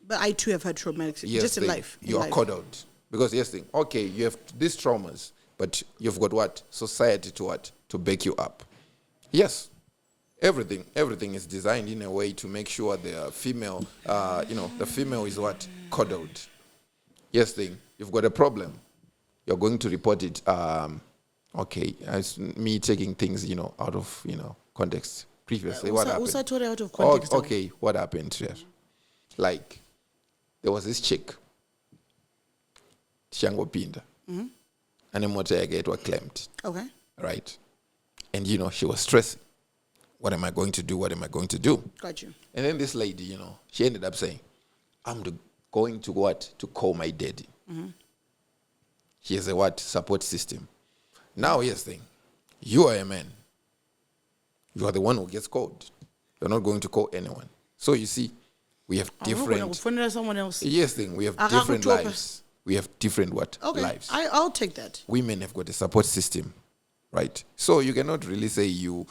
But I too have had traumatic just in thing. life. in You are life. coddled because yes, thing. Okay, you have these traumas, but you've got what? Society to back you up. Yes. Everything is designed in a way to make sure the female, the female is what? Coddled. Yes, thing. You've got a problem. You're going to report it. Okay, as me taking things, out of, context. Previously, what happened? Also totally out of context. Okay, what happened here? Like, there was this chick, Shango Pinda, and a motor were claimed, Okay. right? And, she was stressing. What am I going to do? What am I going to do? Got you. And then this lady, she ended up saying, I'm going to what? To call my daddy. She has a what? Support system. Now, here's the thing. You are a man. You are the one who gets called. You're not going to call anyone. So you see, we have different. Someone else. Yes, thing. We have I different can't lives. We have different what? Okay. Lives. I'll take that. Women have got a support system, right? So you cannot really say you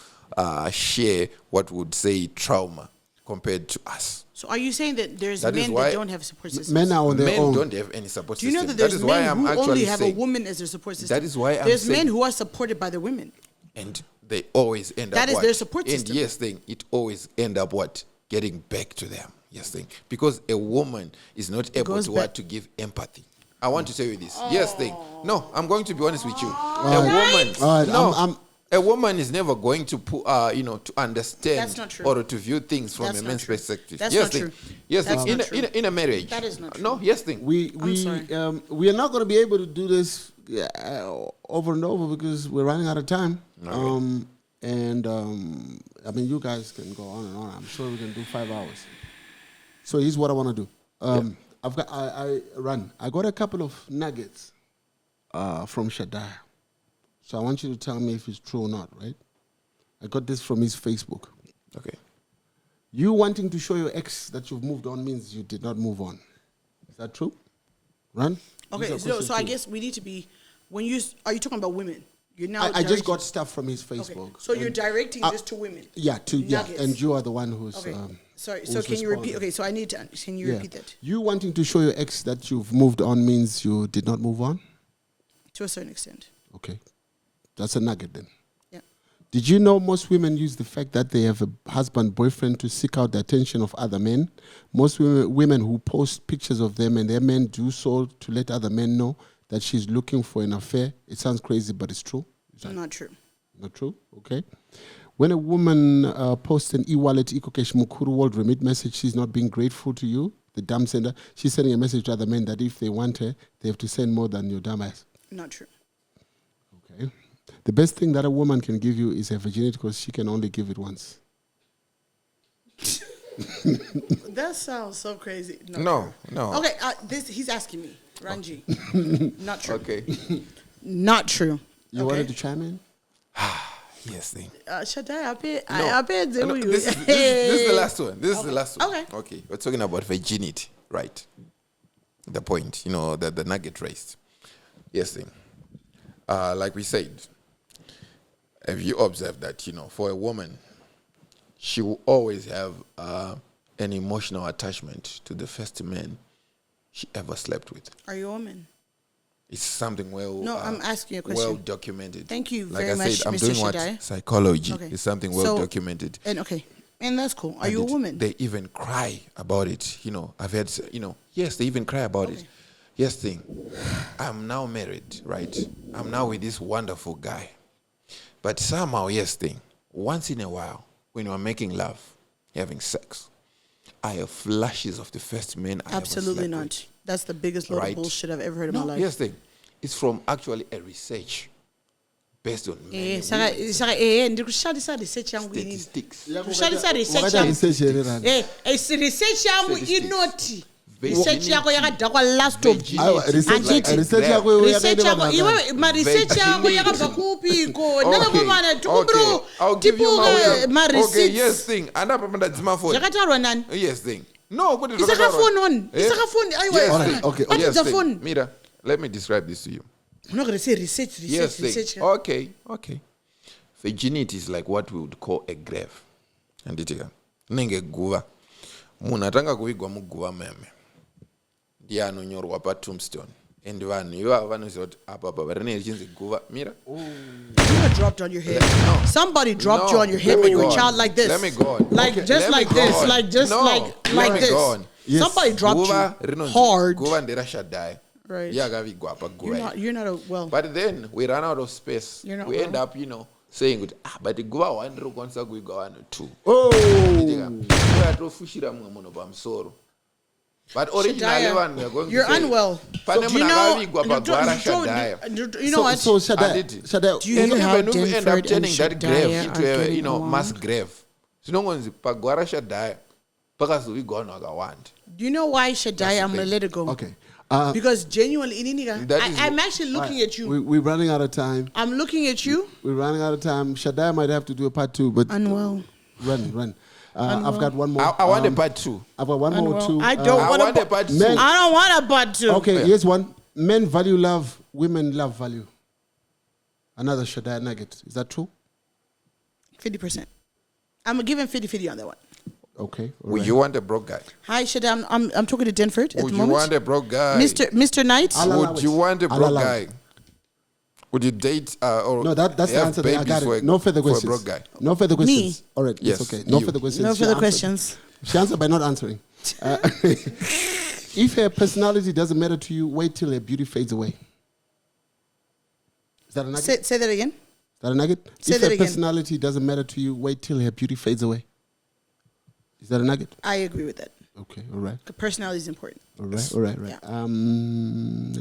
share what would say trauma compared to us. So are you saying that there's That is men why that don't have support systems? Men are on their Men own. don't have any support Do you system. know that there's is why men I'm who actually only have a saying, woman as their support system? That is why I'm there's saying- men who are supported by the women. and they always end up That is what? their support And system. yes, thing, it always end up what? Getting back to them. Yes, thing. Because a woman is not able goes to back. what? To give empathy. I want to tell you this. Yes, thing. No, I'm going to be honest with you. All A woman, right, no, a woman is never going to put, to understand That's not true. or to view things from That's a not man's true. perspective. That's yes, not thing. true. Yes, That's thing. not true. In a marriage. That is not true. No, yes, thing. We are not going to be able to do this over and over because we're running out of time. Okay. I mean, you guys can go on and on. I'm sure we can do 5 hours. So here's what I want to do. I got a couple of nuggets from Shadaya. So I want you to tell me if it's true or not, right? I got this from his Facebook. Okay. You wanting to show your ex that you've moved on means you did not move on. Is that true? Run? Okay, so I guess we need to be, are you talking about women? You're now I just got stuff from his Facebook. Okay. So you're directing this to women? Yeah, Nuggets. and you are the one who's... Okay. Sorry, so who's can you repeat? responsible. Okay, so I need to, can you repeat that? You wanting to show your ex that you've moved on means you did not move on? To a certain extent. Okay. That's a nugget then. Yeah. Did you know most women use the fact that they have a husband, boyfriend to seek out the attention of other men? Most women who post pictures of them and their men do so to let other men know that she's looking for an affair. It sounds crazy, but it's true. Not true. Not true? Okay. When a woman posts an e-wallet, eCocash Mukuru World Remit message, she's not being grateful to you, the dumb sender. She's sending a message to other men that if they want her, they have to send more than your dumb ass. Not true. Okay. The best thing that a woman can give you is her virginity because she can only give it once. That sounds so crazy. No. Okay, he's asking me, Ranji. Not true. Okay. Not true. You wanted to chime in? Yes, thing. Shadaya, No, this is the last one. This is the last one. Okay. Okay. We're talking about virginity, right? The point, the nugget raised. Yes, thing. Like we said, have you observed that, for a woman, she will always have an emotional attachment to the first man she ever slept with. Are you a woman? It's something No, I'm asking you a question. well documented. Thank you like very I much, said, I'm Mr. doing Shadaya. what psychology. Okay. It's something well documented. And that's cool. Are you a woman? They even cry about it. I've had, yes, they even cry about it. Yes, thing. I'm now married, right? I'm now with this wonderful guy. But somehow, yes, thing. Once in a while, when you're making love, having sex, I have flashes of the first man I Absolutely ever slept not. with. That's the biggest load of bullshit I've ever heard in my life. Yes, thing. It's from actually a research based on many Research yangu inini? statistics. Kushandisa research Wakati yangu. research here, Rand. Research yangu Statistics. inoti. Virginity. Research yako yakadakwa last of Virginity. Aiwa, research Like a research graph. yako research yako yakaenda iwe ma research yako Virginity. yakabva kupiko Okay, nanakomana tikubro I'll give you my ma okay, receipts yes, thing. Anapa ndadzima phone. yakatarwa nani Yes, thing. No, kuti isaka phone on Eh? isaka phone aiwa Yes, Alright, thing. okay, what Yes, is the thing. phone Mira, let me describe this to you. I'm not going to say research Yes, research thing. Okay. Virginity is like what we would call a grave. Anditika. Nenge guva. Munhu atanga kuvigwa muguva meme. Ndiye anonyorwa pa tombstone. And vanhu ivava vanoziva kuti apa rine richinzi guva. Mira. You got dropped on your head. No. Somebody dropped No, you on your head let when me you were go a on. child like this. Let me go on. Like Okay, just let me like go this, on. like just No, like let me this. go on. Yes. Somebody dropped Guva you rinonzi hard. guva nderashadai. Right. Yakavigwa apa guva. You're not a well. But then we run out of space. You're not We end well. up, saying, but the guva one rokwanisa kuigwa one two. Oh. Uyatofushira mumwe munhu pamusoro. But originally Shadaya, one we are going you're to say, unwell. pane Do you munhu know? akavigwa pagwara Shadaya. You know what? So Shadaya, Anditi. Shadaya, Do you And know how even if we end up Denford and turning that grave Shadaya into are a getting along? mass grave. Zvinongonzi pagwara Shadaya pakazovigwa vanhu vakawanda. Do you know why Shadaya? I'm gonna thing. let it go. okay. Because genuinely, Ininiga, That is I'm actually looking at you. We're running out of time. I'm looking at you. We're running out of time. Shadaya might have to do a part 2, but Unwell. run. I've got one more. I want a part 2. I've got one more Unwell. too. I don't I want want a to. part 2. Men- I don't want a butt to. Okay, here's one. Men value love, women love value. Another Shadaya nugget. Is that true? 50%. I'm giving 50-50 on that one. Okay. all Would right. you want a broke guy? Hi, Shadaya. I'm talking to Denford at Would the you moment. want a broke guy? Mr. Knight. I'll allow Would it. you want a I'll broke allow guy? it. Would you date or No, that's the have answer. I got babies it. No further for a questions. broke guy? No further questions. Me? All right. Yes, It's okay. No you. further questions. No She further answered. questions. She answered by not answering. If her personality doesn't matter to you, wait till her beauty fades away. Is that a nugget? Say that again. Is that a nugget? Say If that her again. personality doesn't matter to you, wait till her beauty fades away. Is that a nugget? I agree with that. Okay, all right. Personality is important. All right. Yeah.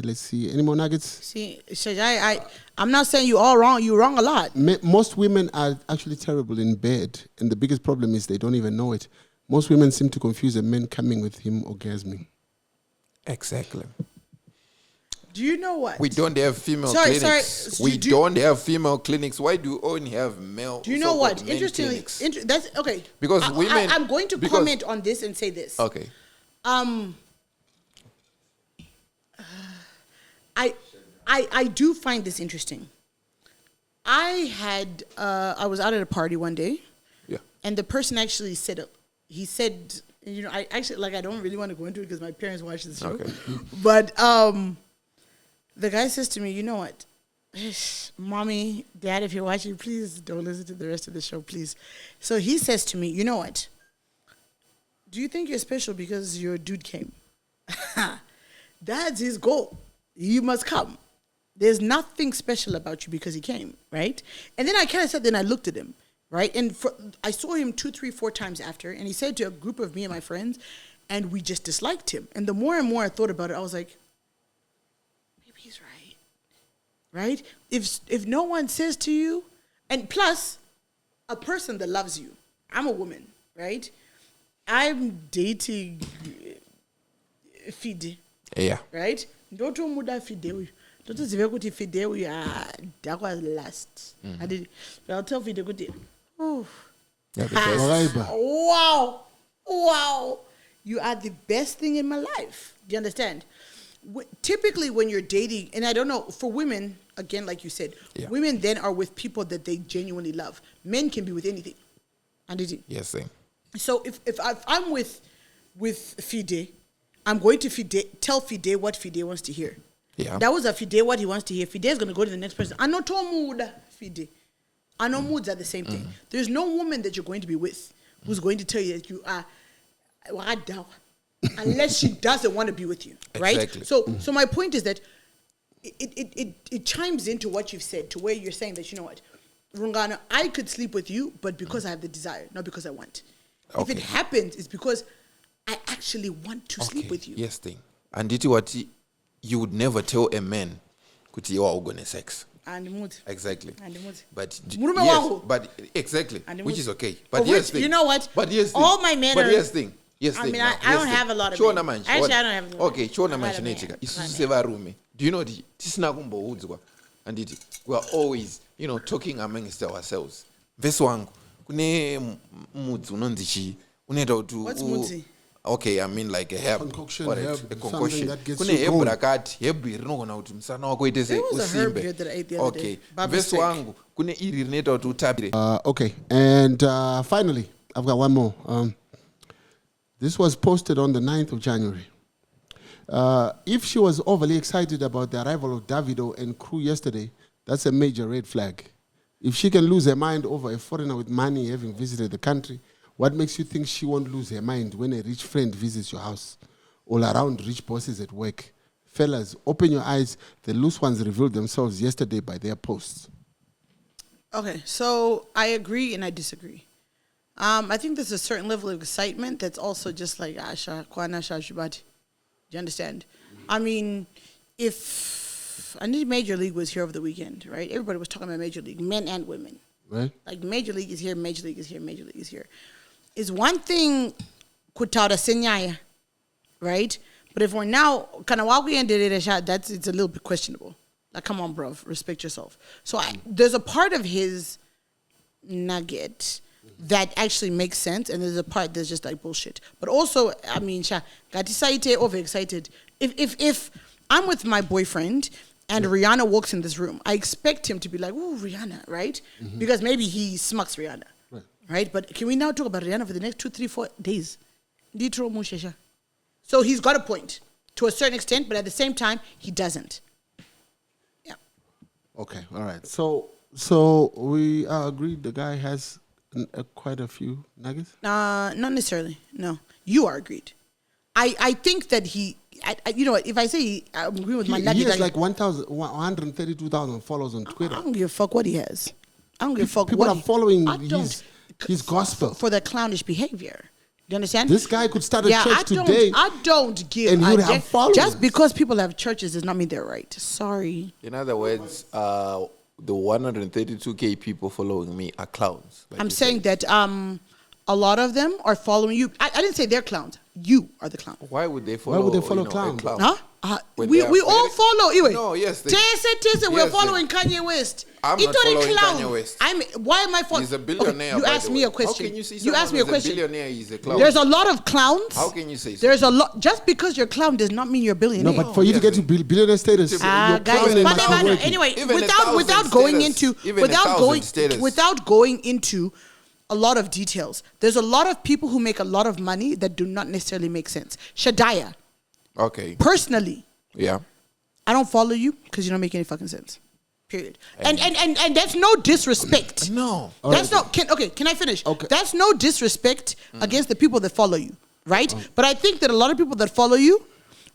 Let's see. Any more nuggets? See, I'm not saying you all wrong. You're wrong a lot. Most women are actually terrible in bed, and the biggest problem is they don't even know it. Most women seem to confuse a man coming with him orgasming. Exactly. Do you know what? We don't have female clinics. We don't have female clinics. Why do we only have male? Do you know so-called what? men Interestingly, clinics? that's okay. Because women. I'm going to comment on this and say this. Okay. I do find this interesting. I was out at a party one day, Yeah. and the person actually said, you know, I don't really want to go into it because my parents watch this show. Okay. But the guy says to me, you know what? Mommy, Dad, if you're watching, please don't listen to the rest of the show, please. So he says to me, you know what? Do you think you're special because your dude came? That's his goal. You must come. There's nothing special about you because he came, right? And then I kind of said, then I looked at him, right? And I saw him 2, 3, 4 times after, and he said to a group of me and my friends, and we just disliked him. And the more and more I thought about it, I was like, maybe he's right, right? If no one says to you, and plus, a person that loves you, I'm a woman, right? I'm dating Fide, Yeah. right? Don't muda Fide. Don't zive kuti Fide we that was last. I did. I'll tell Fide kuti. Oh, Yeah, because wow! You are the best thing in my life. Do you understand? Typically, when you're dating, and I don't know, for women, again, like you said, Yeah. women then are with people that they genuinely love. Men can be with anything. yes, same. So if I'm with Fide, I'm going to tell Fide what Fide wants to hear. Yeah. That was a Fide what he wants to hear. Fide is going to go to the next person. I know mood Fide. I know moods are the same thing. There's no woman that you're going to be with who's going to tell you that you are unless she doesn't want to be with you, right? Exactly. So my point is that it chimes into what you've said, to where you're saying that, you know what, Rungano, I could sleep with you, but because I have the desire, not because I want. If it happens, it's because I actually want to sleep with you. Yes, thing. And did what you would never tell a man kuti you are going to sex. And mood. Exactly. And mood. But Murume yes, wangu. but exactly, And which mood. is okay. For But yes, which, thing. you know what? But yes, thing. All my men But are. yes, thing. Yes, I thing. mean, now. I don't Yes, have thing. a lot of Chona men. manje. Actually, What? I don't have a lot. Okay, chona I'm not manje a man. netika. I'm not a Isususe varume. Do you know the tisina kumboudzwa? And it we are always, talking amongst ourselves. Verse wangu kune mudzi unonzi chi unoita kuti What's mudzi? Okay, I mean like a herb. Concoction, Correct. herb, A something concoction. that gets Kune you herb going. rakati, herb rinogona kuti musana wako ite There was a herb usimbe. here that I ate the other Okay. day. By Verse mistake. wangu kune iri rinoita kuti utapire. Okay, and finally, I've got one more. This was posted on the 9th of January. If she was overly excited about the arrival of Davido and crew yesterday, that's a major red flag. If she can lose her mind over a foreigner with money having visited the country, what makes you think she won't lose her mind when a rich friend visits your house? All around rich bosses at work. Fellas, open your eyes. The loose ones revealed themselves yesterday by their posts. Okay, so I agree and I disagree. I think there's a certain level of excitement that's also just like Asha, Kwana, Shashubati. Do you understand? I mean, if I need Major League was here over the weekend, right? Everybody was talking about Major League, men and women. Right? Like Major League is here, Major League is here, Major League is here. Is one thing kutauda senyaya, right? But if we're now kind of walking into it, it's a little bit questionable. Like, come on, bro, respect yourself. So there's a part of his nugget that actually makes sense, and there's a part that's just like bullshit. But also, I mean, gatisite overexcited. If I'm with my boyfriend and Rihanna walks in this room, I expect him to be like, "Ooh, Rihanna," right? Because maybe he smucks Rihanna, right? But can we now talk about Rihanna for the next 2, 3, 4 days? So he's got a point to a certain extent, but at the same time, he doesn't. Yeah. Okay, all right. So we agreed the guy has quite a few nuggets. Not necessarily. No, you are agreed. I think that you know what? If I say I agree with my He nugget, has like 132,000 followers on Twitter. I don't give a fuck what he has. I don't give a fuck People what are following I don't- his gospel. for the clownish behavior. You understand? This guy could start a church today. I don't give. and he would have followers. Just because people have churches does not mean they're right. Sorry. In other words, the 132K people following me are clowns. like I'm you saying said. that a lot of them are following you. I didn't say they're clowns. You are the clown. Why would they follow? would they follow a clowns? clown? Huh? When We they are all very- follow. Anyway. No, yes, they- We're yes, following Kanye West. I'm He not thought he following clown. Kanye West. Why am I following? He's a billionaire. You by asked the me way. a question. How can you see You asked me a someone who's question. billionaire is a clown? There's a lot of clowns. How can you say so? There's a lot. Just because you're a clown does not mean you're a billionaire. No, but for you to get to billionaire status, Ah, you're guys, clowning but must be working. anyway, Even a without thousand going status, into even a thousand status. without going into a lot of details, there's a lot of people who make a lot of money that do not necessarily make sense. Shadaya, Okay. personally, Yeah. I don't follow you because you don't make any fucking sense. Period. And that's no disrespect. No. That's no. Can I finish? Okay. That's no disrespect against the people that follow you, right? But I think that a lot of people that follow you,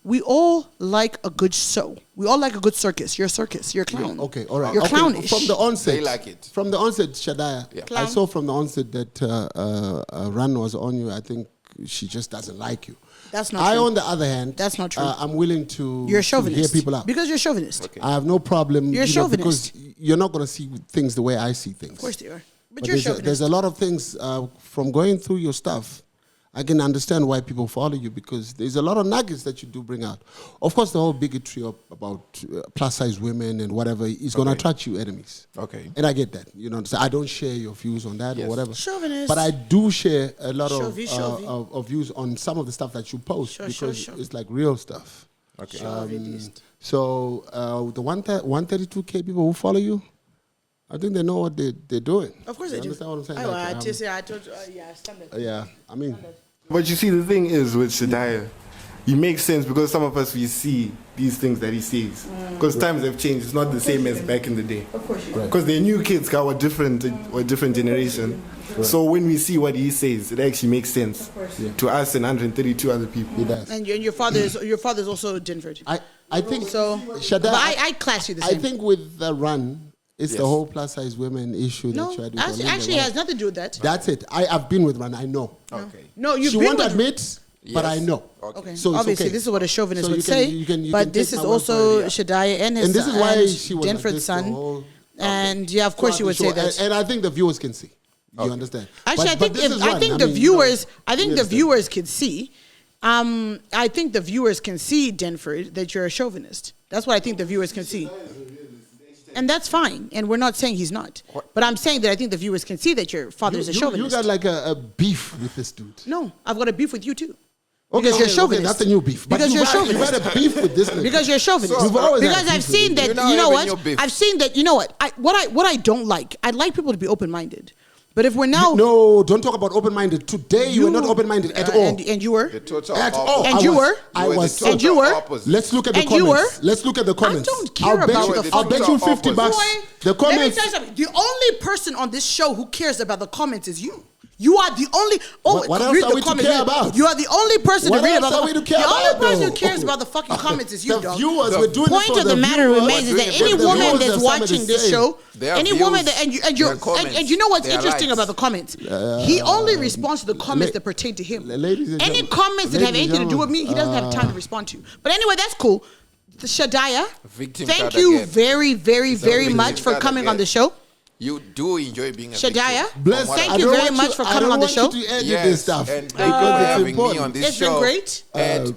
we all like a good show. We all like a good circus. You're a circus. You're a clown. Okay, all right. You're Okay, clownish. From the onset, They like it. From the onset, Shadaya, Yeah. I Clown. saw from the onset that Run was on you. I think she just doesn't like you. That's not I, true. on the other hand, That's not true. I'm willing to, You're a to chauvinist. hear people out. Because you're a chauvinist. Okay. I have no problem. You're a because chauvinist. you're not going to see things the way I see things. Of course they are. But But you're a there's chauvinist. a lot of things from going through your stuff. I can understand why people follow you because there's a lot of nuggets that you do bring out. Of course, the whole bigotry about plus-size women and whatever is going to attract you enemies. Okay. And I get that. You know, so I don't share your views on that or Yes. whatever. Chauvinist. But I do share a lot Chauvi. of views on some of the stuff that you post Sure, because sure. it's like real stuff. Okay. So the 132K people who follow you, I think they know what they're doing. Of course You they do. understand what I'm saying? I Like, told you. Yeah, standard. yeah, I mean, But you see, the thing is with Shadaya, he makes sense because some of us, we see these things that he says. Because times have changed. It's not the same as back in the day. Of course you do. Because the new kids got a different generation. So when we see what he says, it actually makes sense to us and 132 other people. it does. And your father is also Denford. I think So, Shadaya, but I class you the I same. think with the Run, it's Yes. the whole plus-size women issue No, that you had with actually, Olinda, actually it right? has nothing to do with that. That's it. I've been with Run. I know. Okay. No, you've She been won't with admit, but I know. Okay. So it's Obviously, okay. this is what a chauvinist So would you can- say. you can but this take is my word also for it, Shadaya and his And this is why and she was like Denford's this the son. whole- And yeah, of course you would say throughout the that. show. And I think the viewers can see. You understand? Actually, But this is Run. I think I the mean, viewers, you I think the understand. viewers can see. I think the viewers can see, Denford, that you're a chauvinist. That's what I think the viewers can see. And that's fine. And we're not saying he's not. But I'm saying that I think the viewers can see that your father is a You chauvinist. got like a beef with this dude. No, I've got a beef with you too. Okay, Because you're okay, chauvinist. that's a new beef. But Because you're chauvinist. You've had a beef with this nigga. Because you're chauvinist. You've always had Because beef I've with seen this that. You're not You know having what? your beef. I've seen that. You know what? What I don't like. I'd like people to be open minded. But if we're now No, don't talk about open-minded. Today you were not open-minded at all. and you were, The total At opposite. all. And I you was- were? I You were the was. total And you were? opposite. Let's look at the And you comments. were? Let's look at the comments. don't care I'll bet about you, the I'll bet you fucking 50 bucks. Boy, The let me comments. tell you something. The only person on this show who cares about the comments is you. You are the only. Oh, What else read are the we to comments. care about? You are the only person What to read else about are we the. to care The only about, person who though? cares about the fucking comments is you, The dog. viewers, The we're doing Point this for of the matter viewers. remains is that doing it any for the woman viewers that's have something watching to this say. show, Their any views, woman that their comments, and you know what's their interesting likes. about the comments? He only responds to the comments that pertain to him. Ladies and Any gentlemen, comments that have ladies and anything to do with me, he doesn't have time to respond to. But anyway, that's cool. The Shadaya, Victim thank card you again. very, very, It's a very victim much for card coming on again. the show. You do enjoy being a Shadaya, victim. Bless. From what thank I- I you don't very want much for I coming don't on the want show. you to edit Yes, this stuff and thank you because for it's having me important. on this It's show. been great.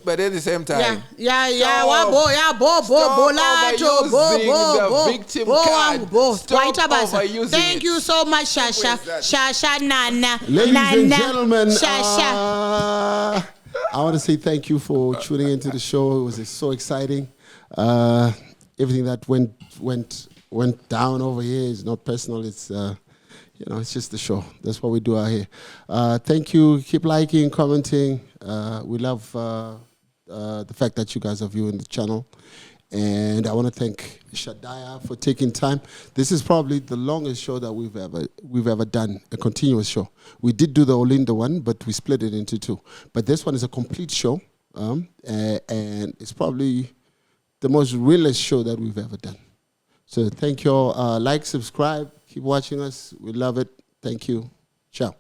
But at the same time, Yeah, stop- wabo, stop overusing the victim card. Stop overusing Thank it. you so much, Shasha. Simple as Shasha, Nana. Ladies and Nana, gentlemen, Shasha. I want to say thank you for tuning into the show. It was so exciting. Everything that went down over here is not personal. It's it's just the show. That's what we do out here. Thank you. Keep liking, commenting. We love the fact that you guys are viewing the channel. And I want to thank Shadaya for taking time. This is probably the longest show that we've ever done, a continuous show. We did do the Olinda one, but we split it into two. But this one is a complete show, and it's probably the most realest show that we've ever done. So thank you all. Like, subscribe, keep watching us. We love it. Thank you. Ciao.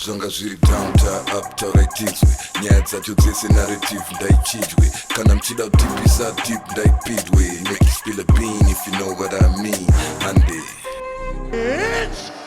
zvanga zviri downta upta raitidzwe nyaya dzacho dzese narrative ndaichidwe kana mchida kutipisa deep ndaipidwe make you spill a bean if you know what I mean hande It's